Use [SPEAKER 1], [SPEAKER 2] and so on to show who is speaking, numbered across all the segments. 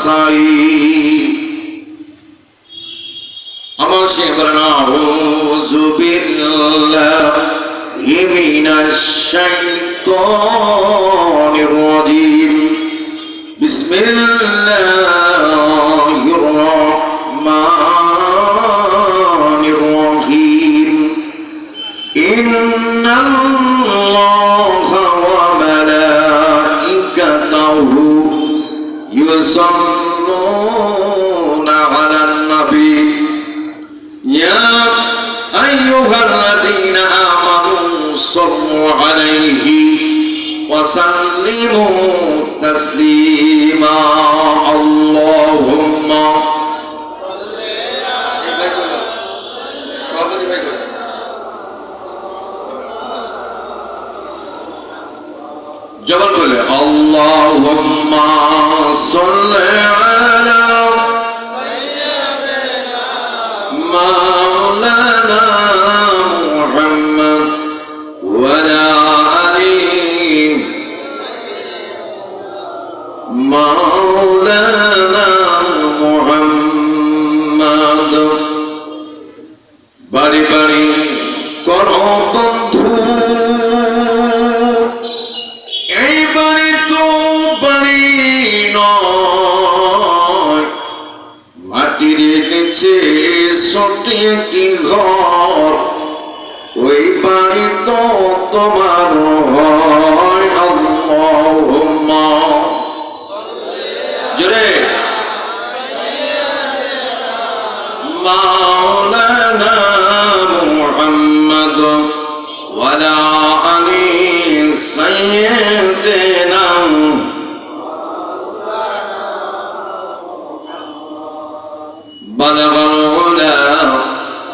[SPEAKER 1] سعيد أما شكرنا أعوذ بالله من الشيطان الرجيم بسم الله الرحمن الرحيم إن الله وملائكته يصلون على النبي يا أيها الذين آمنوا صلوا عليه وسلموا تسليما اللهم جبل بولے اللهم صل على مولانا محمد وعلى آله مولانا محمد বাড়ি বাড়ি করো বন্ধু এই বাড়ি তো বাড়ি নয় মাটির নিচে ছোট একটি ঘর ওই বাড়ি তো তোমার হয় আল্লাহুম্মা জোরে মাওলানা মুহাম্মদ ওয়ালা আলি সাইয়্যিদিনা بلغ العلا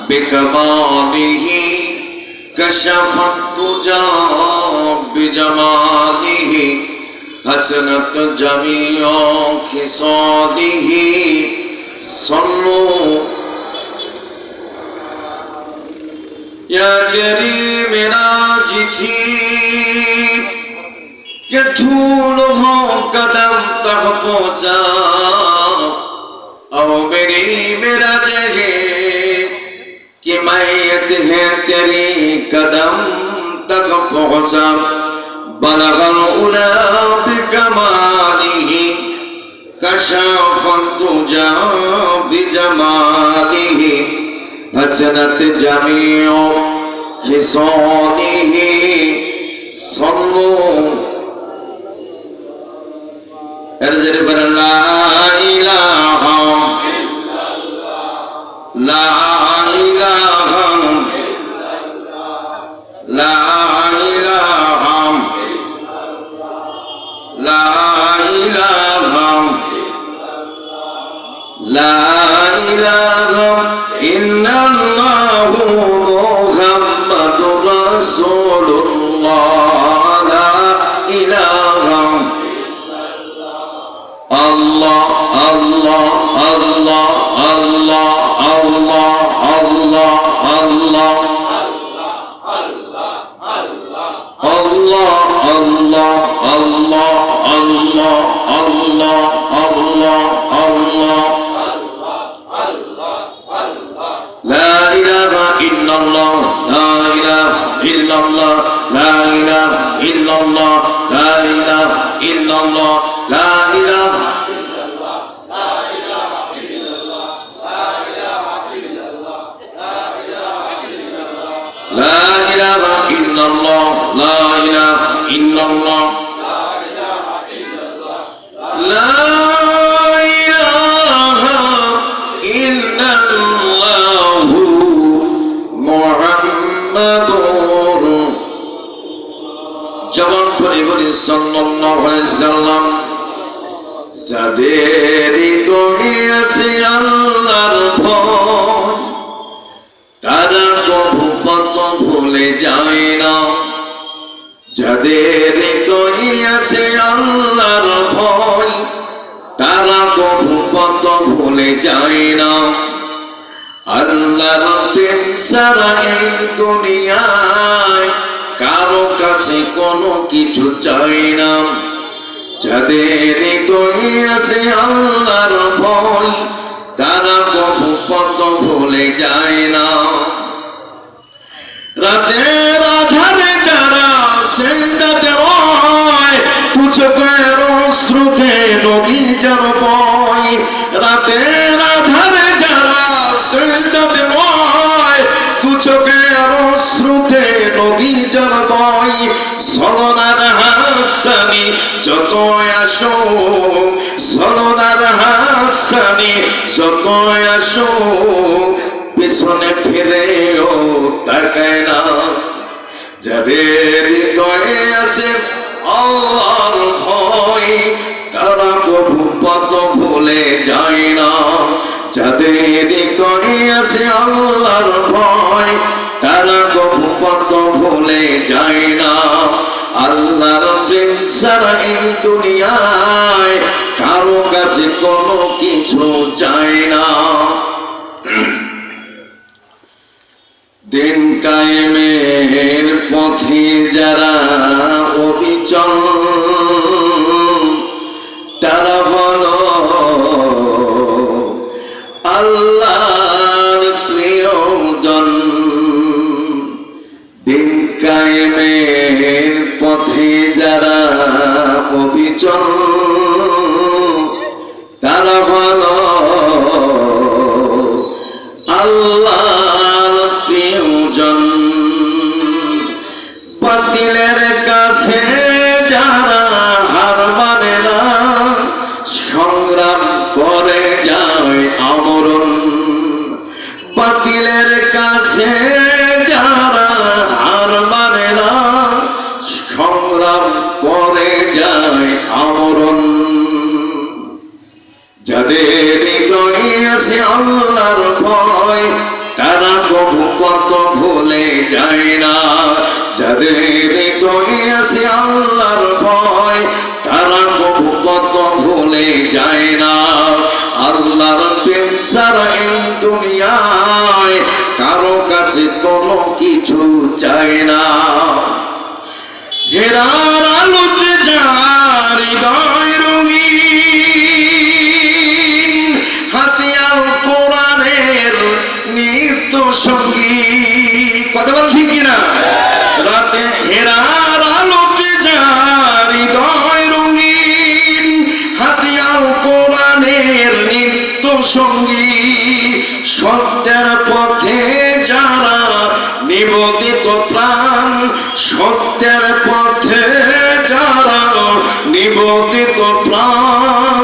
[SPEAKER 1] بكماله كشف الدجى بجماله حسنت جميع خصاله صلوا يا كريم راجكي کہ دھول ہو قدم تک پہنچا او میری میرا جگہ کہ میت ہے تیری قدم تک پہنچا بلغ العلا بکمالہ کشف الدجى بجمالہ حسنت جميع خصاله صلوا ارجع بر لا إله لا إله لا إله لا إله لا إله إلا الله محمد رسول الله لا إله الله الله الله الله الله الله الله الله الله الله الله الله الله الله لا إله إلا الله لا إله إلا الله لا إله إلا الله لا إله إلا الله لا إله لا إله إلا الله لا إله إلا الله لا إله إلا الله محمد জবান করে বলি সাল্লাল্লাহু আলাইহি সাল্লাম যাদের হৃদয়ে আছে আল্লাহর ভয় তারা কবু পথ ভুলে যায় না যাদের হৃদয়ে আছে আল্লাহর ভয় তারা কবু পথ ভুলে যায় না আল্লাহর প্রেম ছাড়া এই দুনিয়ায় কারো কাছে কোনো কিছু চাই না যাদের হৃদয়ে আছে আল্লাহর ভয় তারা কবু পথ ভুলে যায় না। রাতের আধারে যারা সেজদাতে রয় দু চোখের অশ্রুতে নদী যেন বয়। রাতের আধারে যারা সেজদাতে রয় দু চোখের অশ্রুতে নদী যেন বয়। ছলনার হাসানি যত আসো, ছলনার হাসানি যত আসো, পিছনে ফিরেও তাকায় না। যাদের হৃদয়ে আছে আল্লাহর ভয় তারা কবু পথ ভুলে যায় না। যাদের হৃদয়ে আছে আল্লাহর ভয় তারা কবু পথ ভুলে যায় না। আল্লাহর প্রেম ছাড়া এই দুনিয়ায় কারো কাছে কোনো কিছু চায় না। দিন কায়েমের পথে যারা অবিচল তারা হলো আল্লাহর প্রিয়জন। দিন কায়েমের পথে যারা অবিচল তারা হলো আল্লাহর প্রিয়জন। বাতিলের কাছে যারা হার মানে না সংগ্রাম করে যায় আমরণ। বাতিলের কাছে যারা হার মানে না সংগ্রাম করে যায় আমরণ। যাদের হৃদয়ে আছে আল্লাহর ভয় তারা কবু পথ ভুলে যায় না। যাদের হৃদয়ে আছে আল্লাহর ভয় তারা কবু পথ ভুলে যায় না। আল্লাহর প্রেম ছাড়া এই দুনিয়ায় কারো কাছে কোনো কিছু চায় না। হেরার আলোতে যার হৃদয় রঙিন হাতিয়ার কোরআনের নিত্য সঙ্গী। কথা বল ঠিক কিনা? রাতে হেরার আলোতে যার হৃদয় রঙিন হাতিয়ার কোরআনের নিত্য সঙ্গী। সত্যের পথে যারা নিবেদিত প্রাণ, সত্যের পথে যারা নিবেদিত প্রাণ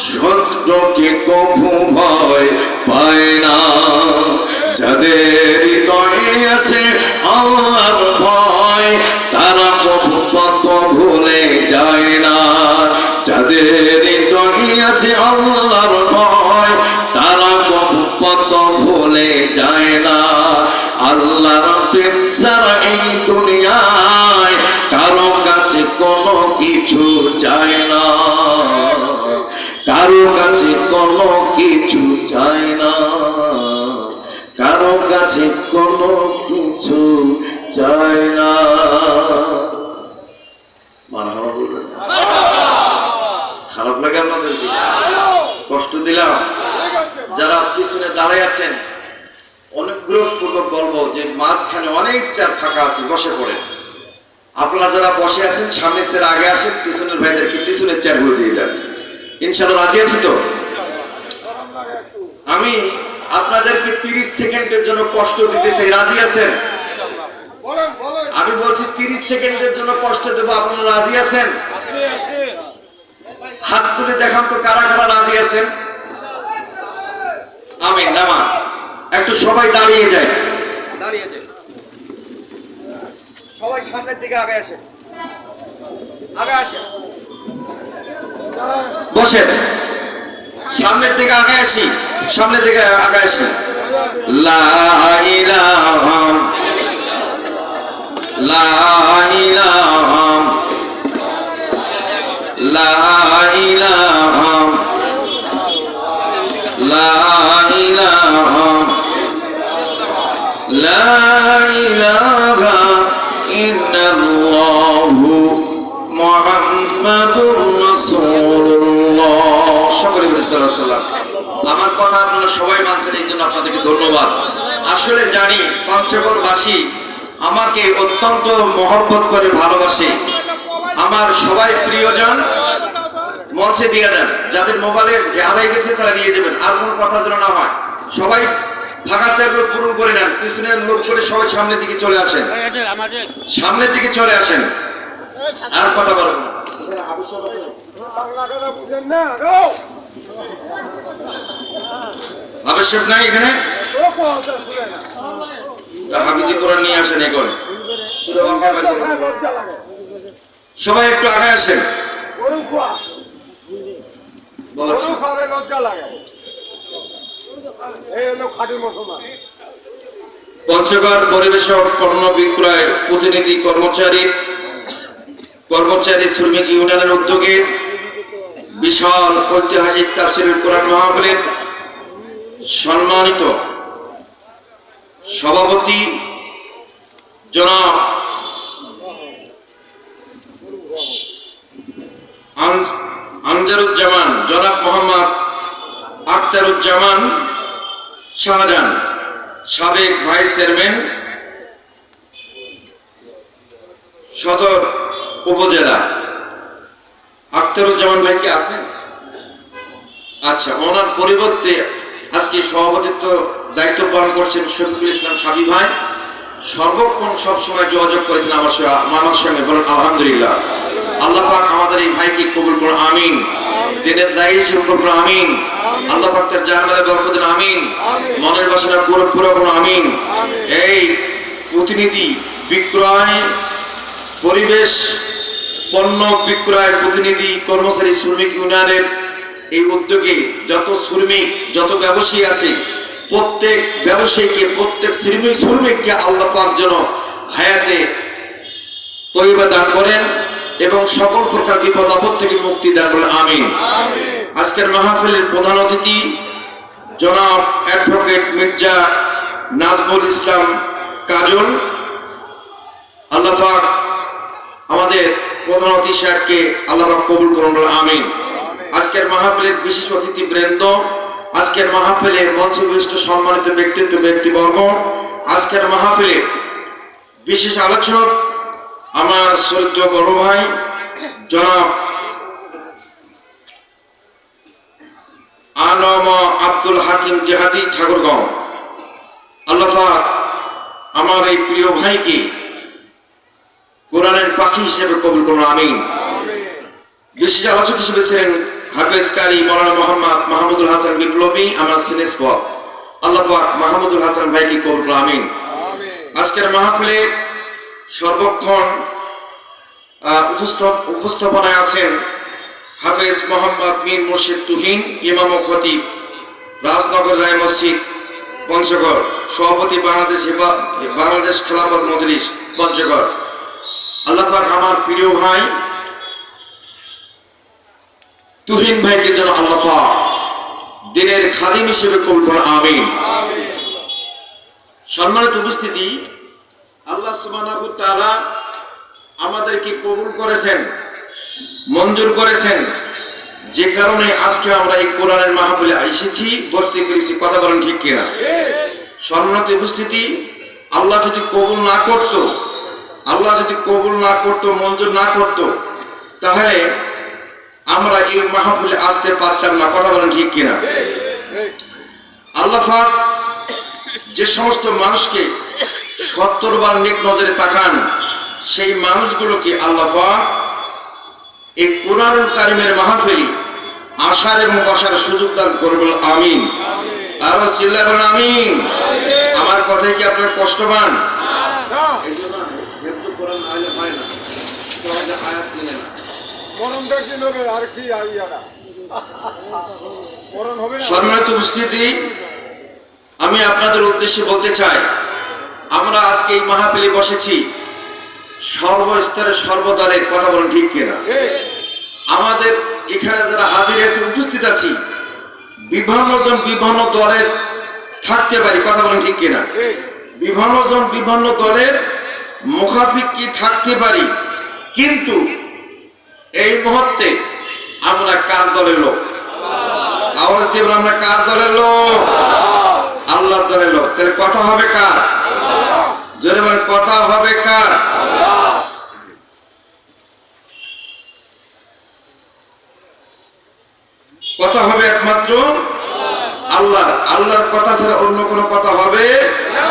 [SPEAKER 1] সত্যকে কভু ভয় পায় না। যাদের হৃদয়ে আছে আল্লাহর ভয় তারা কভু পথ ভুলে যায় না। যাদের হৃদয়ে আছে আল্লাহর ভয় তারা কভু পথ ভুলে যায় না। আল্লাহর প্রেম ছাড়া এই দুনিয়ায় কারো কাছে কোনো কিছু চায় না। কারো কাছে কোনো কিছু চায় না। কারো কাছে কোনো কিছু চায় না। মারহাবা বলবেন। খারাপ লাগে আপনাদের? কষ্ট দিলাম? যারা পিছনে দাঁড়ায় আছেন অনুগ্রহপূর্বক বলবো যে মাঝখানে অনেক চেয়ার ফাঁকা আছে, বসে পড়েন। আপনারা যারা বসে আছেন সামনের চেয়ার আগে আসেন, পিছনের ভাইদেরকে পিছনের চেয়ারগুলো দিয়ে দেন। ইনশাআল্লাহ রাজি আছি তো? আমি আপনাদেরকে 30 সেকেন্ডের জন্য কষ্ট দিতে চাই, রাজি আছেন? আমি বলছি 30 সেকেন্ডের জন্য কষ্ট দেবো, আপনারা রাজি আছেন? হাত তুলে দেখান তো কারা কারা রাজি আছেন। আমিন। নামান একটু সবাই দাঁড়িয়ে যায়, দাঁড়িয়ে যায় সবাই সামনের দিকে আগে আসেন, আগে আসেন, বসেন, সামনের দিকে আগে আসি, সামনের দিকে আগে আসি। লা ইলাহা লা ইলাহা লা ইলাহা লা ইলাহা লা ইলাহা ইল্লাল্লাহু মুহাম্মাদুর করি সাল্লাল্লাহু আলাইহি ওয়াসাল্লাম। আমার কথা আপনারা সবাই মানছেন, এই জন্য আপনাদেরকে ধন্যবাদ। আসলে জানি পঞ্চগড়বাসী আমাকে অত্যন্ত মহব্বত করে ভালোবাসে। আমার সবাই প্রিয়জন মঞ্চে দিয়ে দেন, যাদের মোবাইলে হারাই গেছে তারা নিয়ে যাবেন, আর কোনো কথা যেন না হয়। সবাই ফাঁকা চেয়ারগুলো পূরণ করে নেন, পিছনের লোক করে সবাই সামনের দিকে চলে আসেন, সামনের দিকে চলে আসেন। আর কথা বলবো না, আবশ্যক নাই এখানে। হাফিজি কোরআন নিয়ে আসেন এখন, সবাই একটু আগে আসেন। পঞ্চগড় পরিবেশক পণ্য বিক্রয় প্রতিনিধি কর্মচারী শ্রমিক ইউনিয়নের উদ্যোগে বিশাল ঐতিহাসিক তাফসীরুল কোরআন মাহফিলের সম্মানিত সভাপতি জনাব আনজারুজ্জামান, জনাব মোহাম্মদ আখতারুজ্জামান শাহজাহান, সাবেক ভাইস চেয়ারম্যান সদর উপজেলা। আখতারুজ্জামান ভাই কি আছেন? আচ্ছা, ওনার পরিবর্তে আজকে সভাপতিত্ব দায়িত্ব পালন করছেন শফিকুল ইসলাম সাবি ভাই। সর্বক্ষণ সবসময় যোগাযোগ করেছেন আমার সঙ্গে, বলেন আলহামদুলিল্লাহ। আল্লাহ পাক আমাদের এই ভাইকে কবুল করুন, আমিন। দিনের দায়ী হিসেবে কবুল করুন, আমিন। আল্লাহ পাক তার জানমালে বরকত দিন, আমিন। মনের বাসনা পুরো করুন, আমিন। এই প্রতিনিধি বিক্রয় পরিবেশ পণ্য বিক্রয় প্রতিনিধি কর্মচারী শ্রমিক ইউনিয়নের এই উদ্যোগে যত শ্রমিক যত ব্যবসায়ী আছে, প্রত্যেক ব্যবসায়ীকে প্রত্যেক শ্রমিককে আল্লাহ পাক যেন হায়াতে তয়্যিবা দান করেন এবং সকল প্রকার বিপদ আপদ থেকে মুক্তি দান করেন, আমিন। আজকের মাহফিলের প্রধান অতিথি জনাব অ্যাডভোকেট মির্জা নাজমুল ইসলাম কাজল। আল্লাহ পাক আমাদের প্রধান অতিথি সাহেবকে আল্লাহ পাক কবুল করুন, আমিন। আজকের মাহফিলের বিশেষ অতিথি বৃন্দ, আজকের মাহফিলে মঞ্চে বিশিষ্ট সম্মানিত ব্যক্তিবর্গ, আজকের মাহফিলে বিশেষ আলোচক আমার শ্রদ্ধেয় বড় ভাই জনাব আনম আব্দুল হাকিম জেহাদি ঠাকুরগাঁও। আল্লাহ পাক আমার এই প্রিয় ভাইকে কোরআনের পাখি হিসেবে কবুল করুন, আমিন। বিশেষ আলোচক হিসেবে ছিলেন হাফেজ কারি মাওলানা মোহাম্মদ মাহমুদুল হাসান বিপ্লবী, আমার সিনেসপদ। আল্লাহ পাক মাহমুদুল হাসান ভাইকে কবুল করুন, আমিন। আজকের মাহফিলে সর্বক্ষণ উপস্থাপনায় আছেন হাফেজ মোহাম্মদ মীর মুর্শিদ তুহিন, ইমাম ও খতিব, রাজনগর জামে মসজিদ পঞ্চগড়, সভাপতি বাংলাদেশ খেলাফত মজলিস পঞ্চগড়। আল্লাহ পাক আমার প্রিয় ভাই তুহিন ভাইকে যেন আল্লাহ পাক দিনের খাদিম হিসেবে কবুল করুন, আমিন। সম্মানিত উপস্থিতি, আল্লাহ সুবহানাহু ওয়া তাআলা আমাদেরকে কবুল করেছেন, মঞ্জুর করেছেন, যে কারণে আজকে আমরা এই কোরআনের মাহফিলে এসেছি, বসতে পেরেছি। কথা বলেন ঠিক কিনা? সম্মানিত উপস্থিতি, আল্লাহ যদি কবুল না করত, মঞ্জুর না করত, তাহলে আমরা এই মাহফিলে আসতে পারতাম না। কথা বলেন ঠিক কিনা? আল্লাহ পাক যে সমস্ত মানুষকে 70 বার নেক নজরে তাকান, সেই মানুষগুলোকে আল্লাহ পাক এই কোরআনুল কারীমের মাহফিলে আসার এবং বসার সুযোগ দান করবেন, আমিন। আর চিল্লায় বলেন আমিন। আমার কথায় কি আপনার কষ্ট পান? সম্মানিত উপস্থিতি, আমি আপনাদের উদ্দেশ্যে বলতে চাই, আমরা আজকে এই মাহফিলে বসেছি সর্বস্তরের সর্বদলের। কথা বলেন ঠিক কিনা? আমাদের এখানে যারা হাজির আছে, উপস্থিত আছি, বিভিন্ন জন বিভিন্ন দলের থাকতে পারি। কথা বলেন ঠিক কিনা? বিভিন্ন জন বিভিন্ন দলের মুখাফিকি থাকতে পারি, কিন্তু এই মুহূর্তে আমরা কার দলের লোক? আওয়াজ দিয়ে বলেন আমরা কার দলের লোক? আল্লাহর দলের লোক। তাহলে কথা হবে কার? জোরে বলেন কথা হবে কার? কথা হবে একমাত্র আল্লাহর। আল্লাহর কথা ছাড়া অন্য কোনো কথা হবে না।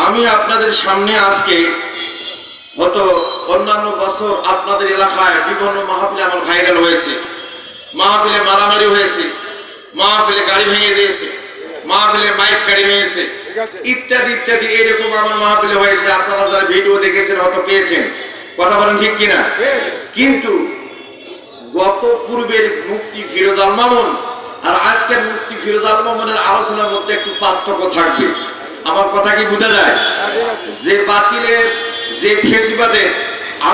[SPEAKER 1] আমি আপনাদের সামনে আজকে হয়তো অন্যান্য বছর আপনাদের এলাকায় বিভিন্ন মাহফিলে আমার ভাইরাল হয়েছে, মাহফিলে মারামারি হয়েছে, মাহফিলে গাড়ি ভেঙে দিয়েছে, মাহফিলে মাইক গাড়ি ভেঙেছে, ইত্যাদি ইত্যাদি এরকম আমার মাহফিলে হয়েছে। আপনারা যারা ভিডিও দেখেছেন হয়তো পেয়েছেন। কথা বলেন ঠিক কিনা? কিন্তু গত পূর্বের মুফতি ফিরোজ আল মামুন আর আজকের মুফতি ফিরোজ আল মামুনের আলোচনার মধ্যে একটু পার্থক্য থাকবে। আমার কথা কি বোঝা যায়? যে বাতিলের যে ফেসিবাদের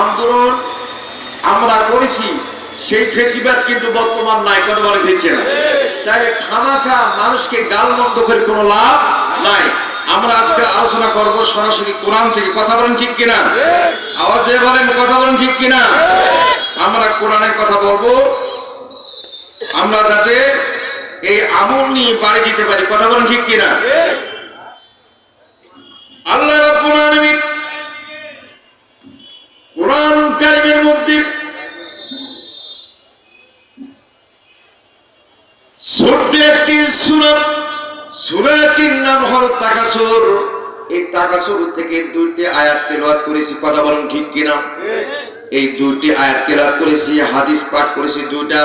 [SPEAKER 1] আন্দোলন আমরা করেছি সেই ফেসিবাদ কিন্তু বর্তমান নাই। কথা বলে ঠিক কিনা? তাই খামাখা মানুষকে গালমন্দ করে কোনো লাভ নাই। আমরা আজকে আলোচনা করব সরাসরি কোরআন থেকে। কথা বলেন ঠিক কিনা? আওয়াজ দিয়ে বলেন কথা বলেন ঠিক কিনা? আমরা কোরআনের কথা বলবো, আমরা যাতে এই আমল নিয়ে বাড়ি যেতে পারি। কথা বলেন ঠিক কিনা? আল্লাহ রাব্বুল আলামিন কোরআন কারীমের মধ্যে ছোট্ট একটি সূরা, সূরাটির নাম হলো তাকাসুর। এই তাকাসুর থেকে দুইটি আয়াত তেলাওয়াত করেছি। কথা বলেন ঠিক কিনা? এই দুইটি আয়াত তেলাওয়াত করেছি, হাদিস পাঠ করেছি দুইটা।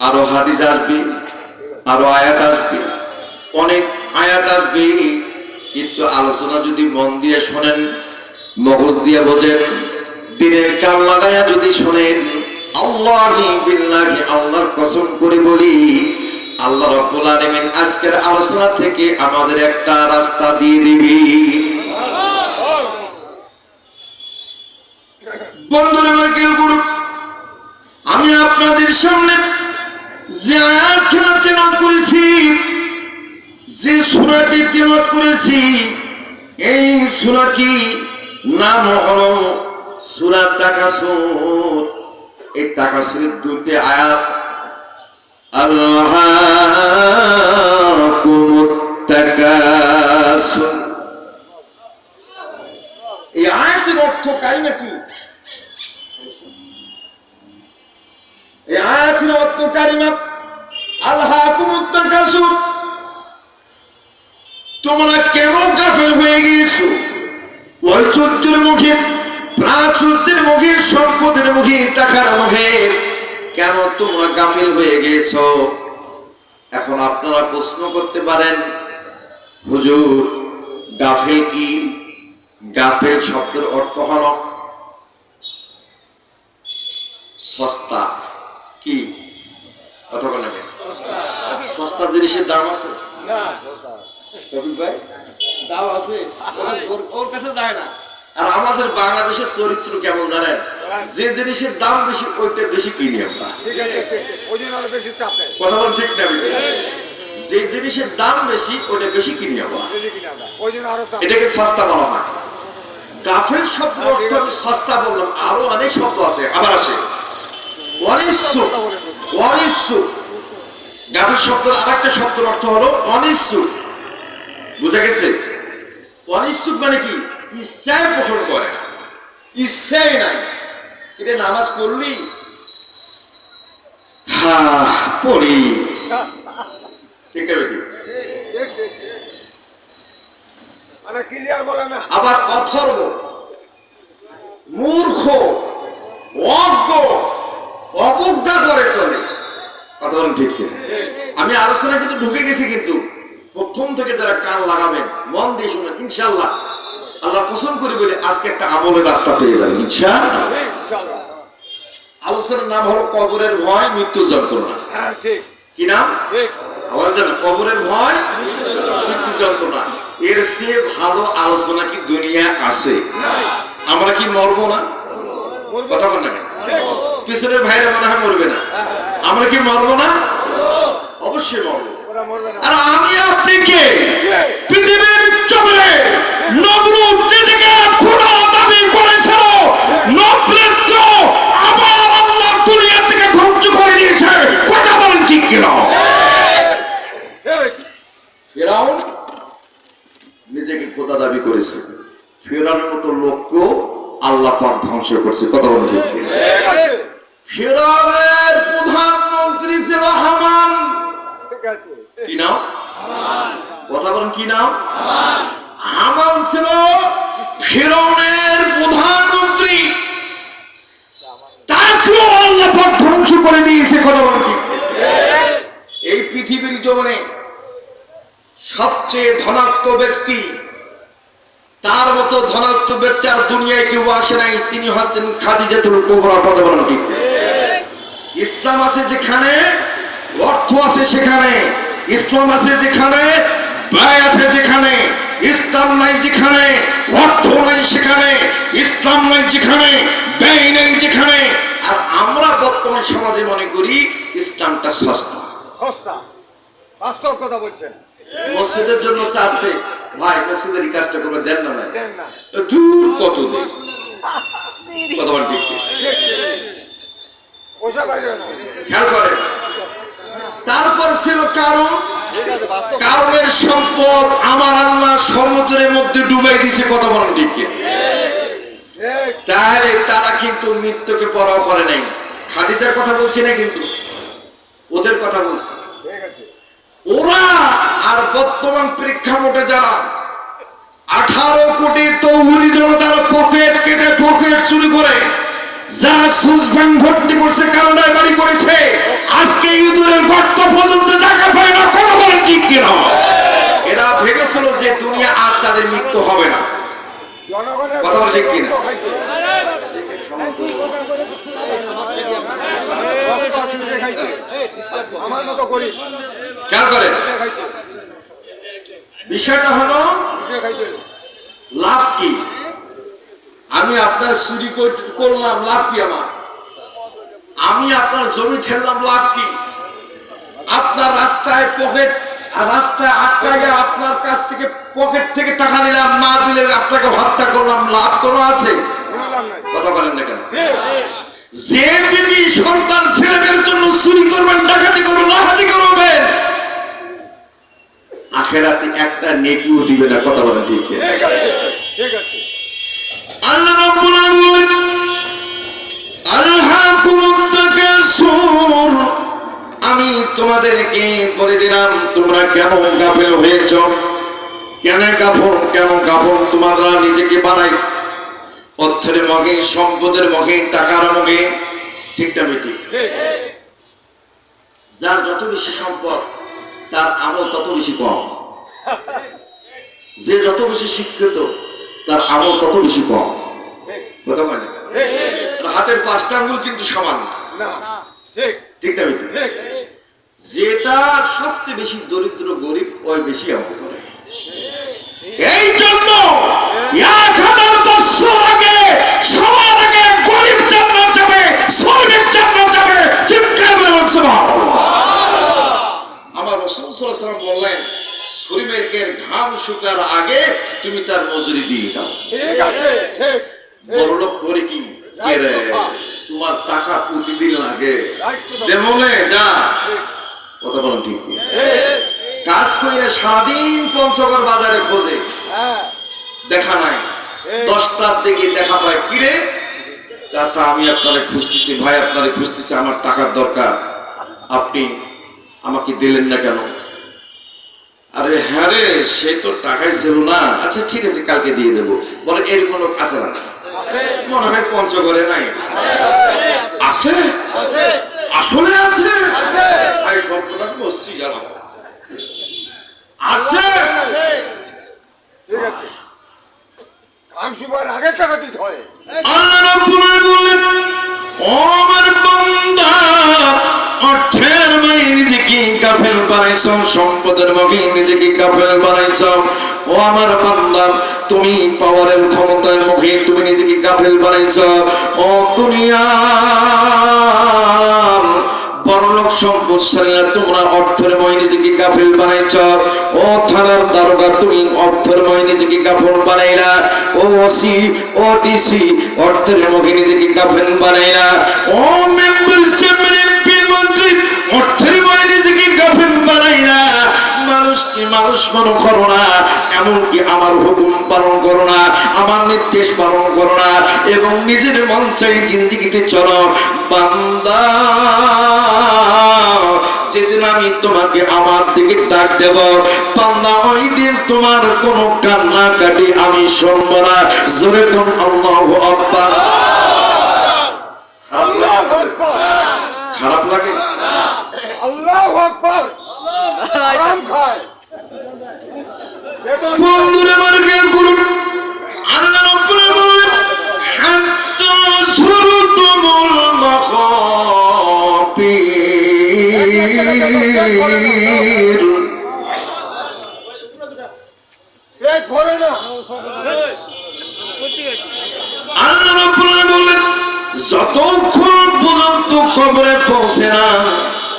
[SPEAKER 1] আরো হাদিস আসবে, আরো আয়াত আসবে, অনেক আয়াত আসবে। কিন্তু আলোচনা যদি মন দিয়ে শোনেন, মগজ দিয়ে বোঝেন, দিনের কান লাগাইয়া যদি শোনেন, আল্লাহি বিল্লাহি আল্লাহর কসম করে বলি, আল্লাহ রাব্বুল আলামিন আজকের আলোচনা থেকে আমাদের একটা রাস্তা দিয়ে দিবি। বন্ধুরা আমার কেউ করুন, আমি আপনাদের সামনে যে আয়াতটা তেলাওয়াত করেছি, যে সূরাটি তেলাওয়াত করেছি, এই সূরাটি নাম হলো সূরা তাকাসুর। এই তাকাসুরের দুটি আয়াত, আল্লাহকুমুত তাকাসুর। এই আয়াতের অর্থ কারিমা কি? এই আয়াতের অর্থ কারিমা আল্লাহকুমুত তাকাসুর। তোমরা কেন গাফেল হয়ে গিয়েছো? ঐশ্বর্যের মুখে, প্রাচুর্যের মুখে, সম্পদের মুখে, টাকার মুখে কেন তোমরা গাফেল হয়ে গিয়েছো? এখন আপনারা প্রশ্ন করতে পারেন, হুজুর গাফেল কি? গাফেল শব্দের অর্থ হলো সস্তা। কি কথা বলেন? সস্তা জিনিসের দাম আছে না কবির ভাই? দাম আছে, ওর কাছে যায় না। আর আমাদের বাংলাদেশের চরিত্র কেমন জানেন? যে জিনিসের দাম বেশি ওইটা বেশি কিনি আমরা। কথা বলেন ঠিক না? যে জিনিসের দাম বেশি ওটা বেশি কিনি আমরা, এটাকে সস্তা বলা হয়। গাফেল শব্দের অর্থ আমি সস্তা বললাম, আরো অনেক শব্দ আছে, আবার আসে অনিচ্ছুক। অনিচ্ছুক গাফেল শব্দের আর একটা শব্দের অর্থ হলো অনিচ্ছুক। বুঝা গেছে? অনিচ্ছুক মানে কি? ইচ্ছায় পোষণ করে না, ইচ্ছাই নাই। কিন্তু নামাজ পড়লি? হ্যাঁ পড়ি। ঠিক আছে? আবার অথর্ব, মূর্খ, অজ্ঞ, অবজ্ঞা করে চলে। কথা বলেন ঠিক কিনা? আমি আলোচনা কিন্তু ঢুকে গেছি, কিন্তু প্রথম থেকে যারা কান লাগাবেন, মন দিয়ে শুনবেন, ইনশাআল্লাহ আল্লাহ পছন্দ করে বলে আজকে একটা আমলের রাস্তা পেয়ে যাবেন ইনশাআল্লাহ। আলোচনার নাম হলো কবরের ভয়, মৃত্যুর যন্ত্রণা। কি নাম? আওয়াজ দেন, কবরের ভয়, মৃত্যুর যন্ত্রণা। এর চেয়ে ভালো আলোচনা কি দুনিয়া আছে? আমরা কি মরবো না? কথা বল না, পিছনের ভাইরা মনে হয় মরবে না। আমরা কি মরবো না? অবশ্যই মরবো। আর আমি আপনি কে? পৃথিবীর জমিনে নমরুদ যেটাকে খোদা দাবি করেছিল, নমরুদ আবার আল্লাহ দুনিয়া থেকে ধ্বংস করে দিয়েছে। কথা বলেন ঠিক ধ্বংস করছে। কথা বলেন ঠিক কিনা? ফিরআউনের প্রধানমন্ত্রী ছিল হামান। কি নাম? কথা বলেন কি নাম? হামান ছিল ফিরআউনের প্রধানমন্ত্রী। তাকেও আল্লাহ পাক ধ্বংস করে দিয়েছে। কথা বলেন ঠিক? এই পৃথিবীর জীবনে সবচেয়ে ধনাত্ম ব্যক্তি, তার মতো ধনাত্ম ব্যক্তি আর দুনিয়ায় কেউ আসে নাই। তিনি হচ্ছেন খাদিজাতুল কুবরা। কথা বলেন ঠিক? ইসলাম আছে যেখানে অর্থ আছে সেখানে, ইসলাম আছে যেখানে ব্যয় আছে, যেখানে ইসলাম নাই যেখানে অর্থ নাই সেখানে, ইসলাম নাই যেখানে ব্যয় নেই যেখানে। আর আমরা বর্তমান সমাজে মনে করি ইসলামটা সস্তা।
[SPEAKER 2] বাস্তব কথা বলছেন।
[SPEAKER 1] মসজিদের জন্য চাচ্ছে, ভাই মসজিদের কাজটা করে দেন না ভাই। দূর কত দূর। কথা বলেন ঠিক? খেয়াল করেন। তারপর ছিল কারণের সম্পদ আমার আল্লাহ সমুদ্রের মধ্যে ডুবাই দিয়েছে। কথা বলেন ঠিক? তাহলে তারা কিন্তু মৃত্যুকে পরোয়া করে নাই। খাদিজার কথা বলছি না, কিন্তু ওদের কথা বলছি। ওরা আর বর্তমান প্রেক্ষাপটে যারা 18 কোটি তৌহিদি জনতার পকেট কেটে পকেট চুরি করে যারা সুস ব্যাংক ভর্তি করছে, কানাডায় বাড়ি করেছে, আজকে ইঁদুরের গর্ত পর্যন্ত জায়গা পায় না। কথা বলেন ঠিক কিনা? এরা ভেবেছিল যে দুনিয়া আর তাদের মৃত্যু হবে না। কথা বলেন ঠিক কিনা? খেয়াল করেন, বিষয়টা হলো লাভ কি? আমি আপনার চুরি করলাম, লাভ কি আমার? আমি আপনার জমি ঠেললাম, লাভ কি? আপনার রাস্তায় রাস্তায় আটকাইয়া আপনার কাছ থেকে পকেট থেকে টাকা নিলাম, না দিলে আপনাকে হত্যা করলাম, লাভ কোনো আছে? কথা বলেন না কেন? যে বিবি সন্তান ছেলেমেয়ের জন্য চুরি করবেন, ডাকাতি করবেন, লাহাতি করবেন, আখেরাতে একটা নেকিও দিবে না। কথা বলেন ঠিক? আল্লাহ রাব্বুল আলামিন আলহাকুমুত তাকাসুর, আমি তোমাদেরকে বলে দিলাম তোমরা কেন গাফেল হয়েছ। কেন গাফল? তোমরা নিজেকে বানাই অর্থের মগে, সম্পদের মগে, টাকার মগে। ঠিক না বেটি? যার যত বেশি সম্পদ তার আমল তত বেশি কম। যে যত বেশি শিক্ষিত তার আমল তত বেশি কম। কথা মানে হাতের 5টা আঙ্গুল কিন্তু সমান না। ঠিক না বেটি? যেটা সবচেয়ে বেশি দরিদ্র গরিব ওই বেশি আমল করে। এই জন্য 1000 বছর আগে সবার আগে গরিব জান্নাত যাবে, শ্রমিক জান্নাত যাবে। চিৎকার করে বলছে সুবহানাল্লাহ। আমার রাসূল সাল্লাল্লাহু আলাইহি ওয়াসাল্লাম বললেন, শ্রমিকের ঘাম শুকার আগে তুমি তার মজুরি দিয়ে দাও। ঠিক আছে? ঠিক। বড়লোক করে কি রে, তোমার টাকা প্রতিদিন লাগে, দেমনে যা। কথা বলেন ঠিক? কাজ কইরে সারাদিন পঞ্চগড় বাজারে খোঁজে, দেখা নাই। 10টার দিকে দেখা পায়, কিরে চাচা আমি আপনারে খুঁজতেছি, ভাই আপনারে খুঁজতেছি, আমার টাকার দরকার, আপনি আমাকে দিলেন না কেন? আরে হ্যাঁ রে, সে তো টাকাই ছিল না। আচ্ছা ঠিক আছে, কালকে দিয়ে দেবো। বলে এরকম লোক আছে না? মনে হয় পঞ্চগড়ে নাই। আছে? আসলে আছে? ভাই সর্বনাশ বসছি জানো, আছে।
[SPEAKER 2] আগে টাকা দিতে হয়।
[SPEAKER 1] আল্লাহ রাব্বুল আলামিন বললেন, ও আমার বান্দা, অর্থের মাঝে নিজেকে গাফেল বানাইছো, সম্পদের মাঝে নিজেকে গাফেল বানাইছো। ও আমার বান্দা, তুমি পাওয়ারের ক্ষমতার মুখে তুমি নিজেকে গাফেল বানাইছো। ও দুনিয়ার বড়লোক সম্পদশালীরা তোমরা অর্থের ময় নিজেকে গাফেল বানাইছ। ও থানার দারোগা, তুমি অর্থের ময় নিজেকে গাফেল বানাইলা। ও ওসি, ও ডিসি, অর্থের মুখে নিজেকে গাফেল বানাইলা। ও মেম্বার, চেয়ারম্যান, এমপি, মন্ত্রী, অর্থের ময় নিজেকে গাফেল বানাইলা। মানুষকে মানুষ আদেশ পালন করো না, এমনকি আমার হুকুম পালন করো না, আমার নির্দেশ পালন করো না, এবং নিজের মন চাই জিন্দেগিতে চলো। বান্দা, যেদিন আমি তোমাকে আমার দিকে ডাক দেব বান্দা, ওই দিন তোমার কোনো কান্নাকাটি আমি শুনবো না। জোরে কোন আল্লাহু আকবার। খারাপ লাগে?
[SPEAKER 2] আল্লাহু আকবার। হারাম খায়। বেতন
[SPEAKER 1] বন্ধুরা আমার খেয়াল করুন, আল্লাহ রাব্বুল আলামিন হাত্তা যুরতুমুল মাকাবির,
[SPEAKER 2] পেট ভরে না।
[SPEAKER 1] আল্লাহ রাব্বুল আলামিন বললেন যতক্ষণ পর্যন্ত কবরে পৌঁছে না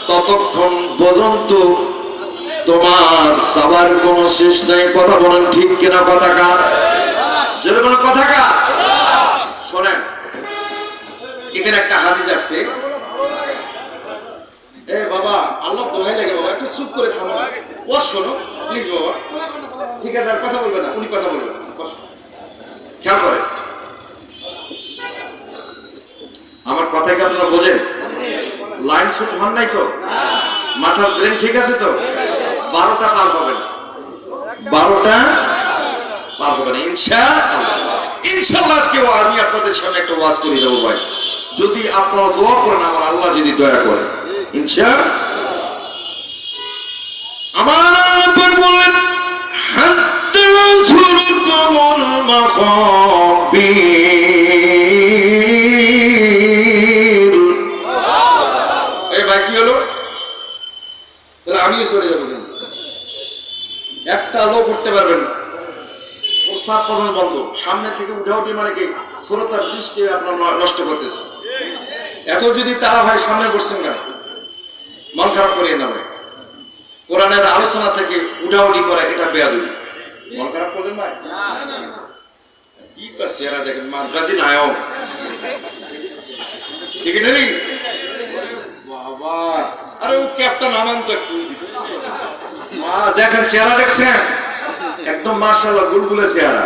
[SPEAKER 1] ততক্ষণ পর্যন্ত তোমার সবার কোনো শেষ নাই। কথা বলেন ঠিক কিনা? কথা কার? যেরকম কথা কার? শোনেন, এখানে একটা হাদিস আসছে। এ বাবা, আল্লাহ দোহাই লাগে বাবা, একটু চুপ করে থামো। ও শোনো প্লিজ বাবা। ঠিক আছে, আর কথা বলবে না, উনি কথা বলবেন। খেয়াল করে, আমার কথা কি আপনারা বোঝেন? লাইন শুট হন নাই তো? মাথার ব্রেন ঠিক আছে তো? 12টা পার হবে না, 12টা পার হবে না ইনশাআল্লাহ। ইনশাআল্লাহ আজকে আমি আপনাদের সামনে একটা ওয়াজ করে যাবো ভাই, যদি আপনারা দোয়া করেন, আমার আল্লাহ যদি দয়া করে ইনশাআল্লাহ। আমার আল্লাহ বলেন হাত্তা যুরতুমুল মাকাবির। এই ভাই কি হলো? তাহলে আমিও চলে যাবো, কিন্তু একটা লোক উঠতে পারবেন না, ওর সাত পছন্দ বন্ধ। সামনে থেকে উঠে উঠে মানে কি শ্রোতার দৃষ্টি আপনার নষ্ট করতেছে। এত যদি তারা হয় সামনে বসছেন কেন? মন খারাপ করিয়ে না ভাই। কোরআনের আলোচনা থেকে উঠাউঠি করে, এটা বেয়াদবি। মন খারাপ করলেন ভাই? কি তার চেহারা দেখেন, মাদ্রাজি নায়ক সেক্রেটারি বাবা। আরে ও ক্যাপটা নামান তো একটু। দেখেন চেহারা, দেখছেন একদম মাশাআল্লাহ গুলগুলে চেহারা।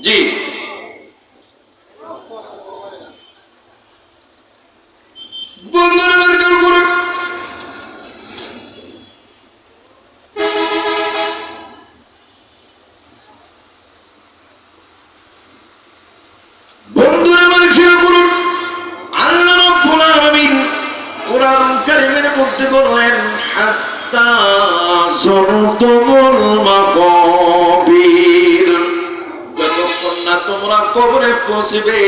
[SPEAKER 1] জি, বন্ধুরা বের করুন। বন্ধুরা আমার খেয়াল করুন, আল্লাহ রাব্বুল আলামিন কোরআন কারীমের মধ্যে বলেন হাত্তা যুরতুমুল মাকাবির, যতক্ষণ না তোমরা কবরে পৌঁছবে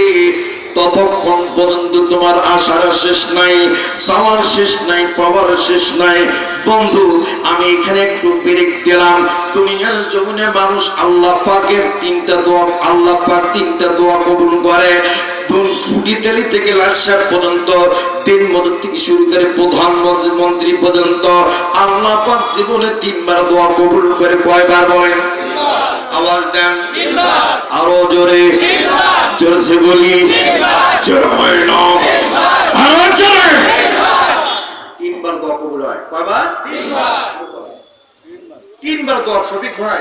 [SPEAKER 1] ততক্ষণ পর্যন্ত তোমার আশার শেষ নাই, চাওয়ার শেষ নাই, পাওয়ার শেষ নাই। বন্ধু, আমি এখানে একটু ব্রেক দিলাম। দুনিয়ার জমিনে মানুষ আল্লাহ পাকের তিনটা দোয়া, আল্লাহ পাক তিনটা দোয়া কবুল করে। ফুটি তেলি থেকে লাটসাপ পর্যন্ত, তিন মদত থেকে শুরু করে প্রধানমন্ত্রী পর্যন্ত আল্লাহ পাক জীবনে 3 বার দোয়া কবুল করে। কয়বার বলেন? আওয়াজ দেন, আরো জোরে, জোরসে বলি, জোর হয় না, আরো জোরে। 3 বার দোয়া কবুল হয়। কয়বার? 3 বার দোয়া। সঠিক ভাই?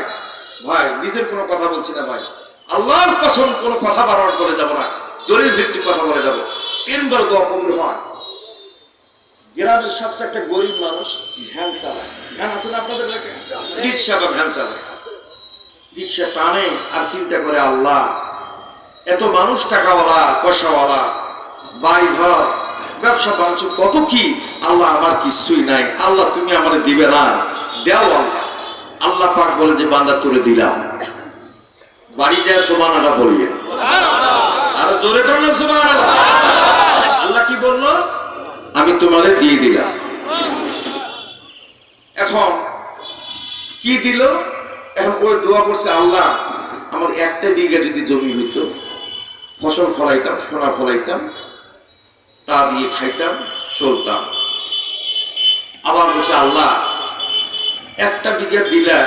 [SPEAKER 1] ভাই নিজের কোনো কথা বলছি না ভাই, আল্লাহর কসম কোনো কথা বারবার করে যাব না, দলিল ভিত্তিক কথা বলে যাব। 3 বার দোয়া কবুল হয়। গ্রামের সবচেয়ে একটা গরিব মানুষ ভ্যান চালায়। ভ্যান আছে না আপনাদের এলাকায়? রিক্সা বা ভ্যান চালায়। রিক্সা টানে আর চিন্তা করে আল্লাহ, এত মানুষ টাকাওয়ালা পয়সাওয়ালা, বাড়ি ঘর ব্যবসা বাণিজ্য কত কি, আল্লাহ আমার কিছুই নাই, আল্লাহ তুমি আমাদের দিবে না, দেও আল্লাহ। আল্লাহ পাক বলে যে বান্দা তোরে দিলাম। বাড়ি যায় সুবহানাল্লাহ বলিয়ে, আর জোরে করো না সুবহানাল্লাহ। আল্লাহ কি বললো? আমি তোমারে দিয়ে দিলাম। এখন কি দিল? এখন ওই দোয়া করছে, আল্লাহ আমার 1 বিঘা যদি জমি হইতো, ফসল ফলাইতাম, সোনা ফলাইতাম, তা দিয়ে খাইতাম, চলতাম। আবার বলছে আল্লাহ 1 বিঘা দিলা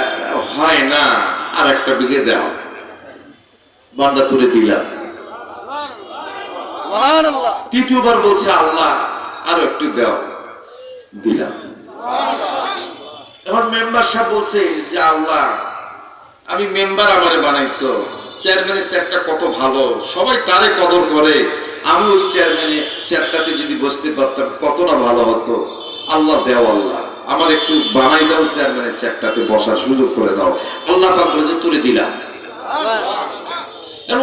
[SPEAKER 1] হয় না, আর 1 বিঘা দাও, বান্দা তোরে দিলাম। তৃতীয়বার বলছে আল্লাহ আরো একটু দাও, দিলাম। এখন মেম্বার সাহেব বলছে যে আল্লাহ, আমি মেম্বার আমারে বানাইছো, চেয়ারম্যানের চেয়ারটা কত ভালো, সবাই তারে কদর করে, আমি ওই চেয়ারম্যানের চেয়ারটাতে যদি বসতে পারতাম কতটা ভালো হতো। আল্লাহ দেও, আল্লাহ আমার একটু বানাই দাও, চেয়ারম্যানের চেয়ারটাতে বসার সুযোগ করে দাও। আল্লাহ পাক বলে যে তুলে দিলাম।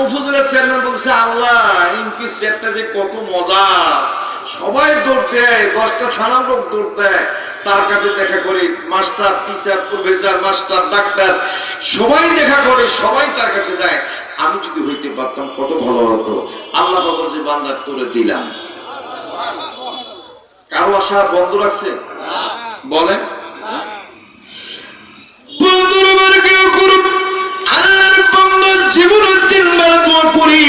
[SPEAKER 1] উপজেলার চেয়ারম্যান বলছে আল্লাহ, ইনকি চেয়ারটা যে কত মজা, সবাই দৌড় দেয়, 10টা থানার লোক দৌড় দেয় তার কাছে দেখা করে, master, teacher, professor, master, doctor সবাই দেখা করে, সবাই তার কাছে যায়। আমি যদি হইতে পারতাম কত ভালো হতো। আল্লাহ বাবা যে বান্দার তোরে দিলাম। কারো আশা বন্ধ রাখছে? বলেন বন্ধুর কেউ করুক, আল্লাহর বান্দা জীবনে 3 বার দোয়া করি,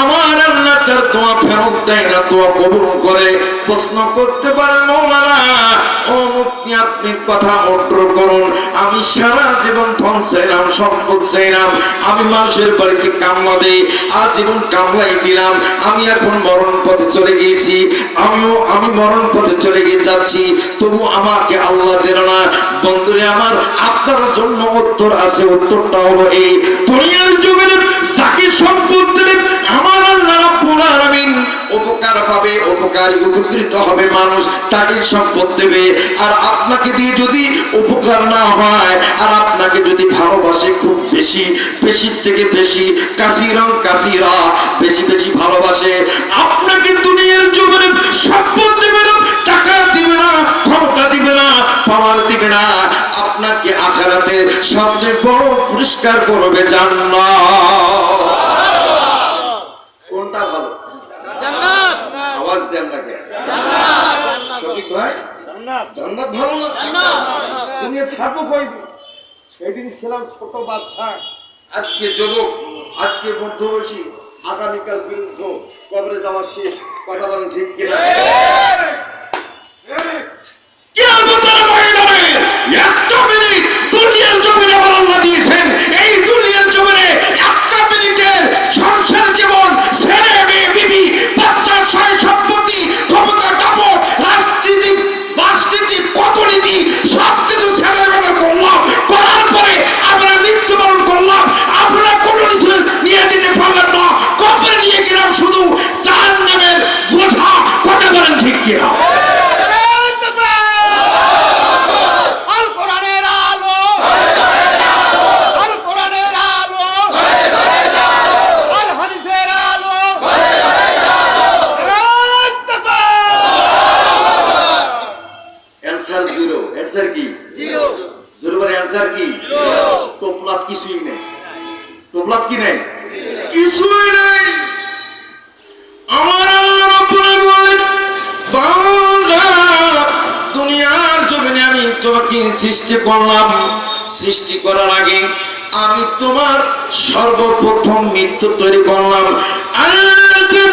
[SPEAKER 1] আমার আল্লাহ তার দোয়া ফেরত দেয় না, দোয়া কবুল করে। প্রশ্ন করতে পারেন মাওলানা, ও মুফতি আপনি কথা অর্ডার করুন, আমি সারা জীবন ধন চাইলাম, সম্পদ চাইলাম, আমি মানুষের বাড়িতে কামলা দেই, আজীবন কামলাই দিলাম, আমি এখন মরণ পথে চলে গিয়েছি, আমি মরণ পথে চলে গিয়ে যাচ্ছি, তবু আমাকে আল্লাহ দিল না। বন্ধুরে আমার, আপনার জন্য উত্তর আছে। উত্তরটা হলো এই, দুনিয়ার জীবনে যাকে সম্পদ দিলেন আমার আল্লাহ রাব্বুল আলামিন উপকার পাবে, উপকারী উপকৃত হবে মানুষ, তাকে সম্পদ দেবে। আর আপনাকে দিয়ে যদি উপকার না হয়, আর আপনাকে যদি ভালোবাসে খুব বেশি, বেশি থেকে বেশি, কাসিরান কাসিরা, বেশি বেশি ভালোবাসে, আপনাকে দুনিয়ার জীবনে সম্পদ দেবে না, টাকা দিবে না, ক্ষমতা দিবে না, পাওয়ার দিবে না, আপনাকে আখিরাতে সবচেয়ে বড় পুরস্কার করবে জান্নাত। কোনটা ভালো?
[SPEAKER 2] জান্নাত।
[SPEAKER 1] আওয়াজ দেন না কেন? জান্নাত। শফিক ভাই, জান্নাত ভালো না? দুনিয়া ছাড়বো কয়দিন?
[SPEAKER 2] সেদিন ছিলাম ছোট বাচ্চা,
[SPEAKER 1] আজকে যুবক, আজকে মধ্যবয়সী, আগামীকাল বৃদ্ধ, কবরে যাওয়ার শেষ। কথা বলেন ঠিক কিনা? কিয়ামতের ময়দানে একটা মিনিট দুনিয়ার জমিনে আমার আল্লাহ দিয়েছেন, এই দুনিয়ার জমিনে একটা মিনিটের সংসার জীবন, ছেলে মেয়ে, বিবি, বাচ্চা, সয় সম্পত্তি, ক্ষমতা, দাপট, রাজনীতি, রাজনীতি, কত নীতি, সবকিছু ছেড়ে বের করলাম, করার পরে আমরা মৃত্যুবরণ করলাম, আমরা কোনো কিছু নিয়ে যেতে পারলাম না, কবরে নিয়ে গেলাম শুধু জাহান্নামের বোঝা। কথা বলেন ঠিক কিনা? Answer zero. অ্যানসার কি? জিরো। জিরো মানে অ্যানসার কি? টোপলাত কিছুই নেই। টোপলাত কি নেই? কিছুই নেই। আমার আল্লাহ রাব্বুল আলামিন বান্দা, দুনিয়ার জমিনে আমি তোমাকে সৃষ্টি করলাম, সৃষ্টি করার আগে আমি তোমার সর্বপ্রথম মৃত্যু তৈরি করলাম। আল্লাযী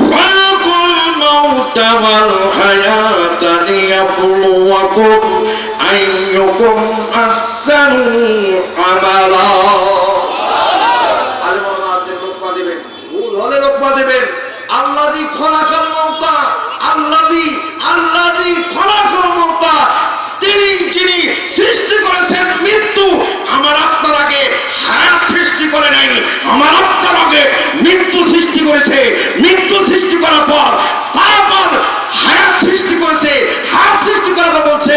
[SPEAKER 1] খালাকাল মাউতা ওয়াল হায়াতা লিয়াবলুয়াকুম আইয়ুকুম আহসানু আমালা। আলেম ওলামা আছেন, লোকমা দিবেন, ভুল হলে লোকমা দিবেন। আল্লাযী খালাকাল মাউতা, আল্লাযী খালাকাল মাউতা, তিনি যিনি সৃষ্টি করেছেন মৃত্যু। আমার আপনার আগে হায়াত সৃষ্টি করে নাই, আমার আপনার আগে মৃত্যু সৃষ্টি করেছে। মৃত্যু সৃষ্টি করার পর তারপর হায়াত সৃষ্টি করেছে। হায়াত সৃষ্টি করার পর বলছে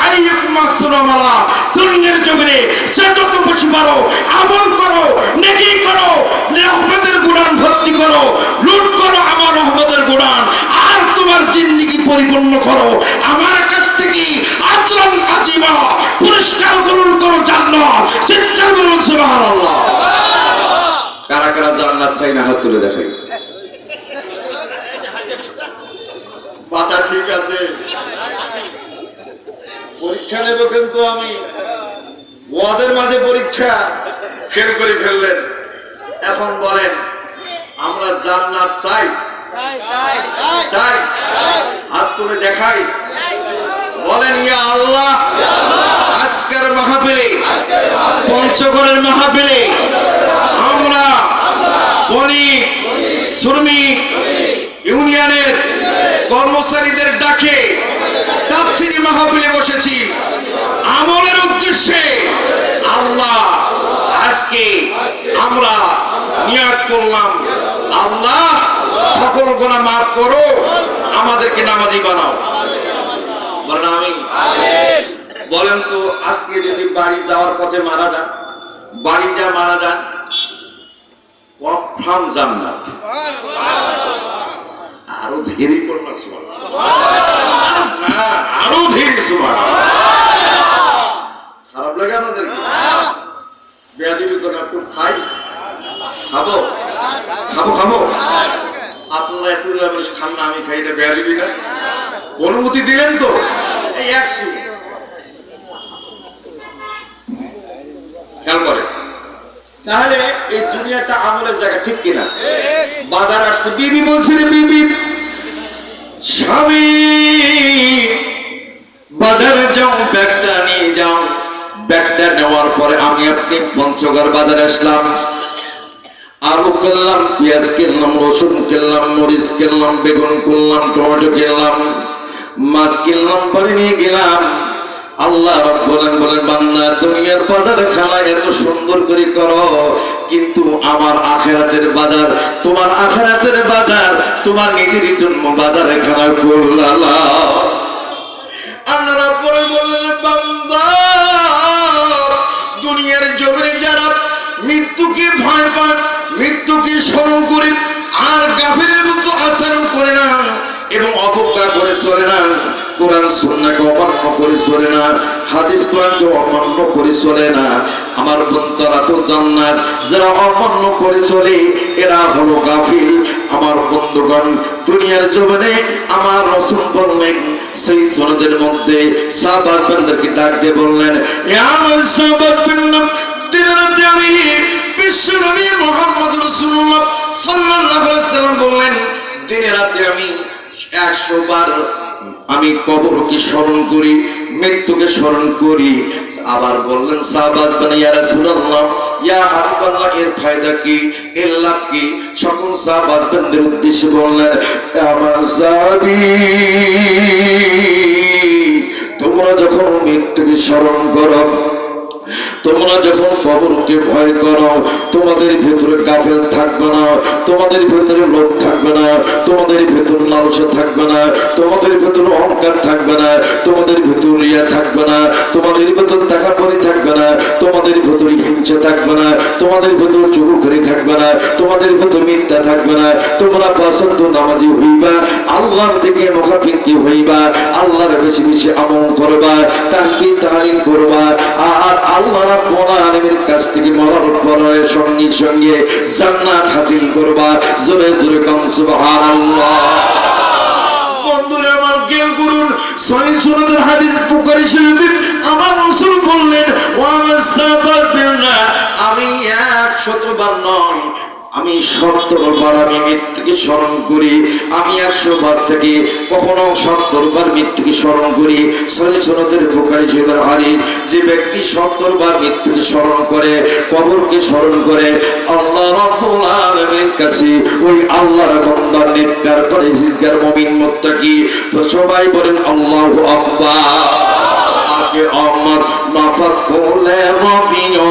[SPEAKER 1] আইয়ুকুম আহসানু আমালা, দুনিয়ার জমিনে যে যত খুশি পারো আমল করো, নেকি করো, রহমতের গুণান ভর্তি করো, লুট করো আমার রহমতের গুণান, আর তোমার জিন্দেগি পরিপূর্ণ করো আমার কাছ থেকে আজরান আজিমা, পুরস্কার গ্রহণ করো জান্নাত। চিৎকার করুন সুবহানাল্লাহ। কারা কারা জান্নাত চাই না হাত তুলে দেখাই। মাথা ঠিক আছে? পরীক্ষা নেব কিন্তু আমি, ওয়াদের মাঝে পরীক্ষা ফেল করে ফেললেন। এখন বলেন আমরা জান্নাত চাই? চাই? হাত তুলে দেখাই। বলেন ইয়া আল্লাহ। আজকের মাহফিলে, পঞ্চগড়ের মাহফিলে আমরা বণিক, শ্রমিক ইউনিয়নের কর্মচারীদের ডাকে তাফসীরি মাহফিলে বসেছি আমলের উদ্দেশ্যে। আল্লাহ আজকে আমরা নিয়াত করলাম, আল্লাহ সকল গুনাহ মাফ করো, আমাদেরকে নামাজি বানাও। বলেন আমিন। বলেন তো আজকে যদি বাড়ি যাওয়ার পথে মারা যান, বাড়ি যা মারা যান, কনফার্ম জান্নাত। আরো ধীরে করলাম সুবহানাল্লাহ, আরো ধীরে সুবহানাল্লাহ। খারাপ লাগে আপনাদের? বেয়াদবি করে একটু খাই, খাবো খাবো খাবো। আপনারা এত মানুষ খান না, আমি খাই, এটা বেয়াদবি না? অনুমতি দিলেন তো? এই একশো খেয়াল করে। তাহলে এই দুনিয়াটা আমলের জায়গা, ঠিক কিনা? বাজার আসছে, বিবি বলছে রে বিবি, স্বামী বাজারে যাও, ব্যাগটা নিয়ে যাও। ব্যাগটা নেওয়ার পরে আমি আপনি পঞ্চগড় বাজারে আসলাম, আলু কিনলাম, পেঁয়াজ কিনলাম, রসুন কিনলাম, মরিচ কিনলাম, বেগুন কিনলাম, টমেটো কিনলাম, মাছ কিনলাম, বাড়ি নিয়ে গেলাম। আল্লাহ বলেন বান্দা, দুনিয়ার বাজার খানা এত সুন্দর করে করো, কিন্তু আমার আখিরাতের বাজার, তোমার আখিরাতের বাজার, তোমার নিজের জন্য বাজারে খানা করলা। আল্লাহ রাব্বুল বললেন, বান্দা দুনিয়ার জমিনে যারা মৃত্যুকে ভয় পায়, মৃত্যুকে স্মরণ করে আর কাফিরের মতো আচরণ করে না এবং অবজ্ঞা করে চলে না, কোরআন সুন্নাহকে অমান্য করে চলে না, হাদিস কোরআনকে অমান্য করে চলে না, আমার বন্ধুরা তো জান্নাত। যারা অমান্য করে চলে এরা হলো কাফির। আমার বন্ধুগণ, দুনিয়ার জীবনে আমার রাসূল বললেন, সেই সনদের মধ্যে সাহাবাদেরকে ডাক দিয়ে বললেন, এ আমার সাহাবাগণ, দিনের রাতে আমি বিশ্বনবী মুহাম্মদ রাসূলুল্লাহ সাল্লাল্লাহু আলাইহি ওয়াসাল্লাম বললেন, দিনে রাতে আমি 100 বার আমি কবরকে স্মরণ করি, মৃত্যুকে স্মরণ করি। আবার বললেন সাহাবাগণ, ইয়া রাসূলুল্লাহ, ইয়া হাবিবাল্লাহ, এর ফায়দা কি, এর লাভ কি? সকল সাহাবাগণদের উদ্দেশ্যে বললেন, আমার সাহাবী, তোমরা যখন মৃত্যুকে স্মরণ করো, তোমরা যখন কবরকে ভয় করো, তোমাদের ভেতরে গাফেল থাকবে না, তোমাদের ভেতরে লোভ থাকবে না, তোমাদের ভেতরে লালসা থাকবে না, তোমাদের ভেতরে অহংকার থাকবে না, তোমাদের ভেতরে রিয়া থাকবে না, তোমাদের ভেতর টাকাপড়ি থাকবে না, তোমাদের ভেতরে হিংসা থাকবে না, তোমাদের ভেতরে চুগুখড়ি থাকবে না, তোমাদের ভেতরে মিথ্যা থাকবে না। তোমরা পাঁচওয়াক্ত নামাজি হইবা, আল্লাহর দিকে মুখাপেক্ষী হইবা, আল্লাহর বেশি বেশি আমল করবা, তাসবিহ তাহলিল করবা, আর আল্লাহ রাব্বুল আলামিনের কাছ থেকে মরার পরে সঙ্গে সঙ্গে জান্নাত হাসিল করবা। জোরে জোরে কোন সুবহানাল্লাহ। বন্ধুরা আমার, খেয়াল করুন, সহিহ সুন্নাতের হাদিস বুখারী শরীফে আমার রাসূল বললেন, ওয়া মাসাবাবিনা, আমি 100 বার নয়, আমি 70 বার আমি মৃত্যুকে স্মরণ করি। আমি 100 বার থেকে কখনো 70 বার মৃত্যুকে স্মরণ করি। সহিহ সুন্নাতের বুখারী শরীফের হাদিস, যে ব্যক্তি 70 বার মৃত্যুকে স্মরণ করে, কবরকে স্মরণ করে, আল্লাহ রাব্বুল আলামিনের কাছে ওই আল্লাহর বান্দা নেককার পরহেজগার মুমিন মুত্তাকি, সবাই বলেন আল্লাহু আকবার। আগে আমার নাফাত কোলে রবিও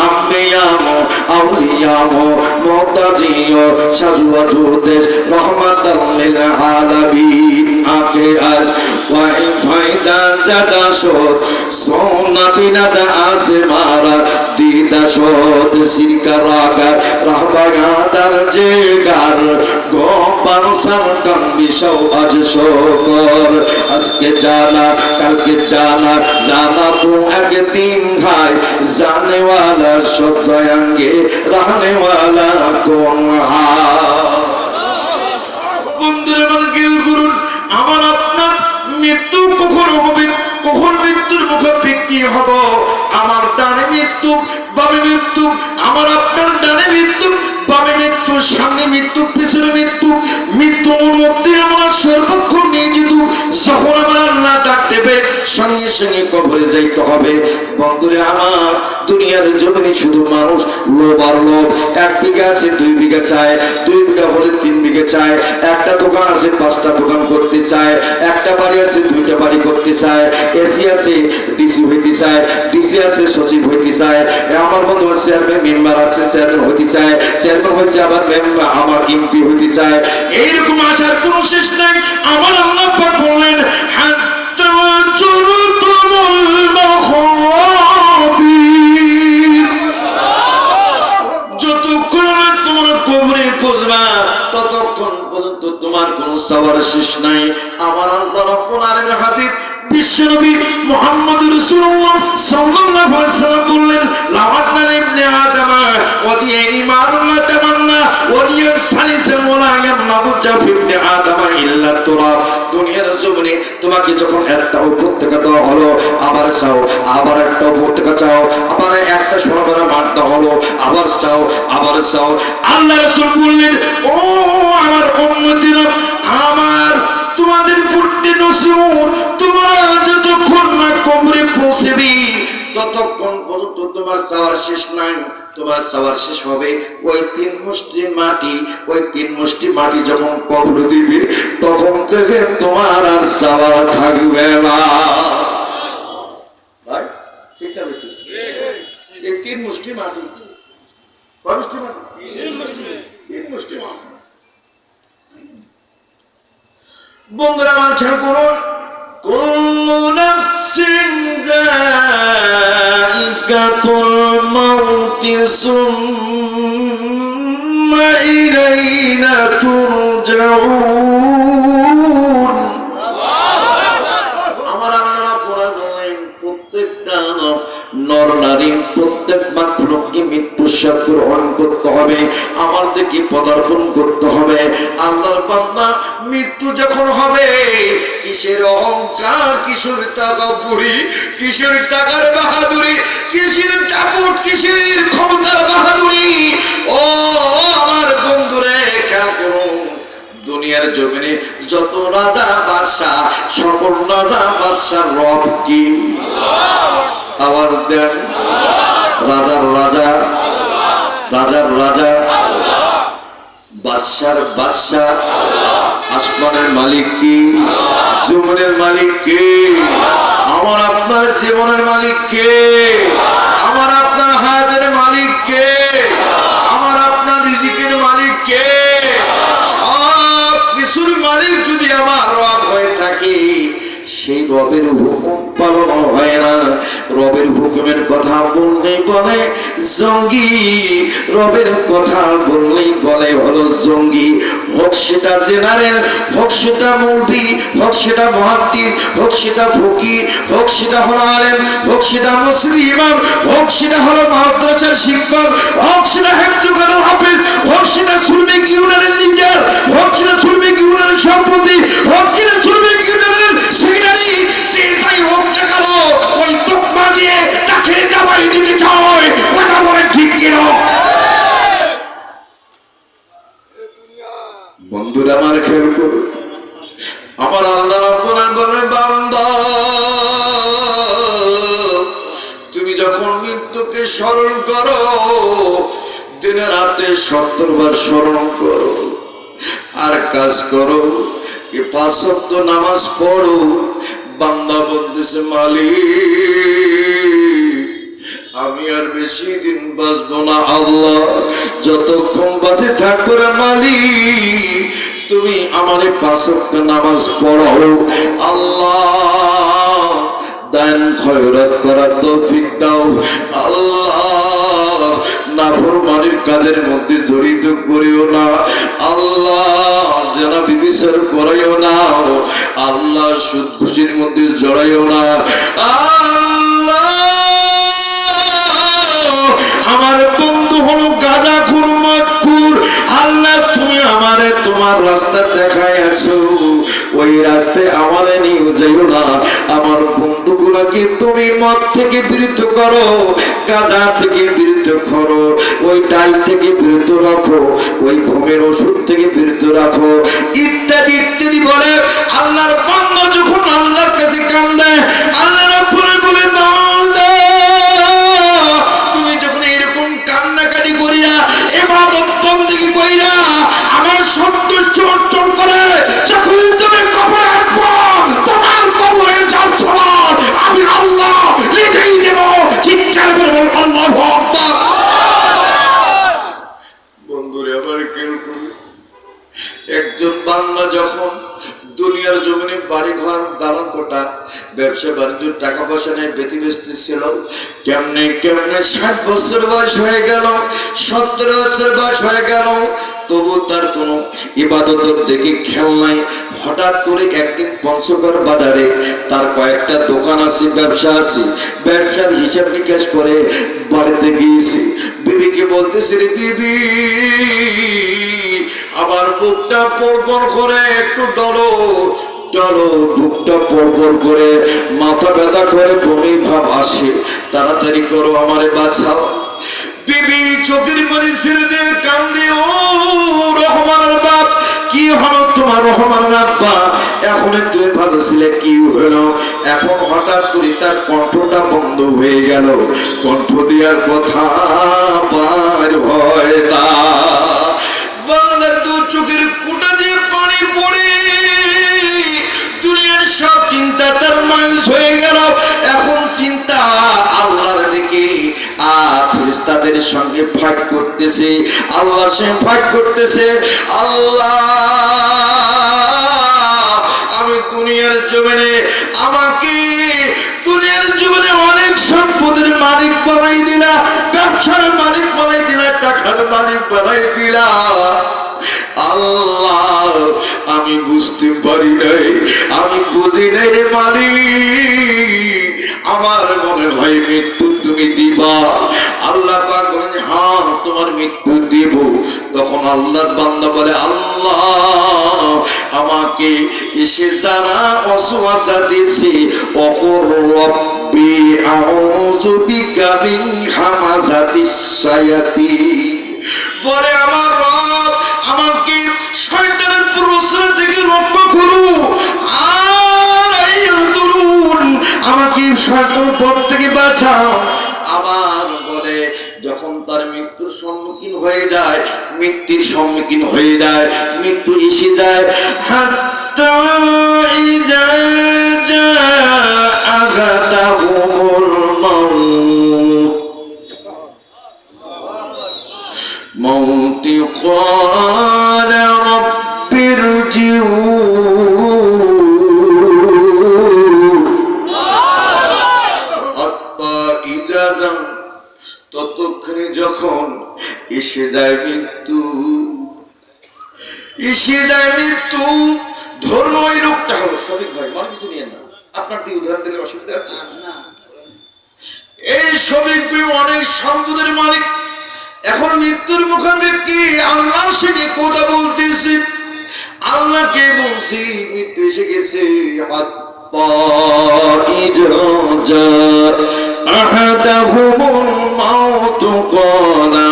[SPEAKER 1] আম্বিয়ামো আউলিয়ামো মুতাজিও সাজওয়াতু দেশ রহমাতাল লিল আলামিন। আগে আজ ওয়াই ফায়দা জাদা শোত সোনা বিনাদা আছে মারা দিদা শোত সিরকারাগা রাহবাগাদার জেগার গোপাল সারকাম বিশাও আজ শোকর। আজকে জানা কালকে জানা, জানা তো একদিন ভাই, জানে ওয়ালা সব আঙ্গে रहने वाला कौन है। বন্ধুরা আমার, খেয়াল করুন, আমার আপনার মৃত্যু কখন হবে, কখন মৃত্যুর মুখাপেক্ষী হব। আমার ডানে মৃত্যু, বামে মৃত্যু, আমার আপনার ডানে মৃত্যু, বামে মৃত্যু, সামনে মৃত্যু, পিছনে মৃত্যু। মৃত্যুর মধ্যে আমরা সর্বক্ষণ নিয়োজিত, যখন আমার আল্লাহ ডাক দেবে সঙ্গে সঙ্গে কবরে যাইতে হবে। বন্ধুরে আমার, দুনিয়ার জমিনে শুধু মানুষ লোভ আর লোভ। 1 বিঘা আছে 2 বিঘা চায়, 2 বিঘা হলে 3 বিঘা চায়, একটা দোকান আছে 5টা দোকান করতে চায়, একটা বাড়ি আছে 2টা বাড়ি করতে চায়, এসি আছে ডিসি হইতে চায়, ডিসি আছে সচিব হইতে চায়, আমার বন্ধু চেয়ারম্যান মেম্বার আছে চেয়ারম্যান হইতে চায়, চেয়ারম্যান হচ্ছে আবার মেম্বার আমার এমপি হইতে চায়। এইরকম আসার কোনো শেষ নাই। আমার আল্লাহ পাক বললেন হাত্তা জুরতুমুল মাখাবির, যতক্ষণ না তোমার কবরে পৌঁছবা ততক্ষণ পর্যন্ত তোমার কোনো সওয়ার শেষ নাই। আমার আল্লাহ রাব্বুল আলামিনের হাবিব বিশ্বনবী মুহাম্মদ রাসূলুল্লাহ সাল্লাল্লাহু আলাইহি ওয়াসাল্লাম বললেন লাওয়াতনা ইবনে আদম ওয়াদিয়ানি মারুল্লাহ তামান্না ওয়াদিয়ান সালিসান ওয়ালা ইয়ামনাবু ইবনে আদম ইল্লা তুরাব। দুনিয়ার জমিনে তোমাকে যখন একটা উপত্যকা দেওয়া হলো, আবার চাও, আবার একটা উপত্যকা চাও, আবার একটা সোনার মাঠ দেওয়া হলো, আবার চাও, আবার চাও। আল্লাহ রাসূল বললেন ও আমার উম্মতিরা, আমার তোমাদের পূর্তি নসিহত, তোমরা যতক্ষণ না কবরে পৌঁছবি ততক্ষণ পর্যন্ত তোমার চাওয়ার শেষ নাই। তোমার চাওয়ার শেষ হবে ওই 3 মুষ্টি মাটি। ওই 3 মুষ্টি মাটি যখন কবরে দিবে তখন থেকে তোমার আর চাওয়া থাকবে না। ভাই ঠিক না বেটি? এই 3 মুষ্টি মাটি, কয় মুষ্টি মাটি? 3 মুষ্টি মাটি। বন্ধুরা আমার খেয়াল করুন, কুল্লু নাফসিন যায়িকাতুল মাউতি সুম্মা ইলাইনা তুরজাউন। আমার আল্লাহ রাব্বুল আলামিন প্রত্যেকটা নর নারী প্রত্যেক মাত্রকে মৃত্যুর স্বাদ গ্রহণ করতে হবে, আমার দিকে পদার্পণ করতে হবে। আল্লাহর বান্দা মৃত্যু যখন হবে, কিসের অহংকার, কিসের তাকাব্বুরি, কিসের টাকার বাহাদুরি, কিসের দাপট, কিসের ক্ষমতার বাহাদুরি। ও আমার বন্ধুরে খেয়াল করুন, দুনিয়ার জমিনে যত রাজা বাদশাহ, সকল রাজা বাদশার রব কি? আওয়াজ দেন, রাজার রাজা, রাজার রাজা, বাদশার বাদশাহ। আসমানের মালিক কি? জমিনের মালিক কে? আমার আপনার জীবনের মালিক কে? আমার আপনার হায়াতের মালিক কে? আমার আপনার রিজিকের মালিক কে? সব কিছুর মালিক যদি আমার রব হয়ে থাকে, সেই রবের হুকুম পালন হয় না। রবের হুকুমের কথা বললেই বলে জঙ্গি, রবের কথা বললেই বলে হলো জঙ্গি। হোক সেটা জেনারেল, হোক সেটা মৌলভী, হোক সেটা মুহাদ্দিস, হোক সেটা ফকিহ, হোক সেটা হলো আলেম, হোক সেটা মসজিদ ইমাম, হোক সেটা হলো মাদ্রাসার শিক্ষক, হোক সেটা হেফজুল হাফেজ, হোক সেটা শ্রমিক ইউনিয়নের লিডার, হোক সেটা শ্রমিক ইউনিয়নের সভাপতি, হোক সেটা শ্রমিক ইউনিয়নের সেক্রেটারি, সে যাই হোক না কেন, ওই তোকমা দিয়ে তাকে দাবাই দিতে চায়। কথা বলে ঠিক কিনা? বন্ধুরা আমার খেয়াল করুন, আমার আল্লাহ রাব্বুল আলামিন বান্দা, তুমি যখন মৃত্যুকে স্মরণ করো, দিনে রাতে 70 বার স্মরণ করো, আর কাজ করো, 5 ওয়াক্ত নামাজ পড়ো। বান্দা বলতেছে মালিক আমি আর বেশি দিন বাঁচবো না, আল্লাহ যতক্ষণ বাঁচে থাকবো রে মালিক তুমি আমারে 5 ওয়াক্ত নামাজ পড়াও। আল্লাহ দান খয়রাত করার তৌফিক দাও। আল্লাহ নাফরমানির কাজের মধ্যে জড়িত করিও না। আল্লাহ জেনা বিবিচার করাইও না। আল্লাহ সুদ ঘুষের মধ্যে জড়াইও না। আল্লাহ আমার বন্ধু হলো গাঁজাখুর, মদখুর। আল্লাহ তুমি আমারে তোমার রাস্তা দেখাই আছো, ওই রাস্তায় আমারে নিয়ে যাইও না। আমার বন্ধুগুলোকে তুমি মদ থেকে বিরত করো, গাঁজা থেকে বিরত করো, ওই ডাল থেকে বিরত রাখো, ওই ঘুমের ওষুধ থেকে বিরত রাখো, ইত্যাদি ইত্যাদি বলে আল্লাহর বান্দা যখন ইবাদত বন্দেগী কইরা আমার সন্তুষ্টি অর্জন করে যখন তুমি কবরে আসবো, তোমার কবরে যাচ্ছ আমি আল্লাহ নিজেই দেব। চিৎকার করে বলুন আল্লাহু আকবার। বন্ধুরে আবার কেউ করে একজন বান্দা যখন দুনিয়ার জমিনে বাড়ি ঘর দালান কোঠা ব্যবসা বাণিজ্য টাকা পয়সা নিয়ে ব্যতিব্যস্ত ছিল, কেমনে কেমনে 60 বছর বয়স হয়ে গেল, 17 বছর বয়স হয়ে গেল, তবু তার কোনো ইবাদতের দিকে খেয়াল নাই। হঠাৎ করে একদিন পঞ্চগড় বাজারে তার কয়েকটা দোকান আছে, ব্যবসা আছে, ব্যবসার হিসাব নিকাশ করে বাড়িতে গিয়েছি। বিবিকে বলতেছি, রে বিবি আমার বুকটা পরপর করে একটু ডলো ডলো, বুকটা পরপর করে, মাথা ব্যথা করে, বমি ভাব আসে, তাড়াতাড়ি করো আমারে বাঁচাও। বিবি চোখের পানি ছেড়ে দিয়ে কান্দে, ও রহমানের বাপ, কি হলো তোমার রহমানের আব্বা? এখন তুমি ভালো ছিলে, কি হলো? এখন হঠাৎ করে তার কণ্ঠটা বন্ধ হয়ে গেল, কণ্ঠ দেওয়ার কথা বার হয় না। বাংলার দু চোখের কুটা দিয়ে পানি পড়ে, দুনিয়ার সব চিন্তা তার মাইস হয়ে গেল। এখন চিন্তা আল্লাহর দিকে, আর ফেরেশতাদের সঙ্গে ফাইট করতেছে, আল্লাহর সঙ্গে ফাইট করতেছে। আল্লাহ, আমি দুনিয়ার জমিনে, আমাকে দুনিয়ার জীবনে অনেক সম্পদের মালিক বানাই দিলা, ব্যবসার মালিক বানাই দিলা, টাকার মালিক বানাই দিলা। আল্লাহ, আমি বুঝতে পারি নাই, আমি বুঝি নাই রে মালিক, আমার মনে হয় মৃত্যু তুমি দিবা। আল্লাহ পাক বলেন, হ্যাঁ তোমার মৃত্যু দিব। তখন আল্লাহর বান্দা বলে, আল্লাহ আমাকে এসে যারা ওয়াসওয়াসা দিয়েছে, ওকুর রব্বি আউযু বিকা মিন হামাযাতিশ শায়াতিন, বলে আমার রব আমাকে শয়তানের প্ররোচনা থেকে রক্ষা করো, আর আমাকে শয়তানের পথ থেকে বাঁচাও। আবার বলে, যখন তার মৃত্যুর সম্মুখীন হয়ে যায়, মৃত্যুর সম্মুখীন হয়ে যায়, মৃত্যু এসে যায়, হাত্তা ইযা আগাতাহুমুল মাউত মাউতি ক্বালা রাব্বিরজিউন, হাত্তা ইযা, ততক্ষণে যখন এসে যায় মৃত্যু, এসে যায় মৃত্যু। ধরুন ওই লোকটা হলো শফিক ভাই, মনে কিছু নিয়ে না, আপনার কি উদাহরণ দিলে অসুবিধা আছে? এই শফিক ভাই অনেক সম্পদের মালিক, এখন মৃত্যুর মুখোমুখি আল্লাহর সাথে কথা বলতেছে, আল্লাহকে বলছি মৃত্যু এসে গেছে। আহাদাহুমুল মাউতু ক্বালা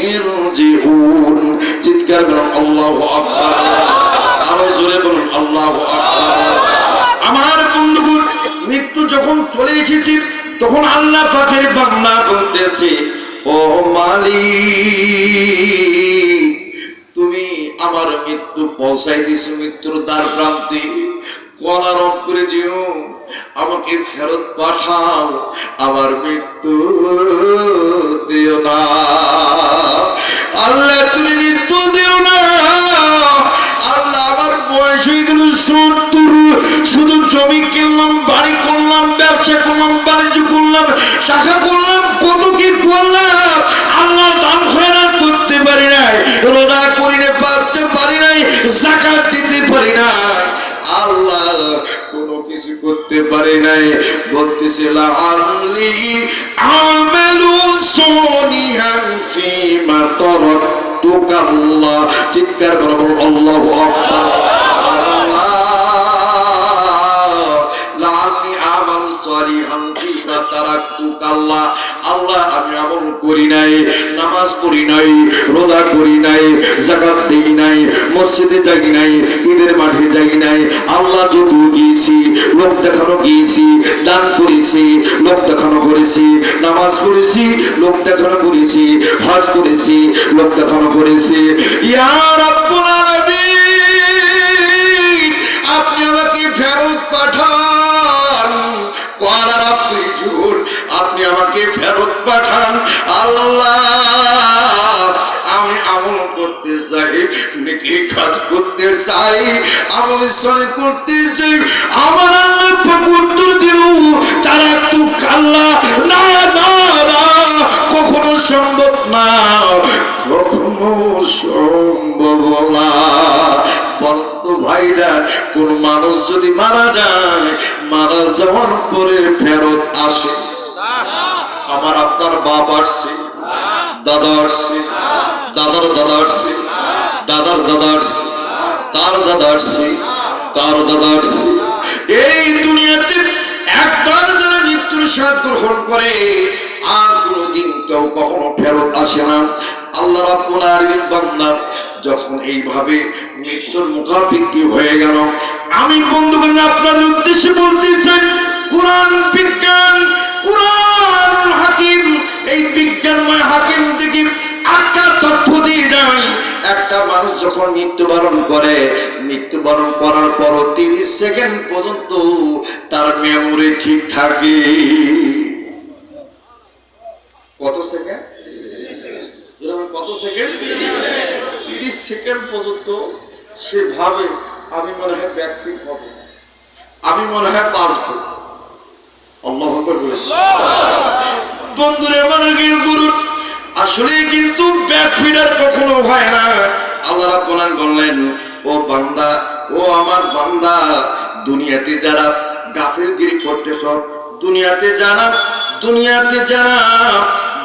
[SPEAKER 1] রাব্বিরজিউন, চিৎকার করুন আল্লাহু আকবার, আরো জোরে বলুন আল্লাহু আকবার। আমার বন্ধুগণ, মৃত্যু যখন চলে এসেছে, তখন আল্লাহ পাকের বান্দা বলতেছে, ও মালিক, তুমি আমার মৃত্যু পৌঁছাই দিছো মৃত্যুর দ্বার প্রান্তে, ক্বালা রাব্বিরজিউন, আমাকে ফেরত পাঠাও, আমার মৃত্যু দিও না। আল্লাহ তুমি মৃত্যু দিও না। আল্লাহ, আমার বয়স হয়ে গেল 70, শুধু জমি কিনলাম, বাড়ি করলাম, ব্যবসা করলাম, বাণিজ্য করলাম, টাকা করলাম, কত কি করলাম, আল্লাহ দান খয়রাত করতে পারি নাই, রোজা করিতে পারতে পারি নাই, যাকাত দিতে পারি নাই, আল্লাহ কোনো কিছু করতে পারি নাই। বলতেছে, লাআল্লি আমালু সলিহান ফীমা তারাকতুকা, আল্লাহ, চিৎকার করে বলুন আল্লাহু আকবার। আল্লাহ, আল্লাহ আমি আমল করি নাই, নামাজ পড়ি নাই, রোজা করি নাই, যাকাত দেই নাই, মসজিদে যাই নাই, ঈদের মাঠে যাই নাই, আল্লাহ যত গিয়েছি, লোক দেখানো গিয়েছি, দান করেছি, লোক দেখানো করেছি, নামাজ পড়েছি, লোক দেখানো করেছি, হজ করেছি, লোক দেখানো করেছি। ইয়া রাব্বুল আলামিন, আপনি আমাকে ফেরত পাঠান। ওয়ালা রাব্বি জুর, আপনি আমাকে ফেরত পাঠান। আল্লাহ, আমি আমল করতে চাই, নেকি কাজ করতে চাই, আমল সরে করতে চাই। আমার আল্লাহ পাক উত্তর দিল, তারা একটু কাল্লা, না না না, কখনো সম্ভব না, কখনো সম্ভব না। বলেন তো ভাইরা, কোন মানুষ যদি মারা যায়, মারা যাওয়ার পরে ফেরত আসে? আমার আপনার বাপ আসছে, দাদা আসছে, দাদার দাদা আসছে, দাদার দাদা আসছে, তার দাদা আসছে, তার দাদা আসছে। এই দুনিয়াতে একবার যারা মৃত্যুর স্বাদ গ্রহণ করে, আর কোনদিন কেউ কখনো ফেরত আসে না। আল্লাহ রাব্বুল আলামিন বান্দা যখন এইভাবে মৃত্যুর মুখাপেক্ষি হয়ে গেল, আমি বন্ধুগণ আপনাদের উদ্দেশ্যে বলতে চাই, কুরআন বিজ্ঞান, কুরআন হাকিম, এই বিজ্ঞানময় হাকিম থেকে একটা তথ্য দিয়ে যায়। একটা মানুষ যখন মৃত্যুবরণ করে, মৃত্যুবরণ করার পর 30 সেকেন্ড পর্যন্ত তার মেমোরি ঠিক থাকে। কত সেকেন্ড? কত সেকেন্ড? 30 সেকেন্ড পর্যন্ত সে ভাবে, আমি মনে হয় ব্যাকফিট হব, আমি মনে হয় বাঁচবো। আল্লাহু আকবার বলে। বন্ধুরে মানুষের গুরু আসলে কিন্তু ব্যাকফিটার কখনো হয় না। আল্লাহ রাব্বুল আলামিন বললেন, ও বান্দা, ও আমার বান্দা, দুনিয়াতে যারা গাফিলগিরি করতেছ, দুনিয়াতে যারা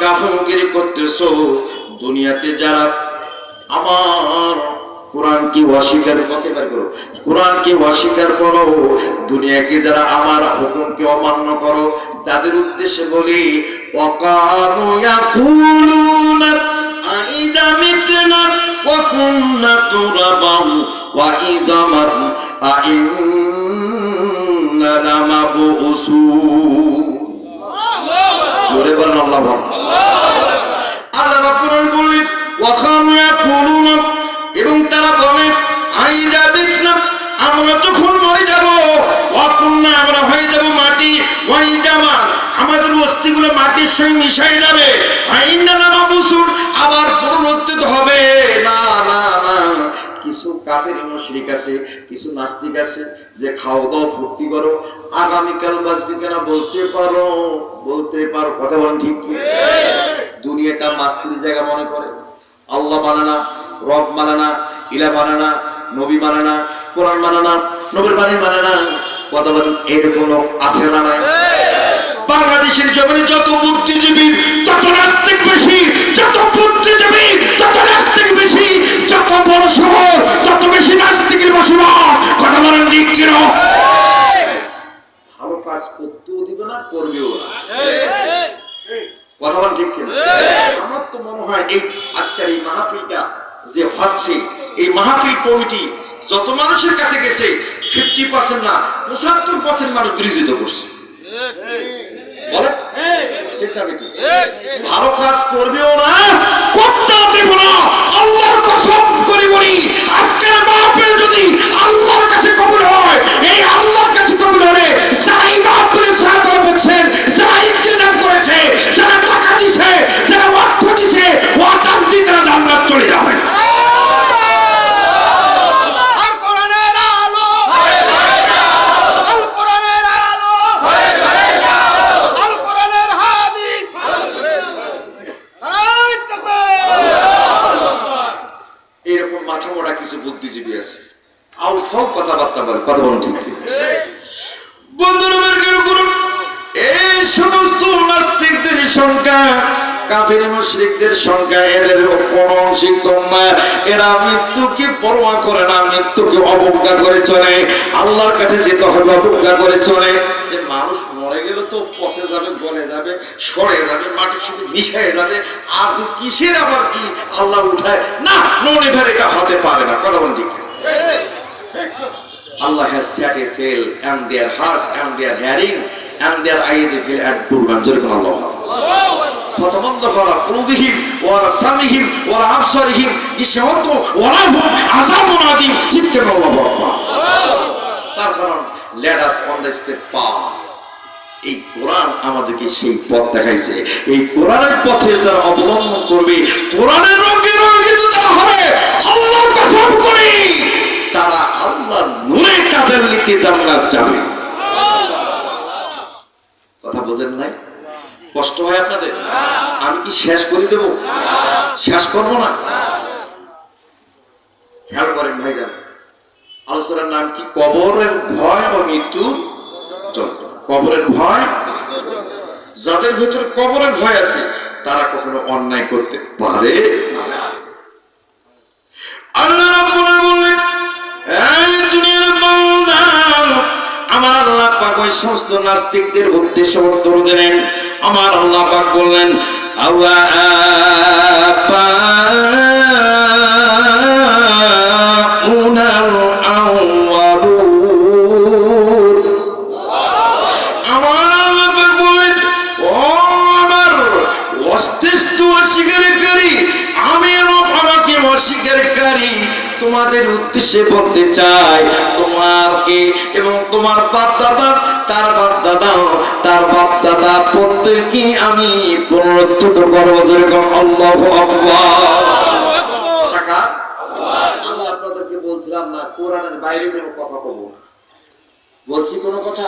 [SPEAKER 1] গাফিলগিরি করতেছ, দুনিয়াতে যারা আমার কোরআনকে অস্বীকার করো, কোরআনকে অস্বীকার করো, দুনিয়াকে যারা আমার হুকুমকে অমান্য করো, তাদের উদ্দেশ্যে বলি, ওয়াকানু ইয়াকুলুনা আইদা মিতনা ওয়া কুননা তুরাবান ওয়া ইদামান আইন্না লামাবউসুন। জোরে বলেন আল্লাহু আকবার। আল্লাহ রাব্বুল আলামিন বললেন, ওয়াকানু ইয়াকুলুনা, এবং তারা বলে, আইদা মিতনা, আমরা যখন মরে যাব, ওয়া কুননা, আমরা হয়ে যাব মাটি, ওয়া ইদামান, আমাদের অস্থিগুলো মাটির সঙ্গে মিশে যাবে, আইন্না লামাবউসুন, আবার পুনরুত্থিত হবে। না না না, কিছু কাফের মুশরিক আছে, কিছু নাস্তিক আছে যে খাও দাও ফুর্তি করো, আগামীকাল বাঁচবি কিনা বলতে পারো, কথা বলেন ঠিক কি? দুনিয়াটা মাস্তির জায়গা মনে করে, আল্লাহ মানে না, রব মানে না, ইলা মানে না, নবী মানে না, কোরআন মানে না, নবীর বাণী মানে না। কথা বলেন, এরকম লোক আছে না নাই? বাংলাদেশের জমিনে যত বুদ্ধিজীবী তত নাস্তিক বেশি, যত বুদ্ধিজীবী তত নাস্তিক বেশি, যত বড় শহর তত বেশি নাস্তিকের বসবাস। কথা বলেন ঠিক কিনা? ভালো কাজ করতেও দিবে না, করবেও না। কথা বলেন ঠিক কিনা? আমার তো মনে হয় এই আজকের এই মাহফিলটা যে হচ্ছে, এই মাহফিল কমিটি যত মানুষের কাছে গেছে, 50% না 75% মানুষ বিরোধিতা করছে। বলে ভালো কাজ করবেও না, করতেও দেব না। আল্লাহর কসম করে বলি, আজকের মাহফিল যদি আল্লাহর কাছে কবুল হয়, এই আল্লাহর কাছে কবুল হলে যারাই মাহফিলে সাহায্য করছেন, যারা ইন্তজাম করেছে, যারা টাকা দিছে, যারা অর্থ দিছে, ওয়াদান্তি তারা জান্নাত চলে যাবে। এরকম মাথা মোটা কিছু বুদ্ধিজীবী আছে, আউটফল কথাবার্তা বলে। কথা বলুন ঠিক কি? এই সমস্ত নাস্তিকদের সংখ্যা, কাফের মুশরিকদের সংখ্যা, এদের কোন অংশী কম না। এরা মৃত্যুকে পরোয়া করে না, মৃত্যুকে অবজ্ঞা করে চলে, আল্লাহর কাছে যেতে হবে অবজ্ঞা করে চলে। যে মানুষ মরে গেলে তো পচে যাবে, গলে যাবে, সরে যাবে, মাটির সাথে মিশে যাবে, আর কিসের আবার কি আল্লাহ উঠায় না, ননিভার এটা হতে পারে না। কথা বলেন ঠিক? Allah has set a sail and their hearts and their hearing and their eyes will add purban যেরকম আল্লাহ প্রথমত করা কুলুবিহিম ওয়ালা সামিহিম ওয়ালা আবসারিহিম ইশাওয়াতু ওয়ালা হুম আযাবুন আযীম চিত্তে আল্লাহ আকবার। তার কারণ let us on the step path, এই কোরআন আমাদেরকে সেই পথ দেখাইছে। এই কোরআনের পথে যারা অবলম্বন করবে, কোরআনের রঙে রঙিত যারা হবে, আল্লাহর কসম করি তারা আল্লাহর নূরে তাজাল্লিতে জান্নাত যাবে। কথা বোঝেন নাই? কষ্ট হয় আপনাদের? আমি কি শেষ করে দেব? শেষ করব না। খেয়াল করেন ভাইজান, আলোচনার নাম কি? কবরের ভয় ও মৃত্যুর যন্ত্রণা। কবরের ভয়, যাদের ভেতরে কবরের ভয় আছে তারা কখনো অন্যায় করতে পারে না। আল্লাহ রাব্বুল আলামিন বললেন, এই দুনিয়ার বান্দা, আমার আল্লাহ পাক ওই সমস্ত নাস্তিকদের উদ্দেশ্যে উত্তর দিলেন। আমার আল্লাহ পাক বললেন, আওয়া আবাউনাল আউয়ালুন। আমার আল্লাহ পাক বললেন, ও আমার অস্তিত্ব অস্বীকারী, আমি আমাকে অস্বীকারী তোমাদের উদ্দেশ্যে বলতে চাই, তোমাকে এবং তোমার বাপ দাদা, তার বাপ দাদা, তার বাপ দাদা প্রত্যেককে আমি পুনরুত্থিত করবো যেরকম আল্লাহু আকবার। আমি আপনাদেরকে বলছিলাম না কোরআনের বাইরে কোনো কথা বলবো না, বলছি কোনো কথা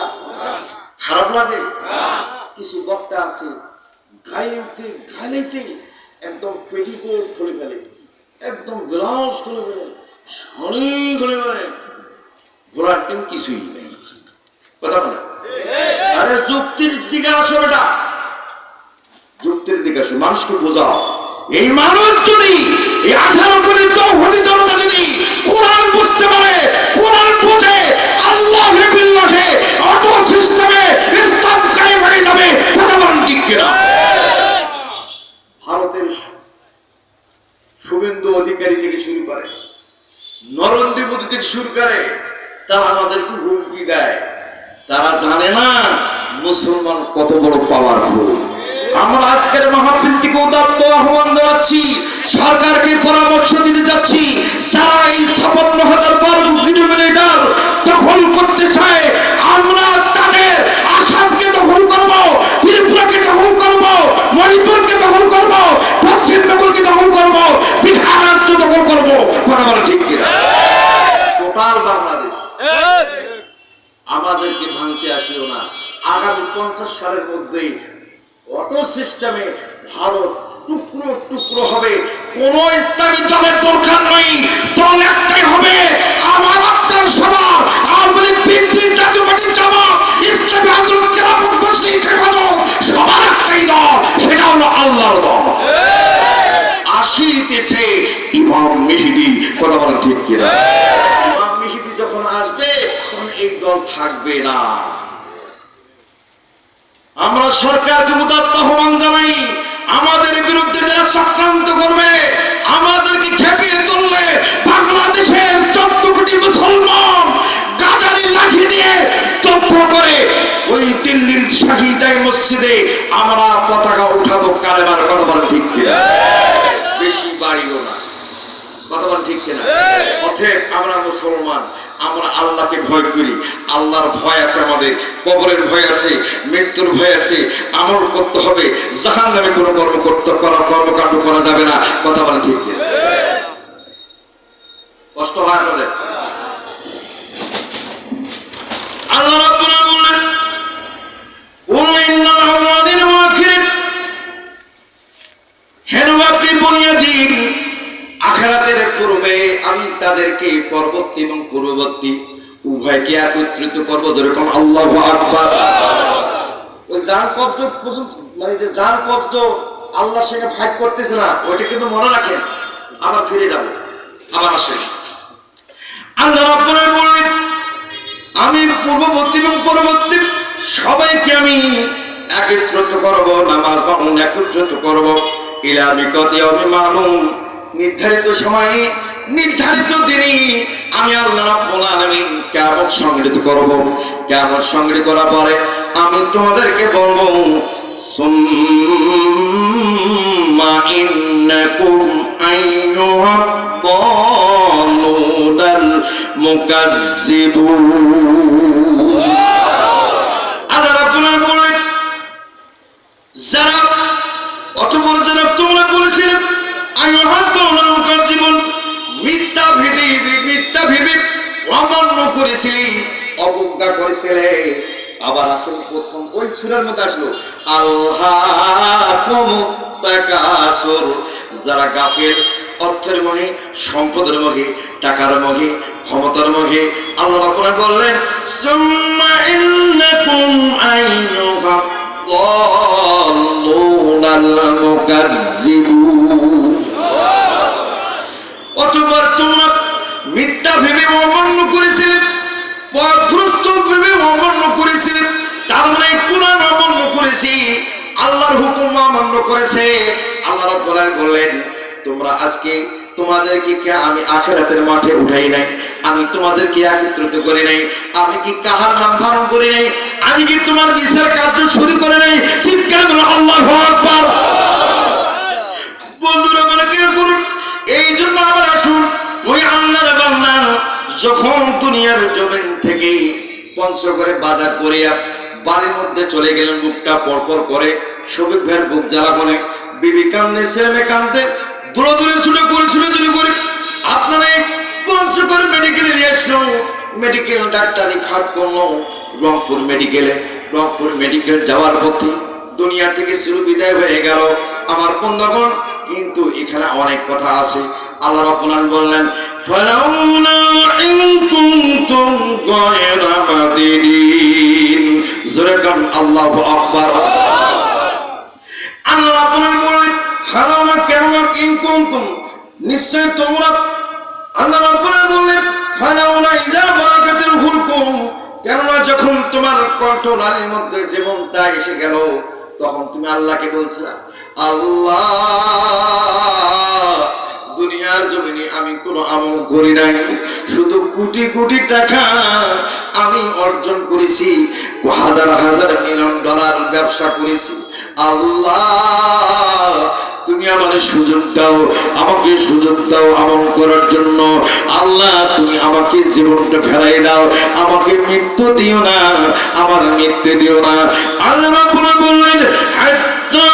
[SPEAKER 1] খারাপ লাগে? কিছু বক্তা আছে গাইলেতে একদম পেটিকোট খুলে ফেলে, একদম ব্লাউজ খুলে ফেলে, শাড়ি খুলে ফেলে, ঘোড়ার টিম কিছুই নেই। কথা বলে, আরে যুক্তির দিকে আসো বেটা, যুক্তির দিকে আসো, মানুষকে বোঝাও। এই মানুষ যদি এই 18 কোটি তৌহিদি জনতা যদি কোরআন বুঝতে পারে, কোরআন বুঝে, আল্লাহ বিল্লাহে অটো সিস্টেমে ইসলাম কায়েম হয়ে যাবে। কথা বলেন ঠিক কিনা? ভারতের শুভেন্দু অধিকারী থেকে শুরু করে, নরেন্দ্র মোদী থেকে শুরু করে, তারা আমাদেরকে হুমকি দেয়। তারা জানে না মুসলমান কত বড় পাওয়ারফুল। আমরা আজকের মাহফিল থেকে উদাত্ত আহ্বান জানাচ্ছি, সরকারকে পরামর্শ দিতে যাচ্ছি, যারা এই ৫৬,০০০ বর্গ কিলোমিটার দখল করতে চায়, আমরা তাদের আসামকে দখল করব, ত্রিপুরাকে দখল করব, মণিপুরকে দখল করব, পশ্চিম বেঙ্গলকে দখল করব, বিহার রাজ্য দখল করব। কথা বলা ঠিক কিনা? টোটাল বাংলাদেশ। আমাদেরকে ভাঙতে আসিও না। আগামী ৫০ সালের মধ্যেই অটো সিস্টেমে ভারত টুকরো টুকরো হবে। কোন ইসলামী দলের দরকার নেই, দল একটাই হবে, আমার আপনার সবার। আওয়ামী লীগ, বিএনপি, জাতীয় পার্টি, জামাত, ইসলামী আন্দোলন, খেলাফত, মুসলিম, সবার একটাই দল, সেটা হলো আল্লাহর দল। আসিতেছে ইমাম মেহেদী। কথা বলেন ঠিক কিনা? ইমাম মেহেদী যখন আসবে তখন এই দল থাকবে না। আমরা সরকারকে উদাত্ত আহ্বান জানাই, আমাদের বিরুদ্ধে যারা চক্রান্ত করবে, আমাদেরকে খেপিয়ে তুললে বাংলাদেশের ১৪ কোটি মুসলমান গাজারি লাঠি দিয়ে তথ্য করে ওই দিল্লির শাহিদাই মসজিদে আমরা পতাকা উঠাবো কালেমার। কথা বলেন ঠিক কিনা? বেশি বাড়িও না। কথা বলেন ঠিক কিনা? অতএব আমরা মুসলমান, আমরা আল্লাহকে ভয় করি। আল্লাহর ভয় আছে আমাদের, কবরের ভয় আছে, মৃত্যুর ভয় আছে। আমল করতে হবে, জাহান্নামে কোনো কর্মকাণ্ড করা যাবে না। কথা বলেন ঠিক কিনা? কষ্ট হয় আপনাদের? আল্লাহ রাব্বুল আলামিন বললেন, কুল ইন্নাল আউয়ালিনা ওয়াল আখিরিন, হে নবী আপনি বলিয়ে দিন, আখিরাতের পূর্বে আমি তাদেরকে পরবর্তী এবং পূর্ববর্তী উভয়কে একত্রিত করবো যেরকম আল্লাহু আকবার। ওই জান কবজ মানে যে জান কবজ আল্লাহর সঙ্গে ফাইট করতেছে না, ওইটা কিন্তু মনে রাখেন। আবার ফিরে যাব, আবার আসেন। আল্লাহ রাব্বুল আলামিন বললেন, আমি পূর্ববর্তী এবং পরবর্তী সবাইকে আমি একত্রিত করব, নামাজ পালন একত্রিত করব, ইলা মিকাতি ইয়াউমিন মালুম, নির্ধারিত সময়ে নির্ধারিত দিনে আমি আল্লাহ রাব্বুল আলামিন কিয়ামত সংগঠিত করব। কিয়ামত সংগঠিত করার পরে আমি তোমাদেরকে বলবো সুম্মা ইন্নাকুম আইয়ুহাদ দাল্লুনাল মুকাজ্জিবুন। আল্লাহ রাব্বুল আলামিন বলেন, যারা অতঃপর যারা তোমরা বলেছিলে আইয়ুহাদ দাল্লুনাল মুকাজ্জিবুন, মিথ্যা ভেবে অমান্য করেছিলি, অবজ্ঞা করেছিলে। আবার আসল প্রথম ওই সূরার মধ্যে আসলো আল্লাহকুমুত তাকাসুর, যারা গাফিল, অর্থের মোহে, সম্পদের মোহে, টাকার মোহে, ক্ষমতার মোহে। আল্লাহ রাব্বুল আলামিন বললেন সুম্মা ইন্নাকুম আইয়ুহাদ দাল্লুনাল মুকাজ্জিবুন। অতঃপর তোমরা মিথ্যা ভেবে অমান্য করেছিলে, পথভ্রষ্ট ভেবে অমান্য করেছিলে। তার মানে কোরআন অমান্য করেছি, আল্লাহর হুকুম অমান্য করেছে। আল্লাহ রাব্বুল আলামিন বললেন, তোমরা আজকে তোমাদেরকে কি আমি আখিরাতের মাঠে উঠাই নাই? আমি তোমাদেরকে একত্রিত করি নাই? আমি কি কাহার নাম ধারণ করি নাই? আমি কি তোমার বিচার কার্য শুরু করে নাই? চিৎকার করে আল্লাহু আকবার। বন্ধুরা মানে কি করুন, এই জন্য আবার আসুন ওই আল্লাহর বান্দা যখন দুনিয়ার জমিন থেকে পঞ্চগড়ে বাজার করে বাড়ির মধ্যে চলে গেলেন, বুকটা পরপর করে, শফিক ভাইয়ের বুক জ্বালা করে, বিবি কান্দে, ছেলে মেয়ে কান্দে, দূরে দূরে ছুটে করে আপনারা পঞ্চগড় মেডিকেলে নিয়ে আসলো। মেডিকেল ডাক্তারি খাট করলো রংপুর মেডিকেল যাওয়ার পথে দুনিয়া থেকে চির বিদায় হয়ে গেল আমার বন্ধুগণ। কিন্তু এখানে অনেক কথা আছে। আল্লাহ রাব্বুল আলামিন বললেন ফালাউলা ইন কুনতুম গায়রা মাদিনিন। জোরে কান আল্লাহু আকবার। আল্লাহ রাব্বুল আলামিন বলেন ফালাউলা কানা ইন কুনতুম, নিশ্চয় তোমরা। আল্লাহ রাব্বুল আলামিন বললেন ফালাউলা ইযা বারাকাতুল হুলকুম, কেননা যখন তোমার কণ্ঠনালীর মধ্যে জীবনটা এসে গেল তখন তুমি আল্লাহকে বলছিলা, আল্লাহ দুনিয়ার জমিনে আমি কোনো আমল করি নাই, শুধু কোটি কোটি টাকা আমি অর্জন করেছি, হাজার হাজার মিলিয়ন ডলার ব্যবসা করেছি। আল্লাহ তুমি আমাকে সুযোগ দাও, আমাকে সুযোগ দাও আমল করার জন্য। আল্লাহ তুমি আমাকে জীবনটা ফেরাই দাও, আমাকে মৃত্যু দিও না, আমার মৃত্যু দিও না। আল্লাহ রাব্বুল আলামিন বললেন হাত্তা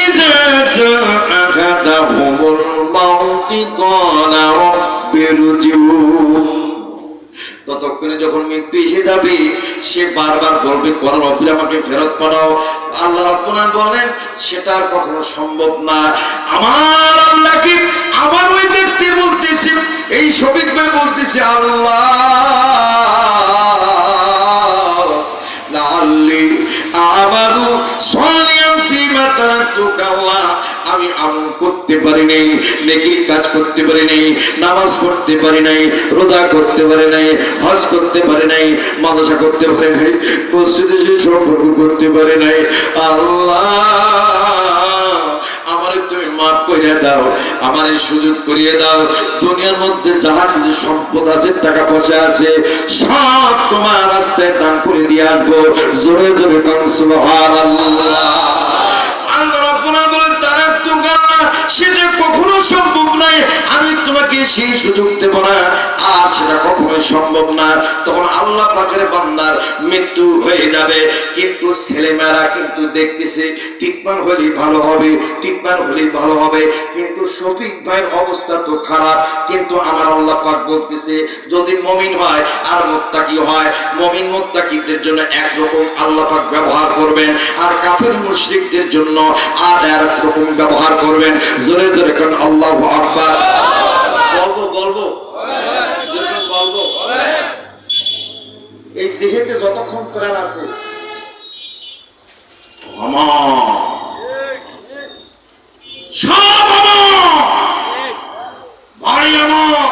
[SPEAKER 1] ইযা জাআহাদাহুমুল মাউতু ক্বালা রাব্বিরজিউন, ততক্ষণে যখন মৃত্যু এসে যাবে সে বারবার বলবে কোন রব্বি আমাকে ফেরত পাঠাও। আল্লাহ রাব্বুল আলামিন বলেন সেটা আর কখনো সম্ভব না। আমার আল্লাহকে আবার ওই ব্যক্তি বলতেছে, এই শফিক ভাই বলতেছে, আল্লাহ লাআল্লি আমালু সালিহান ফীমা তারাকতু, আল্লাহ আমি আমল করতে পারি নাই, নেকির কাজ করতে পারি নাই, নামাজ পড়তে পারি নাই, রোজা করতে পারি নাই, হজ করতে পারি নাই, মাদ্রাসা করতে পারি নাই, মসজিদে সম্পর্ক করতে পারি নাই। আল্লাহ আমারে তুমি মাফ করিয়ে দাও, আমারে সুযোগ করিয়ে দাও। দুনিয়ার মধ্যে যাহা কিছু সম্পদ আছে, টাকা পয়সা আছে, সব তোমার রাস্তায় দান করে দিয়ে আসবো। জোরে জোরে কান সুবহানাল্লাহ। আল্লাহ রাব্বুল আলামিন বলেন সেটা কখনো সম্ভব নয়, আমি তোমাকে সেই সুযোগ দেব না, আর সেটা কখনো সম্ভব না। তখন আল্লাহ পাকের বান্দার মৃত্যু হয়ে যাবে, কিন্তু ছেলেমেয়েরা কিন্তু দেখতেছে ট্রিটমেন্ট হলেই ভালো হবে, ট্রিটমেন্ট হলেই ভালো হবে। কিন্তু শফিক ভাইয়ের অবস্থা তো খারাপ। কিন্তু আমার আল্লাহ পাক বলতেছে যদি মুমিন হয় আর মুত্তাকি হয়, মুমিন মুত্তাকিদের জন্য একরকম আল্লাহ পাক ব্যবহার করবেন, আর কাফের মুশরিকদের জন্য আর একরকম ব্যবহার করবেন। জোরে জোরে কোন আল্লাহু আকবার। বলবো এই দেহেতে যতক্ষণ প্রাণ আছে সব বাড়ি আমার,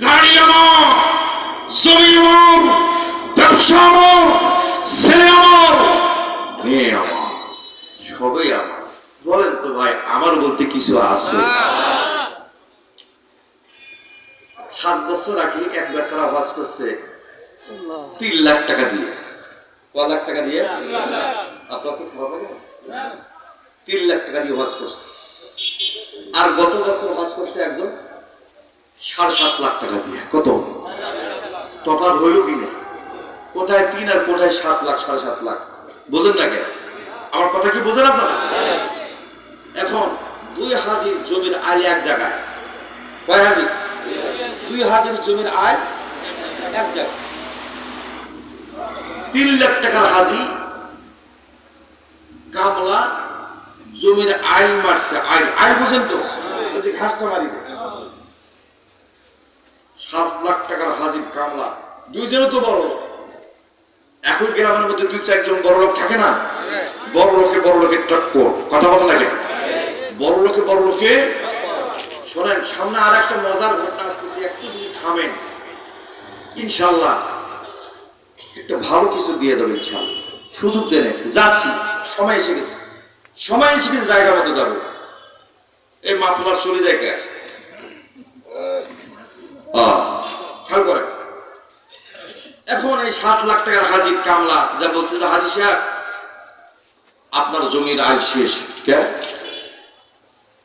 [SPEAKER 1] গাড়ি আমার, জমি আমার, ব্যবসা আমার, ছেলে আমার, মেয়ে আমার, সবই আমার। বলেন তো ভাই আমার বলতে কিছু আছে? 7 বছর আগে এক বেচারা হজ করছে 3 লাখ টাকা দিয়ে। কয় লাখ টাকা দিয়ে? আপনার কি খারাপ লাগে? 3 লাখ টাকা দিয়ে হজ করছে। আর গত বছর হজ করছে একজন 7.5 লাখ টাকা দিয়ে। কত তফাৎ হইল কিনা? কোথায় 3 আর কোথায় 7 লাখ 7.5 লাখ? বুঝেন না কেন? আমার কথা কি বুঝেন আপনারা? এখন 2 হাজির জমির আয় এক জায়গায়। কয় হাজির? 2 হাজির জমির আয় এক জায়গায়। 3 লাখ টাকার হাজি কামলা জমির আইল মারছে। আইল বুঝেন তো? ওই যে ঘাসটা মারি দেয়। 7 লাখ টাকার হাজির কামলা, দুইজনও তো বড় লোক। একই গ্রামের মধ্যে 2-4 জন বড় লোক থাকে না? বড় লোকের টক্কর। কথা বলেন না কেন? বড় লোকে শোনেন, সামনে আর একটা মজার ঘটনা আসতেছে, একটু যদি থামেন ইনশাল্লাহ একটা ভালো কিছু দিয়ে যাবে ইনশাল্লাহ। সুযোগ দেন, যাচ্ছি, সময় এসে গেছে জায়গা মতো যাবো। এই মাফলার চলে যায় কে? খেয়াল করে। এখন এই 7 লাখ টাকার হাজির কামলা যা বলছে যে হাজি সাহেব আপনার জমির আয় শেষ। কে?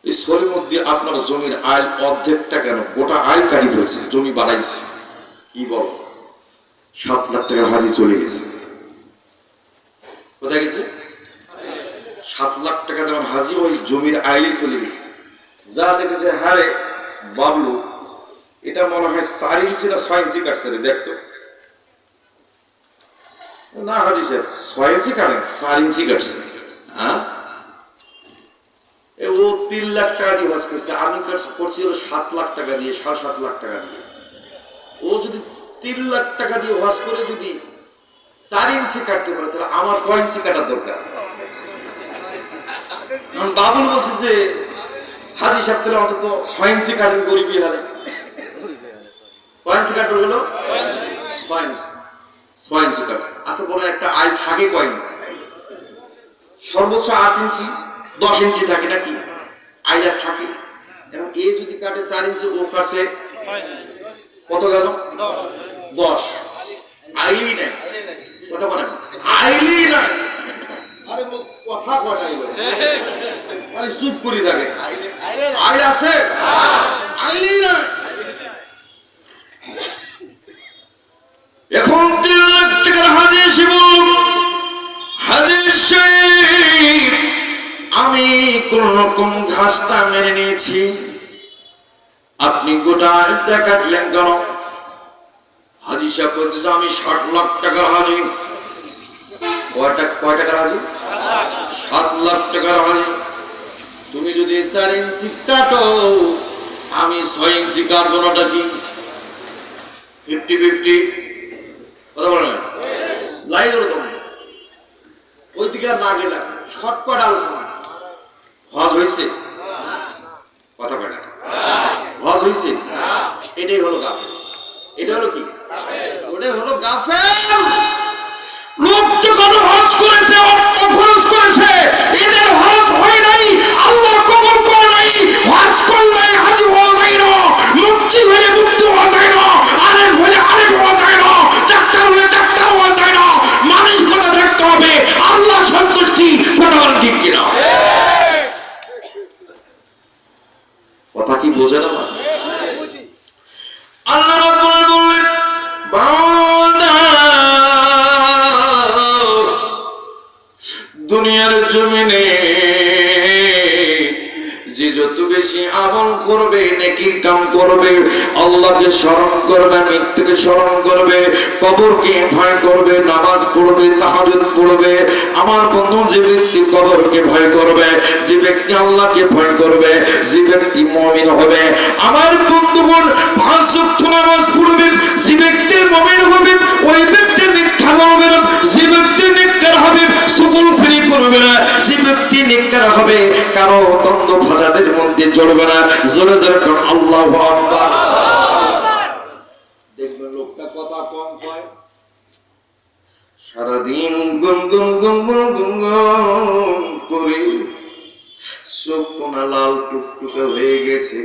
[SPEAKER 1] এই শরীর মধ্যে আপনার জমির আয় অর্ধেকটা কেন, গোটা আয় কাটি ফেলছে, জমি বাড়াইছে। কি বল? 7 লাখ টাকার হাজি চলে গেছে। কোথায় গেছে? 7 লাখ টাকা দেওয়ার হাজি ওই জমির আইলে চলে গেছে। যা দেখেছে, হারে বাবলু এটা মনে হয় 4 ইঞ্চি না 6 ইঞ্চি কাটছে রে, দেখতো না হাজি সাহেব 6 ইঞ্চি কাটেন, 4 ইঞ্চি কাটছে। হ্যাঁ, ও 3 লাখ টাকা দিয়ে হজ করছে, আমি করছি 7 লাখ টাকা দিয়ে, 7.5 লাখ টাকা দিয়ে। ও যদি 3 লাখ টাকা দিয়ে হজ করে যদি 4 ইঞ্চি কাটতে পারে, তাহলে আমার কয় ইঞ্চি কাটার দরকার? বাবুল বলছে যে হাজি সাহেব তাহলে অন্তত 6 ইঞ্চি কাটেন, গরিবই হারে। কয় ইঞ্চি কাটতে হলো? 6 ইঞ্চি কাটছে। আচ্ছা বলে একটা আয় থাকে কয় ইঞ্চি? সর্বোচ্চ 8 ইঞ্চি 10 ইঞ্চি থাকে নাকি? আইলা থাকে। এখন এ যদি কাটে 4 ইঞ্চি, ও কাটছে কত গেল? 10। আইলি নাই। কথা বলেন, আইলি নাই। আরে কথা কটাইল মানে চুপ করে থাকে। আইল আছে, আইলি নাই। এখন 3 লাখ টাকার হাজি এসে বলল, হাজি সাহেব আমি কোন রকম ঘাসটা মেনে নিয়েছি, আপনি গোটা আইলটা কাটলেন কেন? হাজি সাহেব বলতেছে আমি 60 লাখ টাকার হাজি। কয় টাকার হাজি? 7 লাখ টাকার হাজি। তুমি যদি 4 ইঞ্চি কাটো, আমি 6 ইঞ্চি কাটবো নাটা কি? 50-50 কথা বলেন। লাই হলো তখন ওই দিকে আর না গেলাম, শর্টকাট আলোচনা। হজ হয়েছে? কথা বলে হজ হয়েছে? এটাই হলো গাফেল। এটা হলো কি? ওটাই হলো গাফেল। লোক তো কোনো হজ করেছে, অর্থ খরচ করেছে, এদের হজ হয় নাই, আল্লাহ কবুল করে নাই। হজ করলে হাজি হওয়া যায় না, মুক্তি হলে মুক্তি হওয়া যায় না, আরেক হলে আরেক হওয়া যায় না, ডাক্তার হলে ডাক্তার হওয়া যায় না। মানুষ কথা থাকতে হবে, আল্লাহ সন্তুষ্টি। কথা বলেন ঠিক কিনা? কথা কি বোঝে না? আল্লাহ রাব্বুল আলামিন বললেন, বান্দা দুনিয়ার জমিনে যে যত বেশি আমল করবে, নেকির কাম করবে, আল্লাহকে স্মরণ করবে, মৃত্যুকে স্মরণ করবে, কবরকে ভয় করবে, নামাজ পড়বে, তাহাজ্জুদ পড়বে, আমার বন্ধু যে ব্যক্তি কবরকে ভয় করবে, যে ব্যক্তি আল্লাহকে ভয় করবে, যে ব্যক্তি মুমিন হবে, আমার বন্ধুগণ 5 ওয়াক্ত নামাজ পড়বে, যে ব্যক্তি মুমিন হবে, ওই ব্যক্তি মিথ্যা বলবে না, যে ব্যক্তি নেককার হবে, সুকুল ফিরি করবে না, যে ব্যক্তি নেককার হবে, কারো দ্বন্দ্ব ফাসাদের মধ্যে জড়বে না। জোরে জোরে কোন আল্লাহু আকবার। দেখবেন লোকটা কথা কম কয়, সারাদিন গুনগুন গুনগুন গুনগুন করে চোখ কোনা লাল টুকটুকে হয়ে গেছে,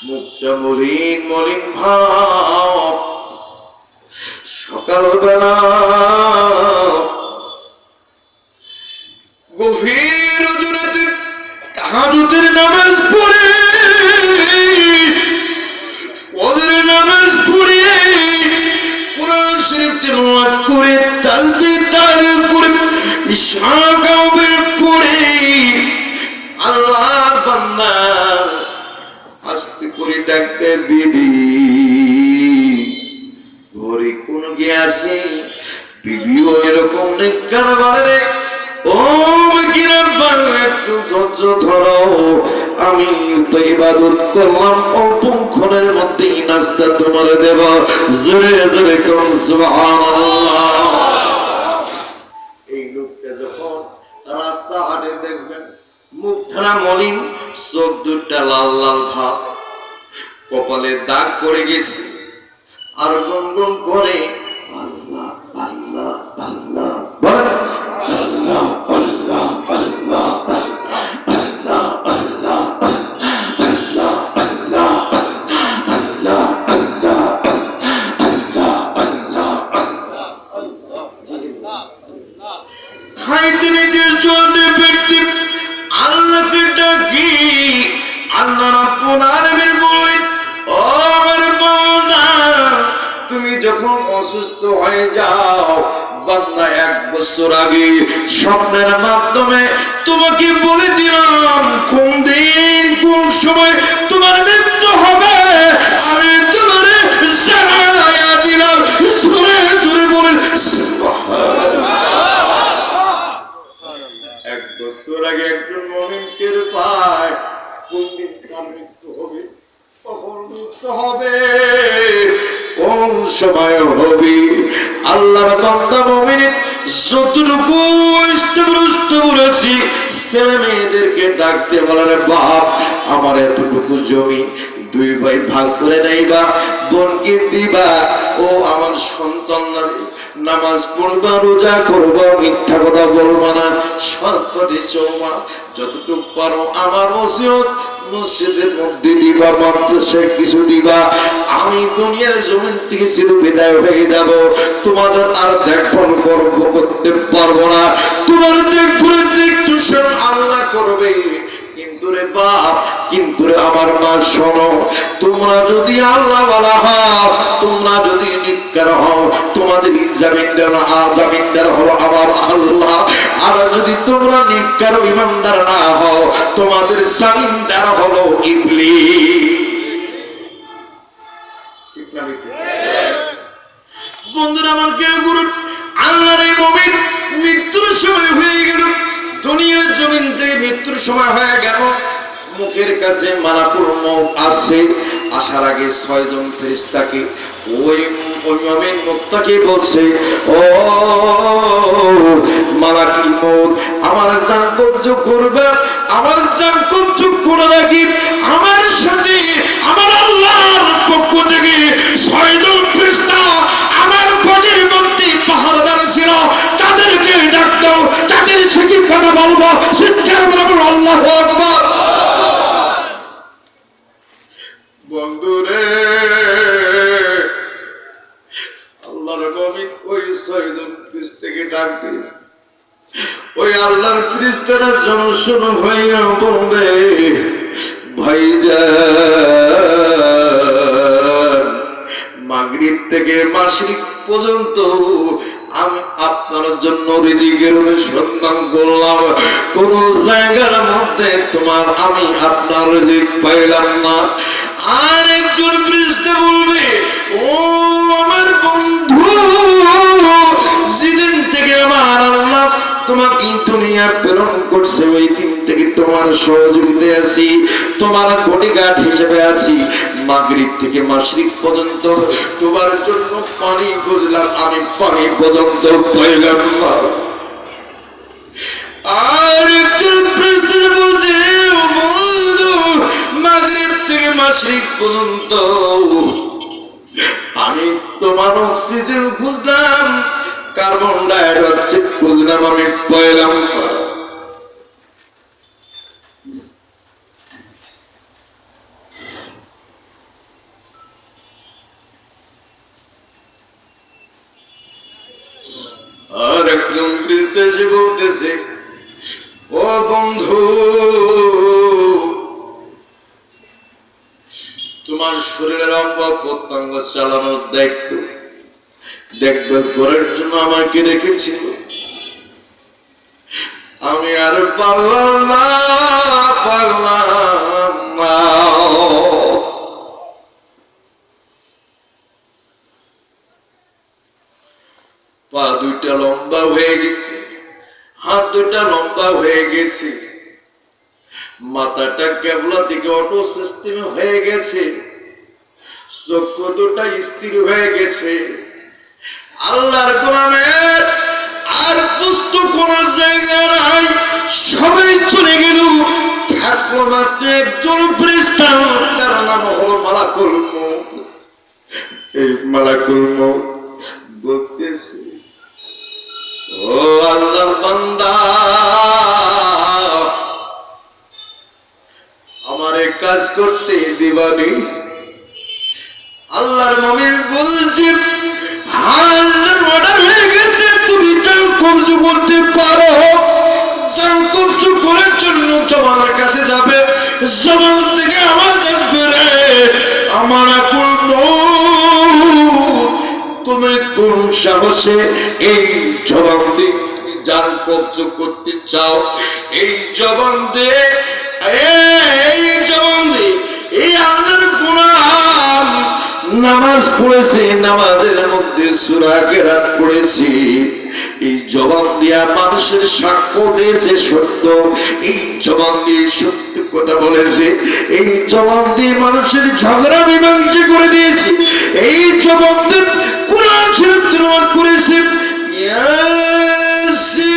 [SPEAKER 1] মুখটা মুখটা মলিন মলিন ভাব। সকালবেলা গভীর রজনীতে তাহাজ্জুদের নামাজ পড়ে, ফজরের নামাজ পড়ে, কোরআন শরীফ তেলাওয়াত করে, তাসবিহ তাহলিল করে, ইশা গাওবের পড়ে আল্লাহর বান্দা আস্তে করে ডাকতে, বিবি ঘরে কোন গিয়াছে? বিবিও এরকম নেককার বাড়ে, ও কিরাব্বা একটু ধৈর্য ধরো, আমি তো ইবাদত করলাম, অল্পক্ষণের মধ্যেই নাস্তা তোমার দেব। জোরে জোরে কোন সুবহানাল্লাহ। এই লোকটা যখন রাস্তা হাটে দেখবেন, মুখখানা মলিন, চোখ দুটা লাল লাল ভাব, কপালে দাগ পড়ে গেছে, আর গুনগুন করে আল্লাহ আল্লাহ আল্লাহ, বলেন আল্লাহ আল্লাহ আল্লাহ আল্লাহ আল্লাহ আল্লাহ আল্লাহ আল্লাহ আল্লাহ আল্লাহ আল্লাহ। খাইতে নিতে চলতে ফিরতে আল্লাহকে ডাকি, আল্লাহ রাব্বুল আলামিন বলেন, ও আমার বান্দা, তুমি যখন অসুস্থ হয়ে যাও, বান্দা 1 বছর আগে স্বপ্নের মাধ্যমে তোমাকে বলে দিলাম কোন দিন কোন সময় তোমার মৃত্যু হবে, আমি তোমারে জানাইয়া দিলাম। জোরে জোরে বলেন সুবহানাল্লাহ। 1 বছর আগে একজন মুমিন টের পায় কোন দিন তার মৃত্যু হবে, কখন মৃত্যু হবে, কোন সময় হবে। আল্লাহর বান্দা মুমিন যতটুকু ইস্তেবরস্ত করেছি, ছেলে মেয়েদেরকে ডাকতে বলার, বাপ আমার এতটুকু জমি 2 ভাই ভাগ করে নেইবা, বোনকে দিবা, ও আমার সন্তান নামাজ পড়বা, রোজা করবা, মিথ্যা কথা বলবা না, সৎ পথে চলবা, যতটুকু পারো আমার ওসিয়ত মসজিদের মধ্যে দিবা, মাদ্রাসায় কিছু দিবা। আমি দুনিয়ার জমিন থেকে চির বিদায় হয়ে যাব, তোমাদের আর দেখভাল করতে পারবো না, তোমার দেখভালের দেখতেছেন আল্লাহ করবে। কিন্তু রে বাপ, কিন্তু রে আমার মা, শোনো, তোমরা যদি আল্লাহ ওয়ালা হও, তোমরা যদি নিকার হও, তোমাদের জামিনদার হলো আমার আল্লাহ। আর যদি তোমরা নিকার ইমানদার না হও, তোমাদের জামিনদার হলো ইবলিস। ঠিক না? বন্ধুরা আমার, কে গুরু আল্লাহর এই মুমিন মৃত্যুর সময় হয়ে গেল, দুনিয়ার জমিন থেকে মৃত্যুর সময় হয়ে গেল, মুখের কাছে মালাকুল মউত আসছে, আসার আগে 6 জন ফেরেশতাকে ওই মুমিন মুক্তাকে বলছে, ও মালাকুল মউত, আমার জান কবজ করবে, আমার জান কবজ করে রাখি, আমার সাথে আমার আল্লাহর পক্ষ থেকে 6 জন ফেরেশতা আমার বডির মধ্যে পাহারাদার ছিল, তাদেরকে ডাক দাও, তাদের সাথে কথা বলবো, চিৎকার করে আল্লাহু আকবার। বন্ধুরে, আল্লাহর মুমিন ওই 6 জন ফেরেশতাকে ডাক দিল, ওই আল্লাহর ফেরেশতারা শোনো ভাইয়া বলবে, ভাইজান, মাগরিব থেকে মাশরিক পর্যন্ত আমি আপনার জন্য রিজিকের অনুসন্ধান করলাম, কোন জায়গার মধ্যে আমি আপনার রিজিক পাইলাম না। আর একজন ফেরেশতা বলবে, ও আমার বন্ধু, যেদিন থেকে আমার আল্লাহ তোমাকে দুনিয়া প্রেরণ করছে, ওই দিন থেকে তোমার সহযোগিতায় আছি, তোমার বডিগার্ড হিসেবে আছি, মাগরিব থেকে মাশরিক পর্যন্ত তোমার জন্য পানি খুঁজলাম, আমি পানি পর্যন্ত পাইলাম না। আর একজন ফেরেশতা বলছে, ও বন্ধু, মাগরিব থেকে মাশরিক পর্যন্ত আমি তোমার অক্সিজেন খুঁজলাম, কার্বন ডাইঅক্সাইড খুঁজলাম, আমি পাইলাম না। আর একজন বৃদ্ধ এসে বলতেছে, ও বন্ধু, তোমার শরীরের অঙ্গ প্রত্যঙ্গ চালানোর দায়িত্ব দেখভাল করার জন্য আমাকে রেখেছিল। আমি আর পারলাম না। পা দুইটা লম্বা হয়ে গেছে, হাত দুইটা লম্বা হয়ে গেছে, মাথাটা কেবলা থেকে অটো সিস্টেমে হয়ে গেছে, চক্ষু দুটা স্থির হয়ে গেছে। আল্লাহর গোলামের আর বস্তু কোন জায়গা নাই, সবাই চলে গেল, থাকলো মাত্র একজন ফেরেশতা, তার নাম হলো মালাকুল মউত। এই মালাকুল মউত বলতেছে, ও আল্লাহর বান্দা, আমারে কাজ করতে দিবানি? আল্লাহর মুমিন বলছে, আল্লাহর অর্ডার হয়ে গেছে, তুমি জান কবজ করতে পারো। জান কবজ করার জন্য জবানের কাছে যাবে, জবান থেকে আওয়াজ আসবে, রে আমার আকুল মউত, তুমি কোন সাহসে এই জবান দিয়ে জান কবজ করতে চাও? এই জবান দিয়ে, এই জবান দিয়ে এই আল্লাহর গোলাম নামাজ পড়েছে, নামাজের মধ্যে সূরা কেরাত পড়েছি, এই জবান দিয়া মানুষের সাক্ষ্য দিয়েছে সত্য, এই জবান দিয়ে সত্য কথা বলেছে, এই জবান দিয়ে মানুষের ঝগড়া মীমাংসা করে দিয়েছে, এই জবান দিয়ে কোরআন শরীফ তেলাওয়াত করেছে। ইয়াসিন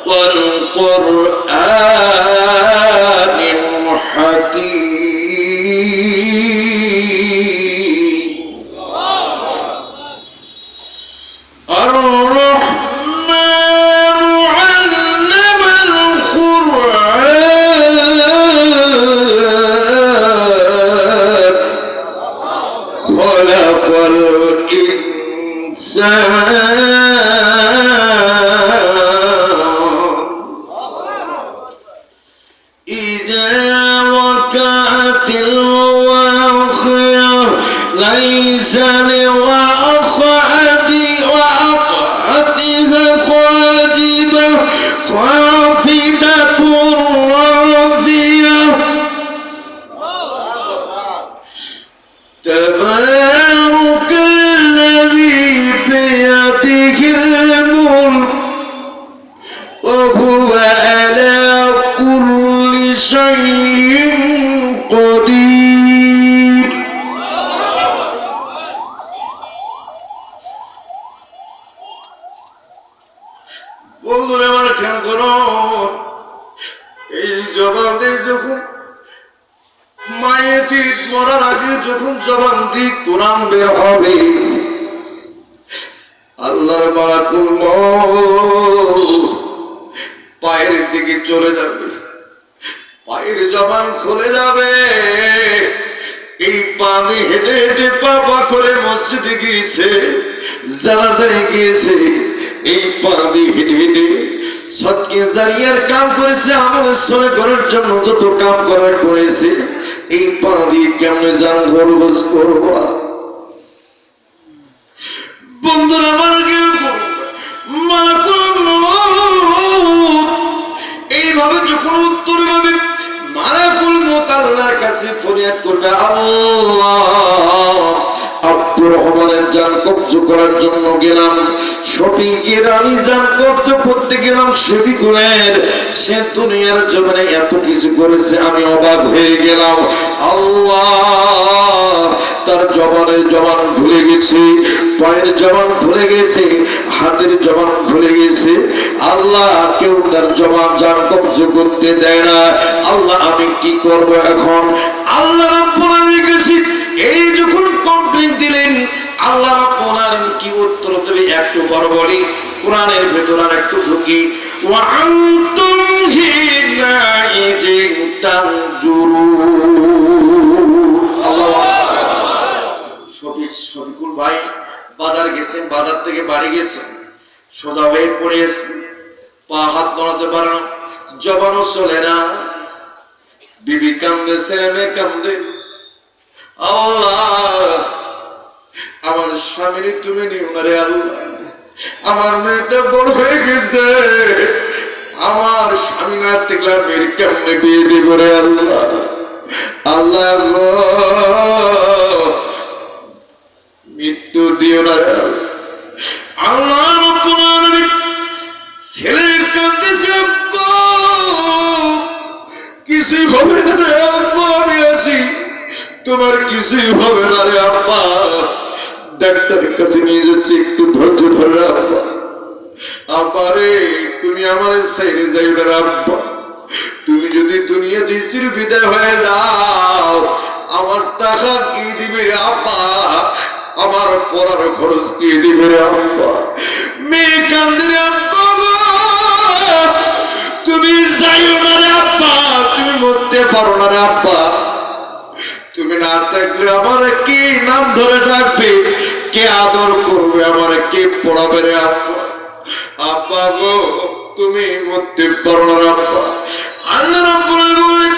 [SPEAKER 1] ওয়াল কুরআনিল হাকীম আর-রহমান আল্লামাল কুরআন খলাকাল ইনসান ইযা ওয়াকাতিল ওয়াকিয়া লাইসা লিওয়াকিআতিহা খাজিবা খাফিদাতুর রাফিয়া তাবারাকাল্লাযী বিয়াদিহিল মুলক ওয়া হুয়া আলা কুল্লি শাইইন কাদির। বন্ধুরা আমার খেয়াল করো, এই জবান দিয়ে যখন মায়েতি মরার আগে যখন জবান দিয়ে কোরআন বের হবে, আল্লাহর মালাকুল মউত পায়ের দিকে চলে যাবে, পায়ের জবান খুলে যাবে, এই পা দিয়ে হেঁটে হেঁটে পা করে মসজিদে গিয়েছে, জানাজায় গিয়েছে, এই পা দিয়ে হেঁটে হেঁটে সৎকে জারিয়ার কাম করেছে, আমলের সলে করার জন্য যত কাম করার করেছে, এই পা দিয়ে কেমনে জান গর্বজ করবো। বন্ধুরা আমার মালাকুল মউত এইভাবে যখন উত্তর পাবে, মালাকুল মউত আল্লাহর কাছে ফরিয়াদ করবে, আল্লাহ আব্দুর রহমানের জান কবজ করার জন্য গেলাম, শফিকের আমি জান কবজ করতে গেলাম, শফিকুলের সে দুনিয়ার জমিনে এত কিছু করেছে, আমি অবাক হয়ে গেলাম। আল্লাহ তার জবানের জবান ভুলে গেছে, পায়ের জবান ভুলে গেছে, হাতের জবান ভুলে গেছে, আল্লাহ কেউ তার জবান জান কবজ করতে দেয় না। আল্লাহ আমি কি করব এখন? আল্লাহ রাব্বুল আলামিন কাছে এই যখন কমপ্লেইন দিলেন, আল্লাহ রাব্বুল আলামিন কি উত্তর দেবে একটু পর বলি, কোরআনের ভেতর আর একটু ঢুকি। ওয়া আনতুম হিনাইযিন তানজুরুন, আল্লাহু আকবার। গেছেন, বাজার থেকে বাড়ি গেছেন, সোজা হয়ে পড়িয়েছে, পা হাত নড়াতে পারে না, জবানও চলে না, বিবি কান্দে, ছেলে মেয়ে কান্দে, আল্লাহ আমার স্বামীর তুমি নিও না রে আল্লাহ, আমার মেয়েটা বড় হয়ে গেছে, আমার স্বামী না দেখলে মেয়ের কেমনে বিয়ে দিব রে আল্লাহ, আল্লাহ গো মৃত্যু দিও না রে আল্লাহ। রাব্বুল আলামিন ছেলের কাঁদতেছে, আব্বা কিছুই হবে না রে আব্বা, আমি আছি, তোমার কিছুই হবে না রে আব্বা, ডাক্তারের কাছে নিয়ে যাচ্ছি, একটু ধৈর্য ধরে আব্বা, আব্বা রে তুমি আমার ছেড়ে যাই না আব্বা, তুমি যদি দুনিয়া দিচ্ছির বিদায় হয়ে যাও আমার টাকা কি দিবে রে আব্বা, আমার পড়ার খরচ কি দিবে রে আব্বা, মেয়ে কান্দে রে আব্বা, তুমি যাইও না রে আব্বা, তুমি মরতে পারো না রে আব্বা, তুমি না থাকলে আমার কে নাম ধরে ডাকবে, কে আদর করবে, আমার কে পড়াবে রে আব্বা, আব্বা গো তুমি মরতে পারো না আব্বা। আল্লাহ রাব্বুল আলামিন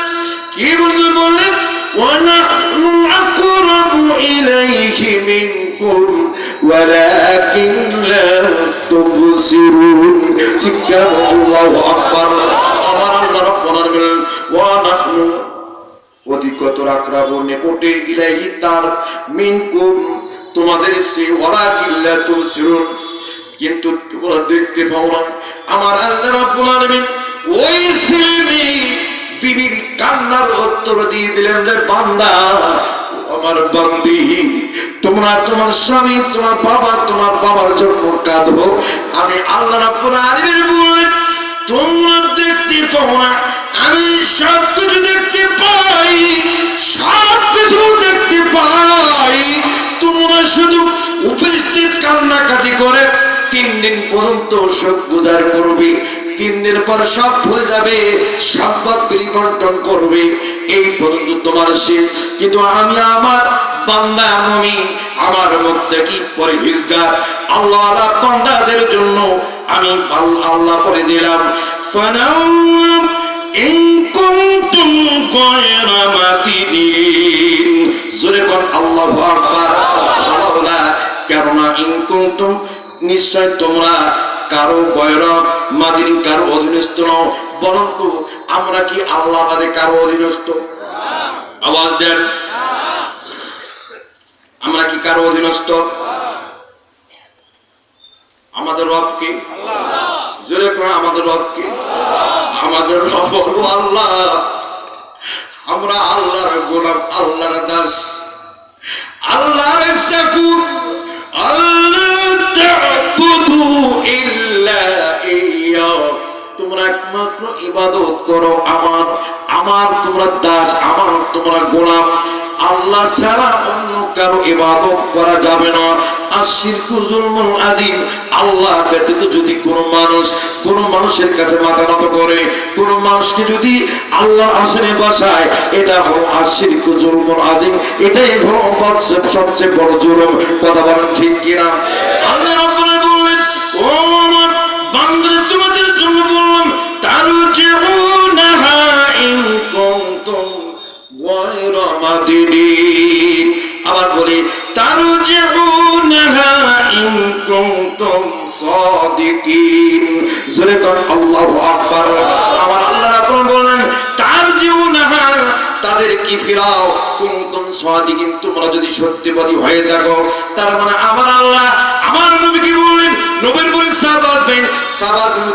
[SPEAKER 1] কি বললেন, ওয়া নাহনু আকরাবু ইলাইহি মিনকুম ওয়ালাকিন লা তুবসিরুন, চিৎকার আল্লাহু আকবার। আমার আল্লাহ রাব্বুল আলামিন ওয়া নাহনু অধিকতর আকরাবু নিকটে ইলাইহি তার মিনকুম তোমাদের সে ওয়ালাকিন লা তুবসিরুন কিন্তু তোমরা দেখতে পাও না। আমার আল্লাহ রাব্বুল আলামিন ওই ছেলে বিবির কান্নার উত্তর দিয়ে দিলেন, রে বান্দা আমার বান্দি, তোমরা তোমার স্বামী তোমার বাবার জন্য কাঁদো, আমি আল্লাহ রাব্বুল আলামিন বলেন তোমরা দেখতে পাও না, আমি সব কিছু দেখতে পাই, সব কিছু দেখতে পাই, তোমরা শুধু উপস্থিত কান্নাকাটি করে 3 দিন পর্যন্ত শোক গুজার করবে, 3 দিন পর সব ভুলে যাবে, সম্পদ বিলিকণ্ঠন করবে, এই পর্যন্ত তোমার শেষ। কিন্তু আমি আমার বান্দা মুমিন, আমার মুত্তাকি পরহেজগার আল্লাহ ওয়ালা বান্দাদের জন্য আমি আল্লাহ করে দিলাম, ফানাউম ইন কুনতুম গায়রা মাতিদিন, জোরে কোন আল্লাহু আকবার। আল্লাহ কেননা ইন কুনতুম নিশ্চয় তোমরা কারো গয়রব মাদিন কারো অধীনস্থ নও, বরন্তু আমরা কি আল্লাহ বাদে কারো অধীনস্থ? আওয়াজ দেন, আমরা কি কারো অধীনস্থ? আমাদের রব কে? জোরে করে আমাদের রব কে? আমাদের রব হলো আল্লাহ, আমরা আল্লাহর গোলাম, আল্লাহর দাস, আল্লাহর চাকর, আল্লাহ তা'বুদু ইল্লা ইয়্যাহু, তোমরা একমাত্র ইবাদত করো আমার তোমরা দাস, আমার তোমরা গোলাম, আল্লাহ ছাড়া অন্য কারো ইবাদত করা যাবে না। আশিরকু যুলমুন আযীম, আল্লাহ ব্যতীত যদি কোনো মানুষের কাছে মাথা নত করে, কোনো মানুষকে যদি আল্লাহ আসনে বসায়, এটা হলো আশিরকু যুলমুন আযীম, এটাই হলো সবচেয়ে বড় জুলুম। কথা বলেন ঠিক কিনা? আল্লাহ রাব্বুল আলামিন বললেন, ও আমার বান্দারা তোমাদের জন্য বললাম, তারজিউনাহা ইন কুনতুম গায়রা মাদিনিন, আবার বলি তারজিউনাহা ইন কুনতুম সাদিকিন, জোরে কোন আল্লাহু আকবার। আমার আল্লাহ রাব্বুল বলেন তারজিউনাহা, তাদের কি ফিরাও, কুনতুম সাদিকিন, তোমরা যদি সত্যবাদী হয়ে থাকো। তার মানে আমার আল্লাহ আমার নবীকে বললেন, নবীর পরে সাহাবাগণ,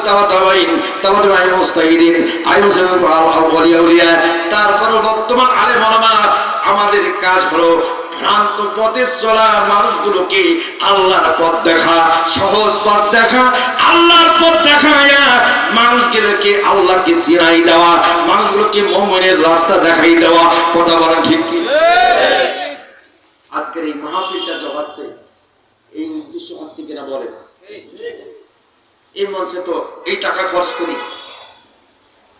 [SPEAKER 1] তাবাতাবাইন মুস্তাহিদিন, আউলিয়া, তারপর বর্তমান আলেম ওলামা, আমাদের কাজ হলো ভ্রান্ত পথে চলা মানুষগুলোকে আল্লাহর পথ দেখা, সহজ পথ দেখা, আল্লাহর পথ দেখায়া মানুষগুলোকে আল্লাহকে চিনাই দেওয়া, মানুষগুলোকে মুমিনের রাস্তা দেখাই দেওয়া। কথা বলেন ঠিক কি? আজকের এই মাহফিলটা জগাচ্ছে এই উদ্দেশ্য হচ্ছে কিনা বলেন? এই মঞ্চে তো এই টাকা খরচ করি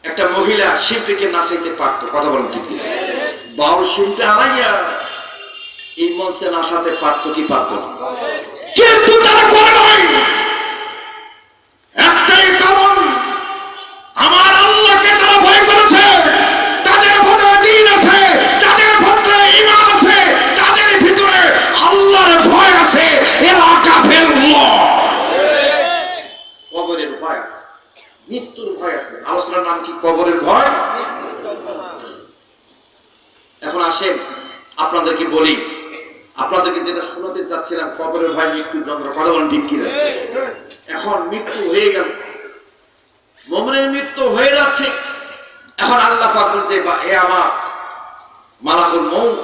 [SPEAKER 1] একটা মহিলা শিল্পীকে নাচাইতে পারতো। কথা বলেন ঠিক কিনা? বাউল শিল্পী আনাইয়া এই মঞ্চে নাচাতে পারতো কি পারতো না? কিন্তু তারা করে নাই। একটাই কারণ, আমার আল্লাহকে তারা ভয় করেছে। তাদের ভেতরে দ্বীন আছে, তাদের ভেতরে ঈমান আছে, তাদের ভিতরে আল্লাহর ভয় আছে। এরা কাফেরুল্লাহ। কবরের ভয় আছে, মৃত্যুর ভয় আছে। আলোচনার নাম কি? কবরের ভয়। এখন আসেন আপনাদেরকে বলি, আপনাদেরকে যেটা শোনাতে চাচ্ছিলাম, কবরের ভয়, মৃত্যুর যন্ত্র, কথা বলেন ঠিক কিনা? এখন মৃত্যু হয়ে গেল, মুমিনের মৃত্যু হয়ে যাচ্ছে। এখন আল্লাহ পাক বলছে, এ আমার মালাকুল মউত,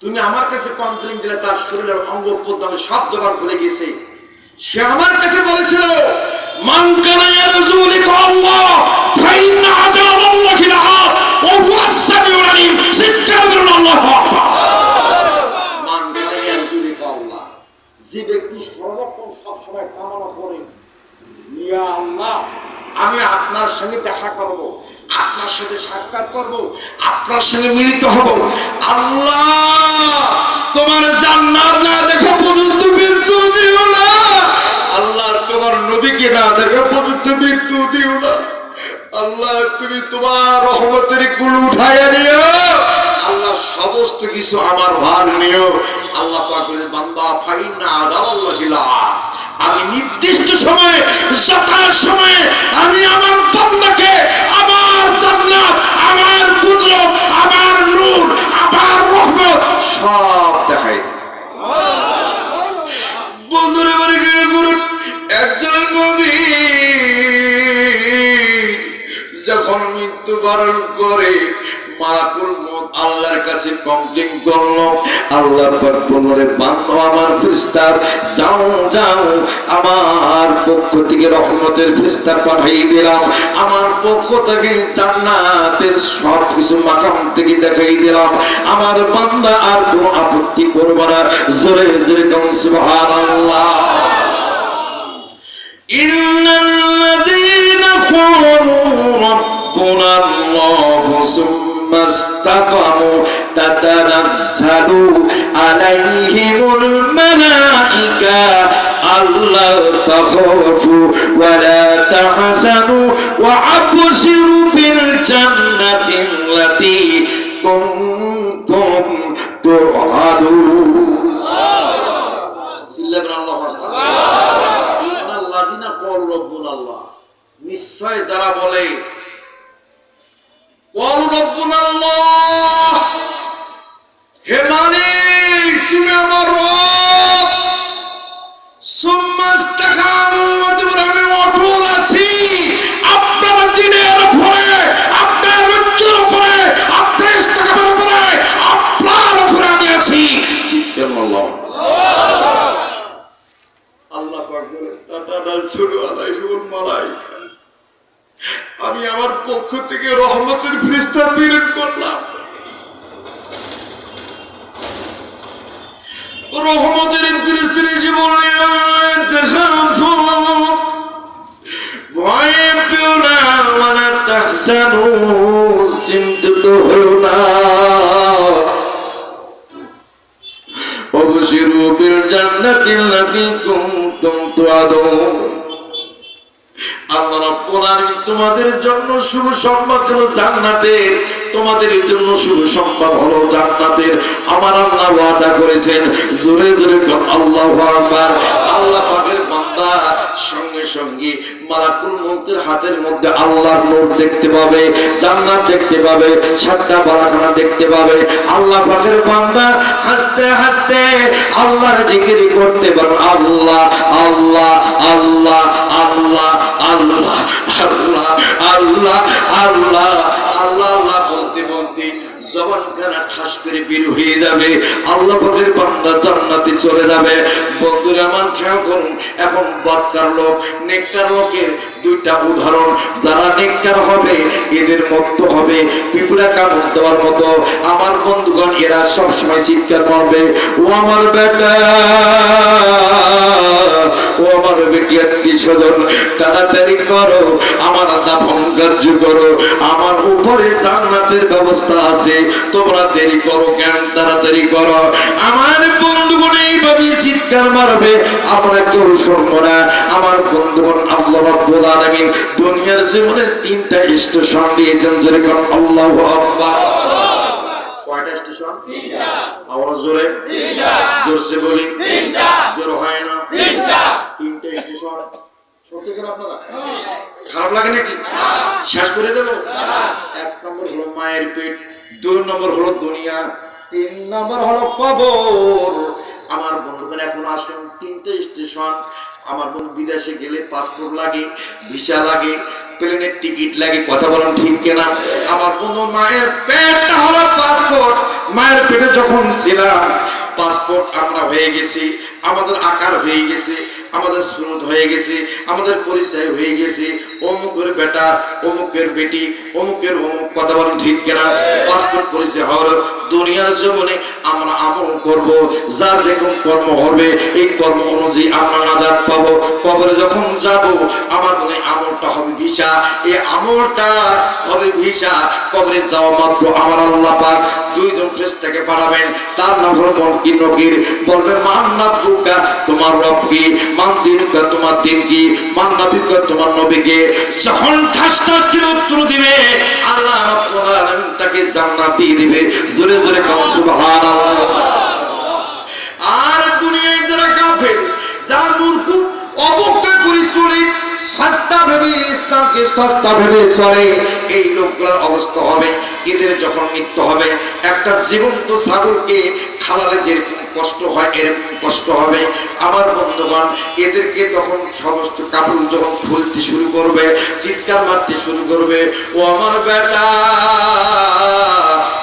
[SPEAKER 1] তুমি আমার কাছে কমপ্লেইন দিলে তার শরীরের অঙ্গ প্রত্যঙ্গ সব জবান খুলে গেছে। সে আমার কাছে বলেছিল, মান কানা ইয়ারজু লিকা আল্লাহ ফাইন্না আযাবাল্লাহি লাআত ওয়া হুয়া আস-সামিউল আলীম। চিৎকার করুন আল্লাহু আকবার। মান কানা ইয়ারজু লিকা আল্লাহ, যে ব্যক্তি সর্বক্ষণ সব সময় কামনা করে, ইয়া আল্লাহ, আমি আপনার সঙ্গে দেখা করব, আপনার সাথে সাক্ষাৎ করব, আপনার সঙ্গে মিলিত হব। আল্লাহ, তোমার জান্নাত না দেখা পর্যন্ত মৃত্যু দিও না। আল্লাহ, তোমার নবীকে না দেখা পর্যন্ত মৃত্যু দিও না। আল্লাহ, তুমি তোমার রহমতের কুল উঠাইয়া নিও। আল্লাহ, সমস্ত কিছু আমার ভার নিও। আল্লাহ পাক বলেন, বান্দা ফাইন্না আযাবাল্লাহি লাআত, আমি নির্দিষ্ট সময়ে, যথা সময়ে আমি আমার বান্দাকে আমার জান্নাত, আমার কুদরত, আমার নূর, আমার রহমত সব দেখাই দেব। বন্ধুরে বাড়ি গিয়ে করুন, একজন মুমিন যখন মৃত্যুবরণ করে, মালাকুল মউত আল্লাহর কাছে কমপ্লেইন করলো। আল্লাহ পাক বললে, বান্দা আমার ফেরেশতা, যাও যাও, আমার পক্ষ থেকে রহমতের ফেরেশতা পাঠিয়ে দিলাম, আমার পক্ষ থেকে জান্নাতের সব কিছু মাকাম থেকে দেখাই দিলাম। আমার বান্দা আর কোনো আপত্তি করবে না। জোরে জোরে কোন সুবহানাল্লাহ। ইন্নাল্লাযীনা ক্বালু রাব্বুনা আল্লাহু সুম্মা ইসতাকামু তাতানাজ্জালু আলাইহিমুল মালাইকা আল্লা তাখাফু ওয়া লা তাহজানু ওয়া আবশিরু বিল জান্নাতিল্লাতী কুনতুম তুআদুন। আল্লাহু আকবার। ইন্নাল্লাযীনা ক্বালু রাব্বুনা আল্লাহ, নিশ্চয় যারা বলে ক্বালু রাব্বুনা আল্লাহ, হে মালিক তুমি আমার রব, সুম্মা ইসতাকামু, অতঃপর আমি অটল আছি আপনার দ্বীনের উপরে, আপনার মৃত্যুর উপরে, আপনার ইসতিকামের উপরে, আপনার উপরে আমি আছি। আল্লাহ আল্লাহ পাক বলেন, তাতানাজ্জালু আলাইহিমুল মালাইকা, আমি আমার পক্ষ থেকে রহমতের ফেরেশতা প্রেরণ করলাম। রহমতের ফেরেশতা এসে বললেন, তাখাফু, ভয় পেও না, ওয়া লা তাহজানু, চিন্তিত হও না, ওয়াবশিরু বিল জান্নাতিল্লাতী কুনতুম তুআদুন। আল্লাহ রাব্বুল আলামিন তোমাদের জন্য শুভ সংবাদ হলো জান্নাতের, তোমাদের জন্য শুভ সংবাদ হলো জান্নাতের। আমার আল্লাহ ওয়াদা করেছেন। জোরে জোরে কোন আল্লাহু আকবার। আল্লাহ পাকের বান্দা সঙ্গে সঙ্গে মালাকুল মউতের হাতের মধ্যে আল্লাহর নূর দেখতে পাবে, জান্নাত দেখতে পাবে, সাতটা বারাখানা দেখতে পাবে। আল্লাহ পাকের বান্দা হাসতে হাসতে আল্লাহর জিকির করতে পারে, আল্লাহ আল্লাহ আল্লাহ আল্লাহ আল্লাহ আল্লাহ আল্লাহ আল্লাহ আল্লাহ আল্লাহ বলতে বলতে জবানখানা ঠাস করে বের হয়ে যাবে। আল্লাহ পাকের বান্দা জান্নাতে চলে যাবে। বন্ধুরা আমার খেয়াল করুন, এখন বদকার লোক, নেককার লোকের দুইটা উদাহরণ। যারা নেককার হবে এদের মতো হবে পিঁপড়া কামড় দেওয়ার মতো। আমার বন্ধুগণ, এরা সবসময় চিৎকার করবে, ও আমার বেটা, ও আমার বেটি, আত্মীয় স্বজন, তাড়াতাড়ি করো, আমার দাফন কার্য করো, আমার উপরে জান্নাতের ব্যবস্থা আছে, তোমরা দেরি করো কেন, তাড়াতাড়ি করো। আমার বন্ধুগণ, এই এইভাবে চিৎকার মারবে, আমরা কেউ শুনবো না। আমার বন্ধুগণ, আল্লাহ রাব্বুল আলামিন দুনিয়ার জীবনে 3টা স্টেশন দিয়েছেন, যেরকম আল্লাহু আকবার। কয়টা স্টেশন? 3টা। আওয়াজ জোরে, 3টা। জোরসে বলি, 3টা। জোর হয় না, 3টা। 3টা স্টেশন শুনতেছেন আপনারা? খারাপ লাগে নাকি? শেষ করে দেবো? 1 নম্বর হলো মায়ের পেট, 2 নম্বর হলো দুনিয়া, 3 নম্বর হলো কবর। আমার বন্ধুগণ, এখন আসুন 3টে স্টেশন। আমার বন্ধু বিদেশে গেলে পাসপোর্ট লাগে, ভিসা লাগে, প্লেনের টিকিট লাগে, কথা বলেন ঠিক কিনা? আমার বন্ধু মায়ের পেটটা হলো পাসপোর্ট। মায়ের পেটে যখন ছিলাম পাসপোর্ট আমরা হয়ে গেছি, আমাদের আকার হয়ে গেছে, আমাদের সুরত হয়ে গেছে, আমাদের পরিচয় হয়ে গেছে, অমুকের বেটা, অমুকের বেটি, অমুকের অমুক, কথা বলেন ঠিক কিনা? পাসপোর্ট পরিচয় হওয়ার দুনিয়ার জীবনে আমরা আমল করব, যার যে কোন কর্ম হবে এই কর্ম অনুযায়ী আমরা নাজাত পাবো। কবরে যখন যাব আমার মনে আমলটা হবে ভিসা, এই আমলটা হবে ভিসা। কবরে যাওয়া মাত্র আমার আল্লাহ পাক 2 জন ফেরেশতাকে পাঠাবেন, তার নাম হলো মুনকির নকির। বলবে মান নাবুকা, তোমার রব কি? মান দিনুকা, তোমার দিন কি? মান নবিকা, তোমার নবী কে? যখন ঠাস ঠাস করে উত্তর দিবে আল্লাহ রাব্বুল আলামিন তাকে জান্নাত দিয়ে দিবে। জোরে জোরে কাও সুবহানাল্লাহ। আর দুনিয়ায় যারা কাফের, যারা মূর্খ, অবজ্ঞা করে চলে, সস্তা ভেবে ইসলামকে সস্তা ভেবে চলে, এই লোকগুলোর অবস্থা হবে, এদের যখন মৃত্যু হবে, একটা জীবন্ত ছাগলকে খালালে যেরকম কষ্ট হয় এরকম কষ্ট হবে। আমার বন্ধুগণ, এদেরকে তখন সমস্ত কাপড় যখন খুলতে শুরু করবে, চিৎকার মারতে শুরু করবে, ও আমার বেটা,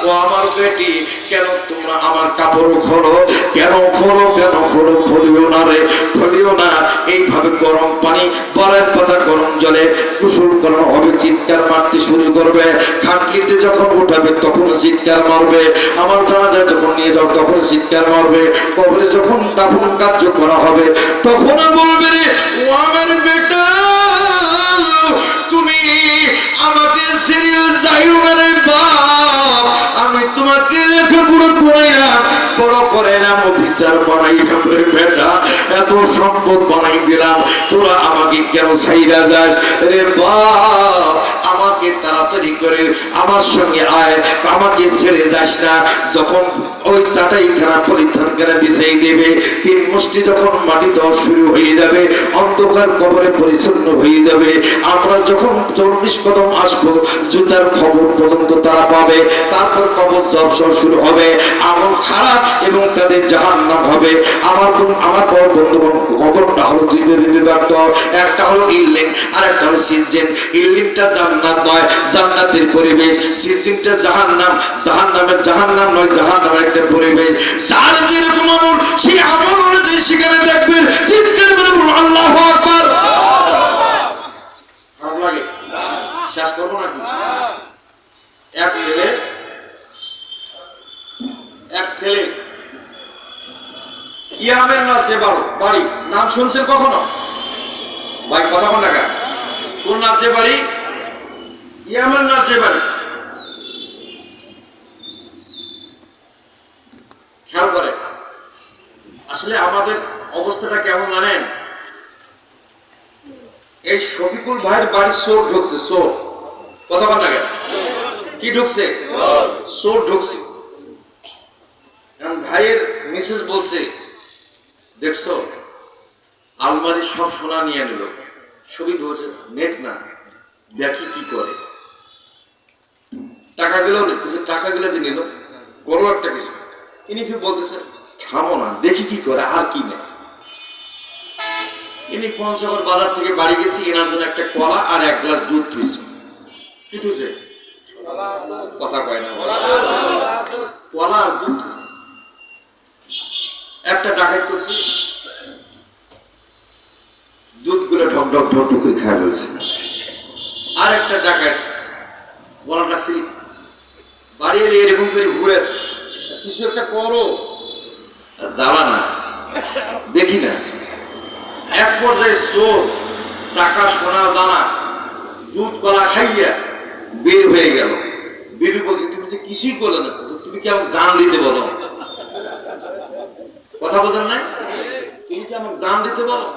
[SPEAKER 1] ও আমার বেটি, কেন তোমরা আমার কাপড় খোলো? কেন খোলো? কেন খোলো? খুলিও না রে, খুলিও না। এইভাবে গরম পানি, বরফ পাতা গরম জলে গোসল করানো হবে, চিৎকার মারতে শুরু করবে। খাটলিতে যখন উঠাবে তখন চিৎকার মারবে। আমার জানাজায় যখন নিয়ে যাও তখন চিৎকার মারবে। কবরে যখন দাফন কার্য করা হবে তখন বলবে রে, ও আমার বেটা, তুমি আমাকে ছেড়ে যাইও না রে বাপ, আমি তোমাকে লেখাপড়া করাইলাম, বড় করাইলাম, অফিসার বানাইলাম রে বেটা, এত সম্পদ বানাই দিলাম, তোরা আমাকে কেন ছাইরা যাস রে বাপ? আমাকে তাড়াতাড়ি করে আমার সঙ্গে আয়, আমাকে ছেড়ে যাস না। যখন ওই চাটাই খানা পরিধান করে বিছাই দেবে, 3 মুষ্টি যখন মাটি দেওয়া শুরু হয়ে যাবে, অন্ধকার কবরে পরিচ্ছন্ন হয়ে যাবে। আমরা যখন 40 কদম আসবো, জুতার খবর পর্যন্ত তারা পাবে। তারপর কবর জবসর শুরু হবে, আমল খারাপ এবং তাদের জাহান্নাম হবে। আমার বড় বন্ধুগণ, কবরটা হলো 2 ভাবে বিভক্ত, একটা হলো ইল্লিন আর একটা হলো সিজ্জিন। ইল্লিনটা জান্নাত নয়, জান্নাতের পরিবেশ। সিজ্জিনটা জাহান্নাম, জাহান্নাম নয়, জাহান্নামের একটা পরিবেশ। যার যেরকম আমল সেই আমল অনুযায়ী সেখানে দেখবেন চিৎকার করে বলুন আল্লাহু আকবার। খারাপ লাগে? শেষ করবো নাকি? এক ছেলে ইয়ামের রাজ্যে বাড়ি, নাম শুনছেন কখনো? ভাই কথা কোন টাকা? কোন রাজ্যে বাড়ি? ইয়ামের রাজ্যে বাড়ি। খেয়াল করে, আসলে আমাদের অবস্থাটা কেমন জানেন? এই শফিকুল ভাইয়ের বাড়ির চোর ঢুকছে, চোর। কথা কোন টাকা? কি ঢুকছে? চোর ঢুকছে। ভাইয়ের মিসেস বলছে, দেখছো আলমারি সব সোনা নিয়ে নিল। শফিক বলছে, নেট না, দেখি কি করে। টাকাগুলো টাকাগুলো যে নিল, বড় একটা কিছু। ইনি কি বলতেছে, থামো না, দেখি কি করে, আর কি নেই। ইনি পঞ্চগড় বাজার থেকে বাড়ি গেছি, এনার জন্য একটা কলা আর 1 গ্লাস দুধ তুইছে। কি তুইছে? কথা কয় না, কলা আর দুধ তুইছে। একটা ডাকাত করছি, দুধগুলো ঢক ঢক ঢক ঢক করে খায় ফেলছে। আর একটা ডাকাত গলাটা ছিল, বাড়ি এলে এরকম করে ঘুরে আছে, কিছু একটা করো, দাঁড়া না, দেখি না। এক পর্যায়ে চোর টাকা, সোনা, দানা, দুধ, কলা খাইয়া বের হয়ে গেল। বিবি বলছে, তুমি যে কিছুই করলে না, তুমি কি আমাকে জান দিতে বলো? কথা বলেন না? কি আমাকে জান দিতে বলো?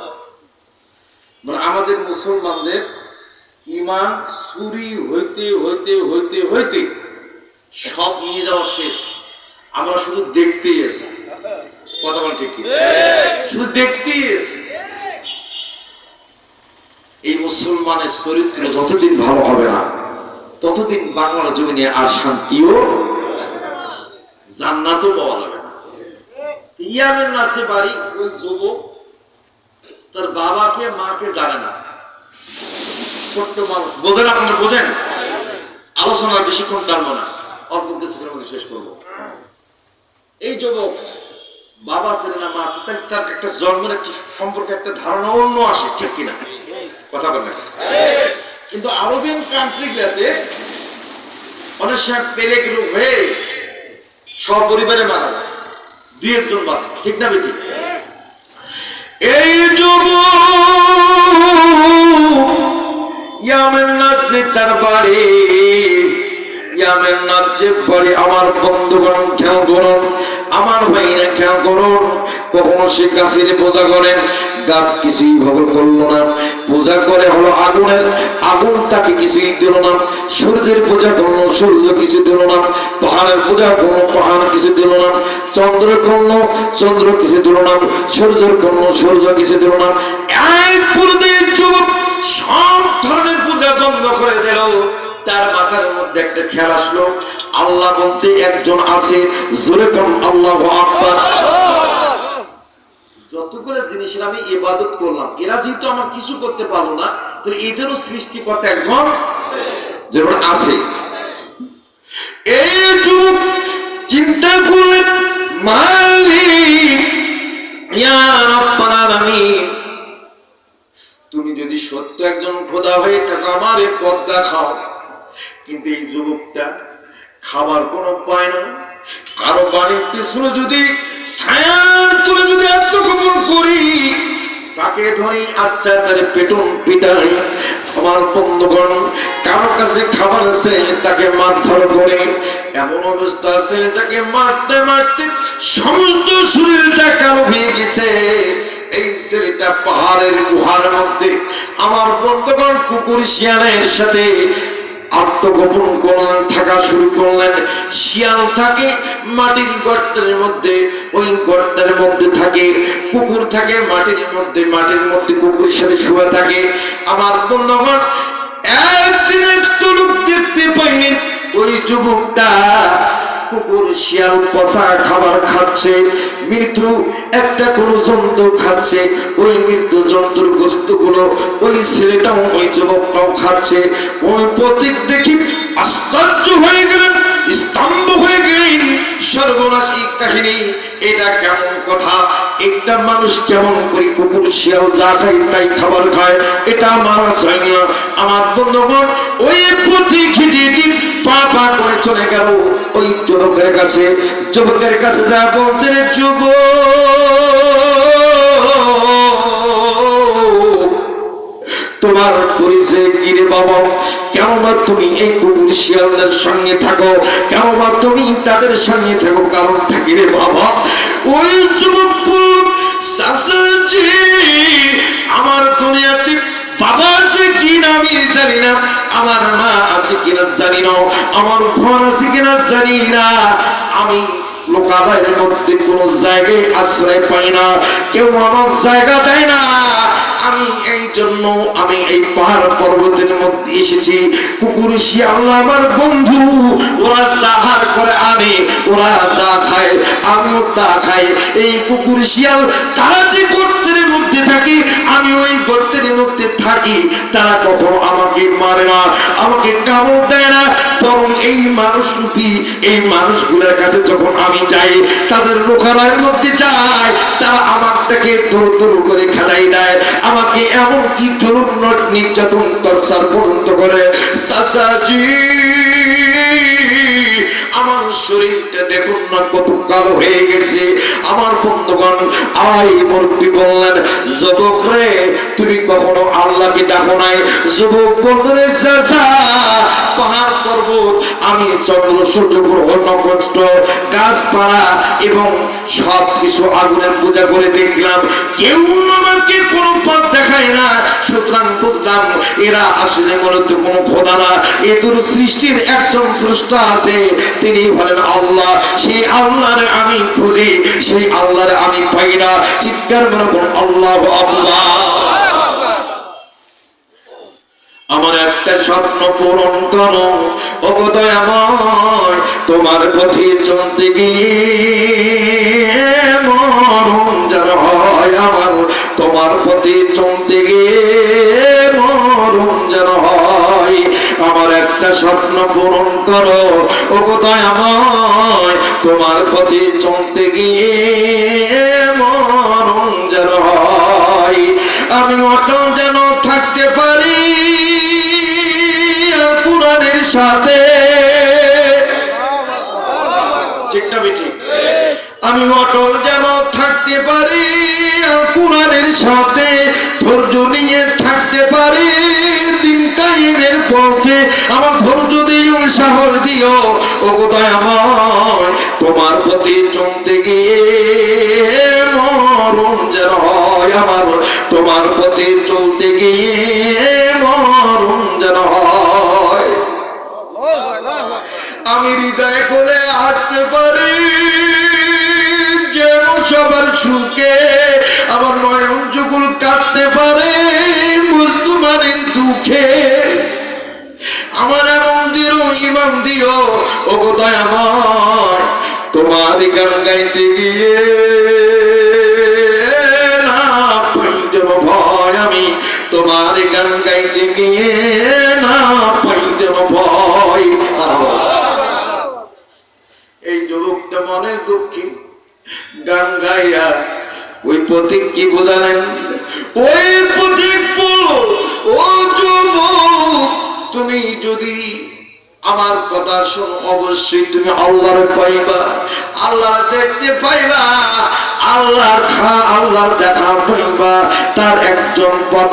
[SPEAKER 1] মানে আমাদের মুসলমানদের ইমান চুরি হইতে হইতে হইতে হইতে সব নিয়ে যাওয়া শেষ, আমরা শুধু দেখতেই আছি। কথা বল ঠিক কি? শুধু দেখতেই আছি। এই মুসলমানের চরিত্র যতদিন ভালো হবে না ততদিন বাংলার জমিনে আর শান্তিও জান্নাতও পাওয়া যাবে না। ইয়ামের নাচে বাড়ি, ওই যুবক তার বাবাকে মাকে জানে না, ছোট্ট মানুষ। বোঝেন আপনারা? বোঝেন? আলোচনা বেশিক্ষণ টানবো না, অল্প কিছুক্ষণের মধ্যে শেষ করবো। এই যুবক বাবা ছেলে না মা আছে, তার একটা জন্মের একটি সম্পর্কে একটা ধারণা অন্য আসে, ঠিক কিনা? কথা বলেন। কিন্তু আরবিয়ান কান্ট্রি গুলাতে অনেক সময় পেলেক রোগ হয়ে সপরিবারে মারা যায়, দুই একজন বাঁচে, ঠিক না বেটি? এই ইয়ামের নাচে তার বাড়ি, ইয়ামের নাচে বাড়ি। আমার বন্ধুগণ খেয়াল করুন, আমার ভাইরা খেয়াল করুন, কখনো সে গাছের পূজা করেন, গাছ কিছুই ভোগ করলো না, পূজা করে হলো আগুনের, আগুন তাকে কিছুই দিল না। সূর্যের পূজা করলো, সূর্য কিছু দিল না। পাহাড়ের পূজা করলো, পাহাড় কিছু দিল না। চন্দ্র করলো, চন্দ্র কিছু দিল না। সূর্যের করলো, সূর্য কিছু দিল না। এক পূর্বের যুবক সব ধরনের পূজা বন্ধ করে দিল। তার মাথার মধ্যে একটা খেয়াল আসলো, আল্লাহ বলতে একজন আছে, জোরে কোন আল্লাহু আকবার। যতগুলো জিনিসের আমি ইবাদত করলাম, এরা যেহেতু আমার কিছু করতে পারলো না, তাহলে এদেরও সৃষ্টিকর্তা একজন যেমন আছে। এই যুবক চিন্তা করলেন, মালিক ইয়া রাব্বাল আলামিন, তুমি যদি সত্য একজন খোদা হয়ে থাকো আমার এই পথ দেখাও। কিন্তু এই যুবকটা খাবার কোনো পায় না, কারো বাড়ির পিছনে যদি ছায়ার তুলে যদি আত্মগোপন করি, তাকে ধরি আচ্ছা তারে পেটন পিটাই। আমার বন্ধুগণ, কারো কাছে খাবার আছে তাকে মারধর করে, এমন অবস্থা আছে এটাকে মারতে মারতে সমস্ত শরীরটা কালো হয়ে গেছে। এই ছেলেটা পাহাড়ের গুহার মধ্যে, আমার বন্ধুগণ, কুকুর শিয়ালের সাথে আত্মগোপন করলেন, থাকা শুরু করলেন। শিয়াল থাকে মাটির গর্তের মধ্যে, ওই গর্তের মধ্যে থাকে। কুকুর থাকে মাটির মধ্যে, মাটির মধ্যে কুকুরের সাথে শুয়ে থাকে। আমার বন্ধুগণ, একদিন একটা লোক দেখতে পাইনি, ওই যুবকটা কুকুর শিয়াল পচা খাবার খাচ্ছে, মৃত্যু একটা কোন জন্তু খাচ্ছে, ওই মৃত্যু জন্তুর গোস্তগুলো ওই ছেলেটাও ওই যুবকটাও খাচ্ছে। ওই প্রতীক দেখি আশ্চর্য হয়ে গেলেন, স্তম্ভ হয়ে গেলেন। সর্বনাশী কাহিনী, এটা কেমন কথা? একটা মানুষ কেমন করে কুকুর শিয়াল যা খায় তাই খাবার খায়, এটা মানা যায় না। আমার বন্ধুগণ, ওই প্রতীক হিটি পা পা করে চলে গেল ওই যুবকের কাছে। যুবকের কাছে যা বলছে, রে যুবক, তোমার পরিচয় কি রে বাবা? কেন বা তুমি এই কুকুর শিয়ালদের সঙ্গে থাকো? কেন বা তুমি তাদের সঙ্গে থাকো? কারণটা কি রে বাবা? ওই যুবক বলল, চাচাজি, আমার দুনিয়াতে বাবা আছে কিনা আমি জানি না, আমার মা আছে কিনা জানি না, আমার ঘর আছে কিনা জানি না, আমি লোকালয়ের মধ্যে কোন জায়গায় আশ্রয় পাই না, কেউ আমার জায়গা দেয় না। আমি এই জন্য আমি এই পাহাড় পর্বতের মধ্যে এসেছি। কুকুর শিয়াল আমার বন্ধু, ওরা সাহার করে আনে, ওরা যা খায় আমিও তা খাই। এই কুকুর শিয়াল তারা যে গর্তের মধ্যে থাকে, আমি ওই গর্তের মধ্যে থাকি। তারা কখনো আমাকে মারে না, আমাকে কামড় দেয় না, বরং এই মানুষরূপী এই মানুষগুলোর কাছে যখন আমি যাই, তাদের লোকালয়ের মধ্যে যাই, তারা আমার থেকে ধরু ধরু করে খেদাই দেয়, আমাকে এমন কি ধরুন নির্যাতন তরসার পর্যন্ত করে। চাচাজি, আমার শরীরটা দেখুন না কত কালো হয়ে গেছে। আমার বন্ধুগণ, আই মুরব্বি বললেন, যুবক রে, তুমি কখনো আল্লাহকে ডাকো নাই? যুবক বললেন, রে চাচা, পাহাড় পর্বত, আমি চন্দ্র, সূর্য, গ্রহ, নক্ষত্র, গাছপালা এবং সব কিছু আগুনের পূজা করে দেখলাম, কেউ আমাকে কোনো পথ দেখায় না। সুতরাং বুঝলাম এরা আসলে মূলত কোনো খোদা না, এদের সৃষ্টির একজন স্রষ্টা আছে, তিনি হলেন আল্লাহ। সেই আল্লাহর আমি খুঁজি, সেই আল্লাহর আমি পাই না। চিৎকার করে বলুন আল্লাহু আল্লাহ। আমার একটা স্বপ্ন পূরণ করো ওগো দয়াময়, তোমার পথে চলতে গিয়ে মরণ যেন হয় আমার, তোমার পথে চলতে গিয়ে মরণ যেন হয়। আমার একটা স্বপ্ন পূরণ করো ওগো দয়াময়, তোমার পথে চলতে গিয়ে মরণ যেন হয়। আমি অটল যেন থাকতে পারি কোরআনের সাথে, ঠিক না বেঠিক? আমি অটল যেন থাকতে পারি কোরআনের সাথে, ধৈর্য নিয়ে থাকতে পারি দিন কায়েমের পথে। আমার ধৈর্য দিও, সাহস দিও ওগো দয়াময়, তোমার পথে চলতে গিয়ে মরণ যেন হয় আমার, তোমার পথে চলতে গিয়ে মরণ যেন হয়। আমি হৃদয় করে আসতে পারি যেন সবার সুখে, আমার নয়ন যুগল কাঁদতে পারে মুসলমানের দুঃখে। আমার এমন দিও ইমাম দিও ওগো দয়াময়, তোমার গান গাইতে গিয়ে না পাই যেন ভয়, আমি তোমার গান গাইতে গিয়ে না পাই যেন ভয়। এই যুবকটা মনের দুঃখী গান গাইয়া ওই প্রতীক কি বোঝালেন? ওই প্রতীক বলো ও যুবক, তুমি যদি আমার কথা শোনো অবশ্যই তুমি আল্লাহর পাইবা, আল্লাহর দেখতে পাইবা, আল্লাহর দেখা পাইবা। তার একজন পথ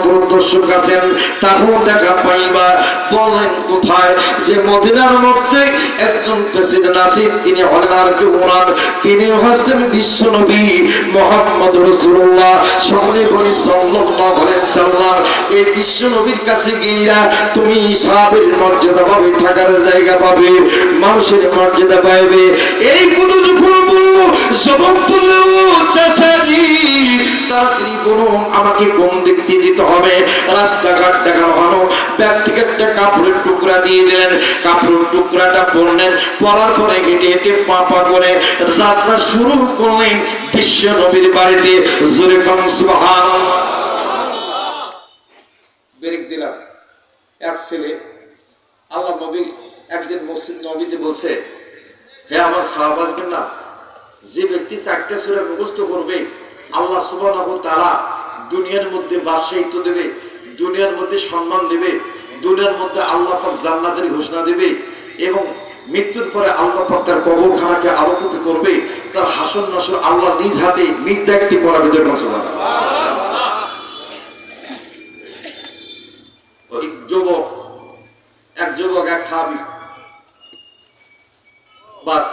[SPEAKER 1] প্রদর্শক আছেন, তাকেও দেখা পাইবা। বলেন কোথায়? যে মদিনার মধ্যে একজন প্রেসিডেন্ট আছে, তিনি হলেন আর কেউ নন, তিনি হচ্ছেন বিশ্ব নবী মুহাম্মদ রাসূলুল্লাহ সাল্লাল্লাহু আলাইহি সাল্লাম। এই বিশ্ব নবীর কাছে গিয়া তুমি সাহাবীর মর্যাদা পাবে, থাকার জায়গা পাবে, মানুষের মর্যাদা পাইবে। এই কথা যখন বললো, যখন বললো চাচাজি তাড়াতাড়ি বলুন আমাকে কোন দিক দিয়ে যেতে হবে, রাস্তাঘাট দেখানো হলো। ব্যাগ থেকে একটা কাপড়ের টুকরা দিয়ে দিলেন, কাপড়ের টুকরাটা পরলেন, পরার পরে হেঁটে হেঁটে পা পা করে যাত্রা শুরু করলেন বিশ্ব নবীর বাড়িতে। জোরে কোন সুবহানাল্লাহ। ব্রেক দিলাম। এক ছেলে আল্লাহ নবী একদিন মসজিদ নবীতে বলছে, হে আমার সাহাবা আসবেন না, যে ব্যক্তি 4টা সূরা মুখস্থ করবে আল্লাহ সুবহানাহু ওয়া তাআলা দুনিয়ার মধ্যে বাদশাহিত্ব দেবে, দুনিয়ার মধ্যে সম্মান দেবে, দুনিয়ার মধ্যে আল্লাহ পাক জান্নাতের ঘোষণা দেবে, এবং মৃত্যুর পরে আল্লাহ পাক তার কবরখানাকে আলোকিত করবে, তার হাসর নাসর আল্লাহ নিজ হাতে নিজ দায়িত্বে করাবে। এক যুবক এক সাহাবী বাস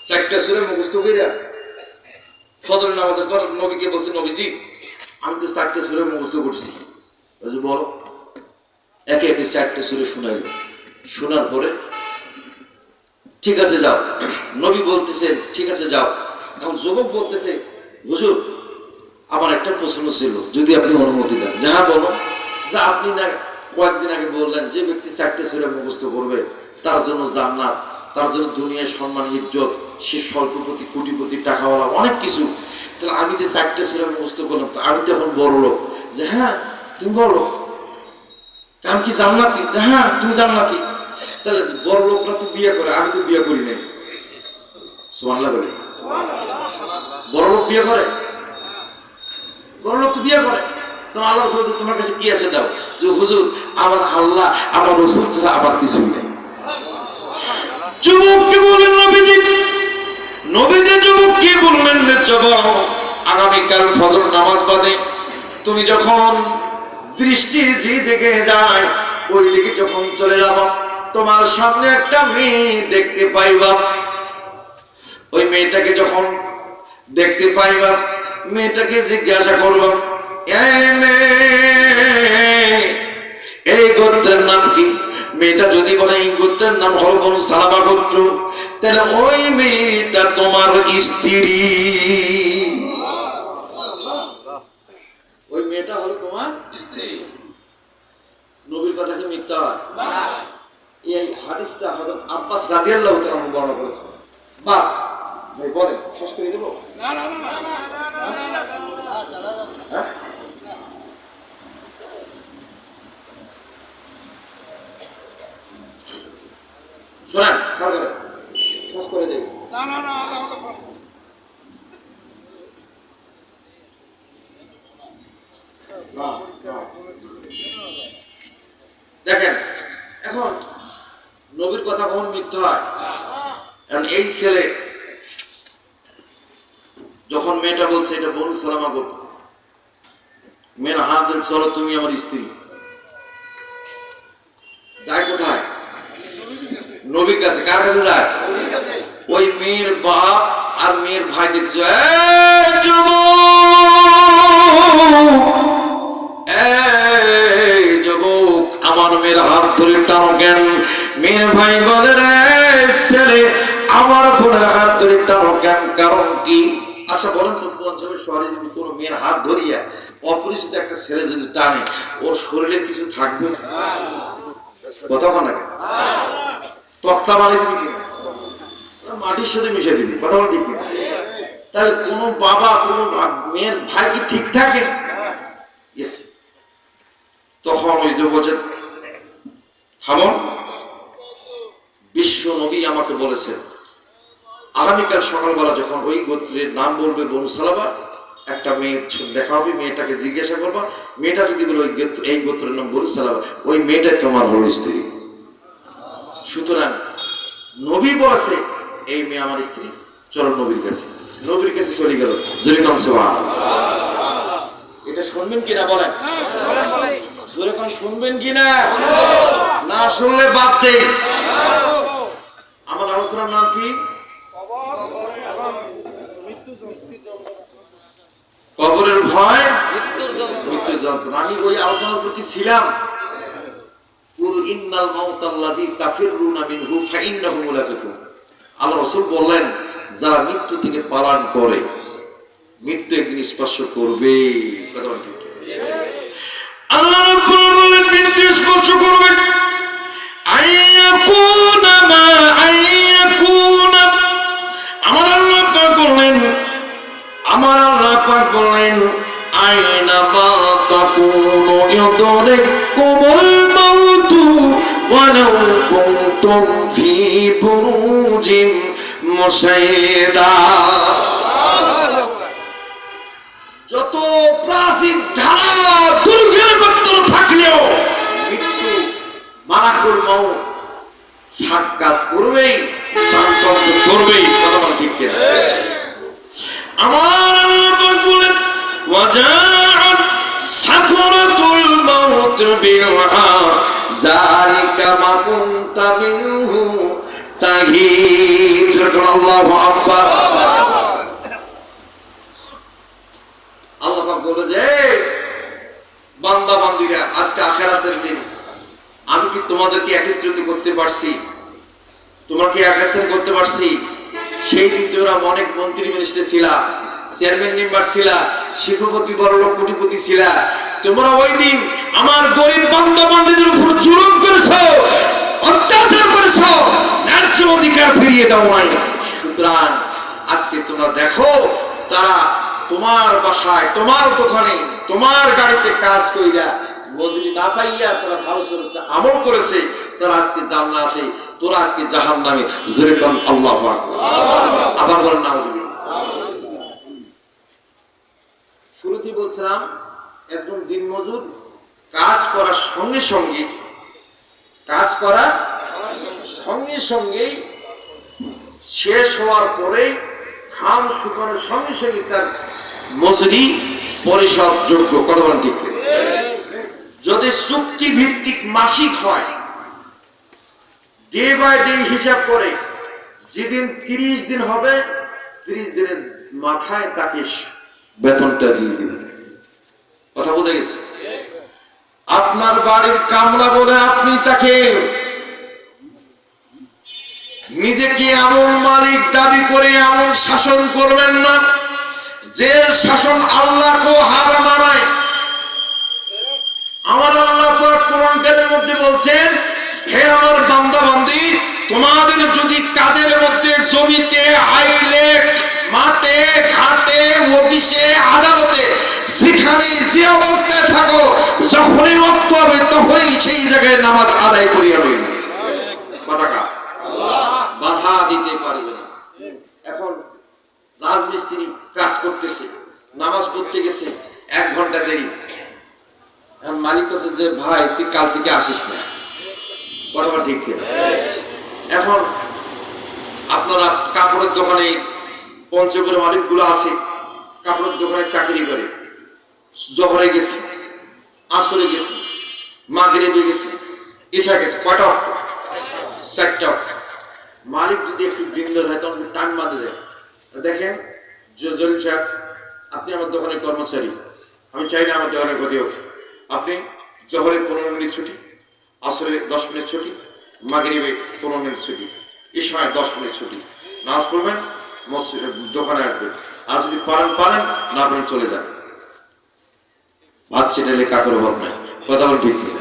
[SPEAKER 1] 4টা সূরা মুখস্থ কইরা ফজর নামাজের পর নবীকে বলছে, নবীজি আমি তো 4টা সূরা মুখস্থ করছি। বলছে বলো। একে একে 4টা সূরা শোনাইল। শোনার পরে ঠিক আছে যাও। নবী বলতেছেন ঠিক আছে যাও। এখন যুবক বলতেছে, হুজুর আমার একটা প্রশ্ন ছিল, যদি আপনি অনুমতি দেন। যাহা বলো। যা আপনি না কয়েকদিন আগে বললেন যে ব্যক্তি 4টা সূরা মুখস্থ করবে তার জন্য জান্নাত, তার জন্য দুনিয়ায় সম্মান ইজ্জত, সে স্বল্পপতি কোটিপতি টাকাওয়ালা অনেক কিছু। তাহলে আমি যে 4টা সূরা মুখস্থ করলাম, আমি তো এখন বড় লোক। যে হ্যাঁ তুমি বড় লোক, আমি কি জান্নাতি? হ্যাঁ তুমি জান্নাতি। তাহলে বড় লোকরা তো বিয়ে করে, আমি তো বিয়ে করি নাই। সুবহানাল্লাহ বলে। বড় লোক বিয়ে করে? বড় লোক তো বিয়ে করে। তখন আল্লাহ রাসূল তোমার কাছে কি আছে দাও। যে হুজুর আমার আল্লাহ আমার রাসূল ছাড়া আমার কিছুই নেই। যুবককে বললেন নবীজি, নবীজি যুবককে বললেন চলো আগামীকাল ফজর নামাজ বাদে তুমি যখন দৃষ্টি যে দিকে যায় ওই দিকে যখন চলে যাব, তোমার সামনে একটা মেয়ে দেখতে পাইবা। মেয়েটাকে যখন দেখতে পাইবা, মেয়েটাকে জিজ্ঞাসা করবা, এই মেয়ে, এই গোত্রের নাম কি? মেয়েটা যদি বলে এই গোত্রের নাম হল বনু সালামা গোত্র, তাহলে ওই মেয়েটা তোমার স্ত্রী। ওই মেয়েটা হলো তোমার স্ত্রী। নবীর কথা কি মিথ্যা? এই হাদিসটা হযরত আব্বাস রাদিয়াল্লাহু তাআলা বর্ণনা করেছেন। বাস ভাই বলেন, শেষ করে দেব? হ্যাঁ? শোনেন, শেষ করে দেব। দেখেন, এখন নবীর কথা কখন মিথ্যা হয়? কারণ এই ছেলে যখন মেয়েটা বলছে এটা বনু সালামা গোত্র, মেয়ের হাত ধরে চলো তুমি আমার স্ত্রী, যায় কোথায়? নবীর কাছে। কার কাছে যায়? ওই মেয়ের বাপ আর মেয়ের ভাই দেখতে যুবক, আমার মেয়ের হাত ধরে টানো কেন? মেয়ের ভাই বলে, রে ছেলে, আমার বোনের হাত ধরে টানো কেন, কারণ কি? আচ্ছা বলেন তো, পঞ্চমের শহরে যদি কোনো মেয়ের হাত ধরিয়া অপরিচিত একটা ছেলে যদি টানে, ওর শরীরে কিছু থাকবে? কথা বলেন, তক্তা বানিয়ে দিবি কিনা? মাটির সাথে মিশে দিবি। কথা বল ঠিক কিনা? তাহলে কোনো বাবা কোনো মেয়ের ভাই কি ঠিক থাকে? তখন ওই যে বলছেন, থামুন, বিশ্ব নবী আমাকে বলেছেন আগামীকাল সকালবেলা যখন ওই গোত্রের নাম বলবে বনু সালামা, একটা মেয়ে দেখা হবে, মেয়েটাকে জিজ্ঞাসা করবা, মেয়েটা যদি বলে এই গোত্রের নাম বনু সালামা, ওই মেয়েটা তোমার হলো স্ত্রী। সুতরাং নবী বলেছে এই মেয়ে আমার স্ত্রী, চলো নবীর কাছে। নবীর কাছে চলে গেল। যেরকম এটা শুনবেন কিনা বলেন? যেরকম শুনবেন কিনা? না শুনলে বাদ দেই। আমার আলোচনার নাম কি? কবরের ভয়, মৃত্যুর যন্ত্রণা। আমি ওই আলোচনার উপর কি ছিলাম? আল্লাহ রাসূল বললেন, যারা মৃত্যু থেকে পালান করে, মৃত্যু একদিন স্পর্শ করবে। আল্লাহ রাব্বুল বললেন, মৃত্যু স্পর্শ করবে। আমার আল্লাহ পাক বললেন, আইনামা তাকুনু ইউদরিকুমুল মাউতু ওয়ালাউ কুনতুম ফি বুরুজিন মুশাইয়্যিদা। যত প্রাচীন ঢালা দুর্গের ভেতর থাকলেও মৃত্যু মালাকুল মউত সাক্ষাৎ করবেই, সাক্ষাৎ করবেই। কথা বল ঠিক কিনা? আমার আল্লাহ বলেন, ওয়াজাআত সাকরাতুল মাউত বিলহা যালিকা মা কুনতা মিনহু তাহিদ। আল্লাহু আকবার। আল্লাহ পাক বলে যে, বান্দা বান্দীরা, আজকে আখিরাতের দিন আমি কি তোমাদেরকে একত্রিত করতে পারছি? তোমাকে একস্থান করতে পারছি? সেই দিন তোমরা অনেক মন্ত্রী মিনিস্টার ছিলা, চেয়ারম্যান মেম্বার ছিলা, শিক্ষপতি, বড়লোক, কোটিপতি ছিলা। তোমরা ওই দিন আমার গরিব বান্দা বান্দীদের উপর জুলুম করেছো, অত্যাচার করেছো, ন্যায্য অধিকার ফিরিয়ে দাও নাই। সুতরাং আজকে তোমরা দেখো, তারা তোমার বাসায়, তোমার দোকানে, তোমার গাড়িতে কাজ কইরা মজুরি না পাইয়া তারা ভালো চলেছে, আমল করেছে, তারা আজকে জান্নাতে, তোরা আজকে জাহান্নামে। জোরে কোন আল্লাহু আকবার। আবার বলেন নাউজুবিল্লাহ। শুরুতেই বলছিলাম, একজন দিনমজুর কাজ করার সঙ্গে সঙ্গে, কাজ করার সঙ্গে সঙ্গে শেষ হওয়ার পরে, ঘাম শুকানোর সঙ্গে সঙ্গে তার মজুরি পরিশোধ যোগ্য। কথা বলেন ঠিক কিনা? যদি চুক্তি ভিত্তিক মাসিক হয়, ডে বাই ডে হিসাব করে, যেদিন 30 দিন হবে 30 দিনের মাথায় তাকে বেতনটা দিয়ে দিবেন। কথা বোঝা গেছে? আপনার বাড়ির কামলা বলে আপনি তাকে নিজেকে এমন মালিক দাবি করে এমন শাসন করবেন না যে শাসন আল্লাহকে হার মানায়। আমার আল্লাহ পাক কোরআনের মধ্যে বলছেন, হে আমার বান্দা বান্দি, তোমাদের যদি কাজের মধ্যে জমিতে, আইলে, মাঠে, ঘাটে, অফিসে, আদালতে, যেখানে যে অবস্থায় থাকো, যখনই মত হবে তখনই সেই জায়গায় নামাজ আদায় করিয়া লইবে। কথাটা বাধা দিতে পারবে না। এখন রাজমিস্ত্রি কাজ করতেছে, নামাজ পড়তে গেছে, 1 ঘন্টা দেরি। এখন মালিক বলছে যে ভাই তুই কাল থেকে আসিস না। কথা ঠিক কিনা? এখন আপনারা কাপড়ের দোকানে, পঞ্চগড়ের মালিকগুলো আছে, কাপড়ের দোকানে চাকরি করে, জহরে গেছে, আসরে গেছে, মাগরিবে গেছে, ঈশা গেছে, কয়টা? 4টা। মালিক যদি একটু দিন দেয় তখন টাইম বাঁধে দেয়। দেখেন জলিল সাহেব, আপনি আমার দোকানের কর্মচারী, আমি চাই না আমার দোকানের ক্ষতি হোক। আপনি জহরে 15 মিনিট ছুটি, আসরে 10 মিনিট ছুটি, মাগরিবে 15 মিনিট ছুটি, ঈশায় 10 মিনিট ছুটি, নামাজ পড়বেন, দোকানে আসবেন। আর যদি পারেন পারেন, না পারেন চলে যান। ভাত ছেটালে কাকের অভাব নাই। কথা বল ঠিক কিনা?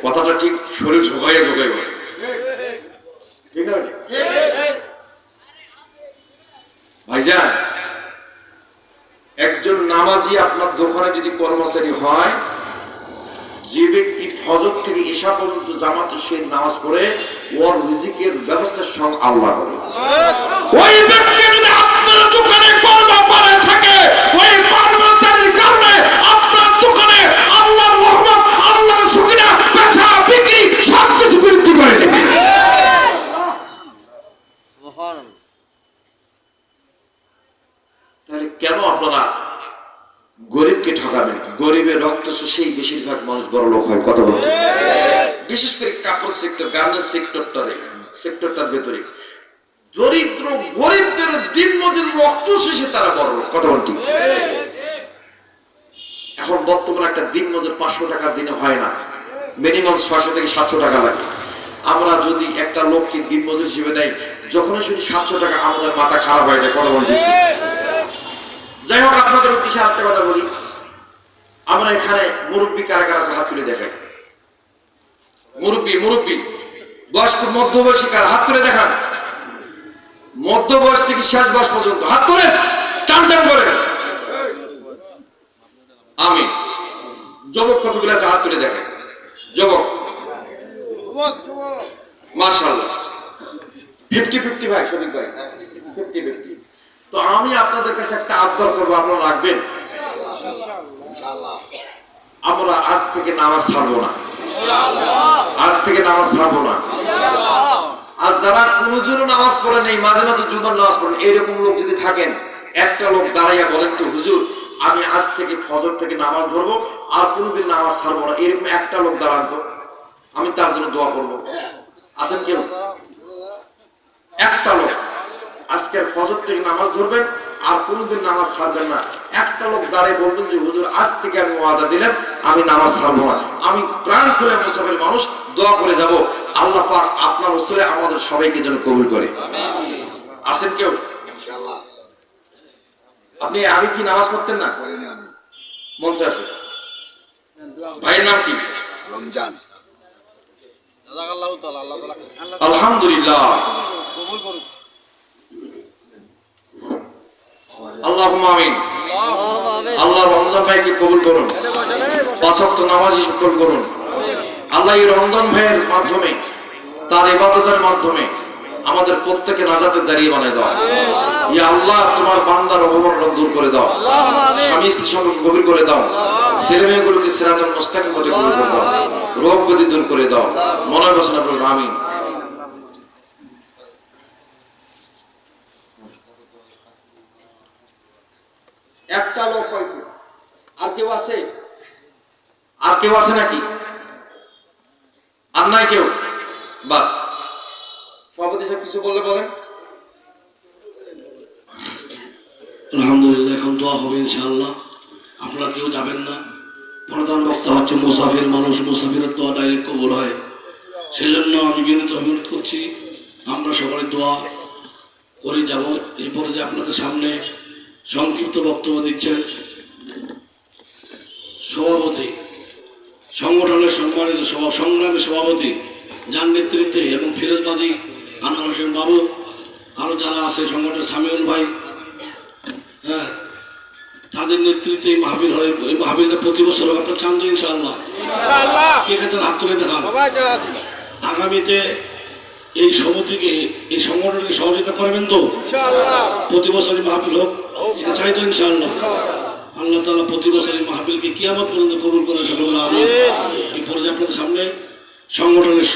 [SPEAKER 1] কথাটা ঠিক শরীর ঝোঁকাইয়া ঝোঁকাই বলে, ঠিক আছে ভাইজান? একজন নামাজি আপনার দোকানে যদি কর্মচারী হয়, যে ব্যক্তি ফজর থেকে ঈশা পর্যন্ত জামাতের সহিত নামাজ পড়ে, ওর রিজিকের ব্যবস্থা স্বয়ং আল্লাহ করে। ওই ব্যক্তি যদি আপনার দোকানে কর্মচারী থাকে, ওই কর্মচারীর কারণে আপনার দোকানে আল্লাহর রহমত, আল্লাহর সুকিনা, বেচা বিক্রি সবকিছু বৃদ্ধি করে দেবে। তাহলে কেন আপনারা গরিবকে ঠকাবেন? গরিবের রক্ত শুষেই বেশিরভাগ মানুষ বড় লোক হয়। কথা বলতে, বিশেষ করে কাপড় সেক্টর, গার্মেন্টস সেক্টরটার ভেতরে দরিদ্র গরিবদের দিন মজুর রক্ত শুষে তারা বড় লোক। কথা বলতে, এখন বর্তমানে একটা দিন মজুর 500 টাকা দিনে হয় না, মিনিমাম 600 থেকে 700 টাকা লাগে। আমরা যদি একটা লোককে দিন মজুর হিসেবে নেই, যখনই শুনি 700 টাকা আমাদের মাথা খারাপ হয়ে যায়। কথা বলতে, যাই হোক, আপনাদের উদ্দেশ্যে আরেকটা কথা বলি। আমরা এখানে মুরব্বী কারা কারা আছে হাত তুলে দেখাই। মুরব্বী বয়স্ক, মধ্যবয়সী কারা? হাত তুলে দেখান। মধ্যবয়স থেকে শেষ বয়স পর্যন্ত হাত তুলে টান টান করেন। আমি যুবক কতগুলো আছে হাত তুলে দেখাই। যুবক মাশাআল্লাহ 50-50 ভাই, সঠিক ভাই, 50-50। তো আমি আপনাদের কাছে একটা আবদার করবো, আপনারা রাখবেন। আমরা আজ থেকে নামাজ ছাড়বো না, আজ থেকে নামাজ ছাড়বো না। আর যারা কোনোদিনও নামাজ পড়ে নেই, মাঝে মাঝে জুমার নামাজ পড়েন, এইরকম লোক যদি থাকেন, একটা লোক দাঁড়াইয়া বলেন তো হুজুর আমি আজ থেকে ফজর থেকে নামাজ ধরবো, আর কোনোদিন নামাজ ছাড়বো না, এরকম একটা লোক দাঁড়ান তো, আমি তার জন্য দোয়া করবো। আছেন কেউ? একটা লোক আজকের ফজর থেকে নামাজ ধরবেন আর কোনোদিন নামাজ ছাড়বেন না। একটা লোক দাঁড়িয়ে বলবেন যে হুজুর আজ থেকে আমি ওয়াদা দিলাম আমি নামাজ ছাড়বো না। আমি প্রাণ খুলে মুসাফির মানুষ, দোয়া করে যাব আল্লাহ পাক আপনার ওসিলে আমাদের সবাইকে যেন কবুল করে। আছেন কেউ? ইনশাআল্লাহ। আপনি আগে কি নামাজ পড়তেন না? পড়িনি আমি। মনসে আসে। ভাইয়ের নাম কি? রমজান। আলহামদুলিল্লাহ, কবুল করুন। আল্লাহুম্মা আমিন। আল্লাহ রমজান ভাইকে কবুল করুন, 5 ওয়াক্ত নামাজি কবুল করুন। আল্লাহ এই রমজান ভাইয়ের মাধ্যমে, তার ইবাদতের মাধ্যমে আমাদের প্রত্যেককে নাজাতের জারিয়া বানায় দাও। ইয়া আল্লাহ, তোমার বান্দার অভাবনা দূর করে দাও, স্বামী স্ত্রীর সম্পর্ক গভীর করে দাও, ছেলে মেয়েগুলোকে সিরাতুল মুস্তাকিম পথে কবুল করে দাও, রোগ ব্যাধি দূর করে দাও, মনের বাসনা পূরণ। আমিন। একটা লোক পাইছে, আর কেউ আছে? আর কেউ আছে নাকি? আর নাই কেউ? বাস, সভাপতি সাহেব কিছু বললে বলেন।
[SPEAKER 3] আলহামদুলিল্লাহ, এখন দোয়া হবে ইনশাআল্লাহ। আপনারা কেউ যাবেন না। প্রধান বক্তা হচ্ছে মুসাফির মানুষ, মুসাফিরের দোয়া ডাইরেক্ট কবুল হয়। সেজন্য আমি বিনীত অনুরোধ করছি, আমরা সকলে দোয়া করে যাব। এরপরে যে আপনাদের সামনে সংক্ষিপ্ত বক্তব্য দিচ্ছেন সভাপতি, সংগঠনের সম্মানিত সংগ্রামী সভাপতি, যার নেতৃত্বে, এবং ফিরোজবাদী আনোয়ার হোসেন বাবু, আরও যারা আছে সংগঠনের সামিউল ভাই, হ্যাঁ, তাদের নেতৃত্বে এই মাহফিল হয়। এই মাহফিলটা প্রতি বছর আপনার চান তো ইনশাআল্লাহ? কে কাছে হাত তুলে দেখান। আগামীতে এই সমিতিকে, এই সংগঠনকে সহযোগিতা করবেন তো? প্রতি বছরই মাহফিল হোক, এটা চাই তো ইনশাআল্লাহ? আল্লাহ তাআলা প্রতি বছর এই মাহফিলকে কিয়ামত পর্যন্ত কবুল করে সকল আমিন। এই পর্যায়ে আপনাদের সামনে সংগঠনের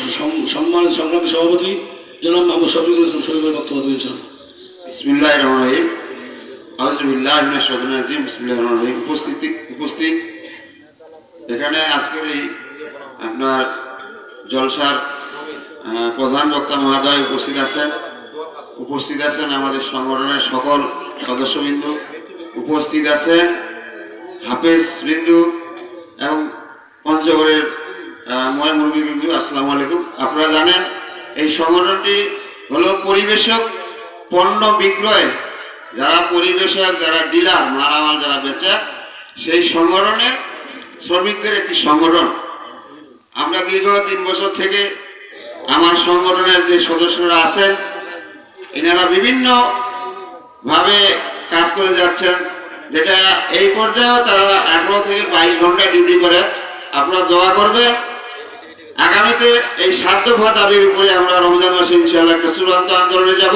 [SPEAKER 3] সম্মানিত সংগ্রামী সভাপতি জনাব মোহাম্মদ শফিকুল ইসলাম শফিকের বক্তব্য দিয়েছেন।
[SPEAKER 1] বিসমিল্লাহির রহমানির রহিম। আউযু বিল্লাহি মিনাশ শাইতানির রাজিম। বিসমিল্লাহির রহমানির রহিম। উপস্থিত এখানে আজকের এই আপনার জলসার প্রধান বক্তা মহোদয় উপস্থিত আছেন আমাদের সংগঠনের সকল সদস্যবৃন্দ, উপস্থিত আছেন হাফেজ বিন্দু এবং পঞ্চগড়ের মুরব্বী বিন্দু। আসসালামু আলাইকুম। আপনারা জানেন এই সংগঠনটি হলো পরিবেশক পণ্য বিক্রয়, যারা পরিবেশক, যারা ডিলার, মালামাল যারা বেচে, সেই সংগঠনের শ্রমিকদের একটি সংগঠন। আমরা দীর্ঘ 3 বছর থেকে আমার সংগঠনের যে সদস্যরা আছেন, এনারা বিভিন্ন ভাবে কাজ করে যাচ্ছেন, যেটা এই পর্যায়েও তারা 18 থেকে 22 ঘন্টা ডিউটি করে। আপনারা দোয়া করবেন আগামীতে এই 7 দফা দাবির উপরে আমরা রমজান মাসে ইনশাআল্লাহ একটা চূড়ান্ত আন্দোলনে যাব।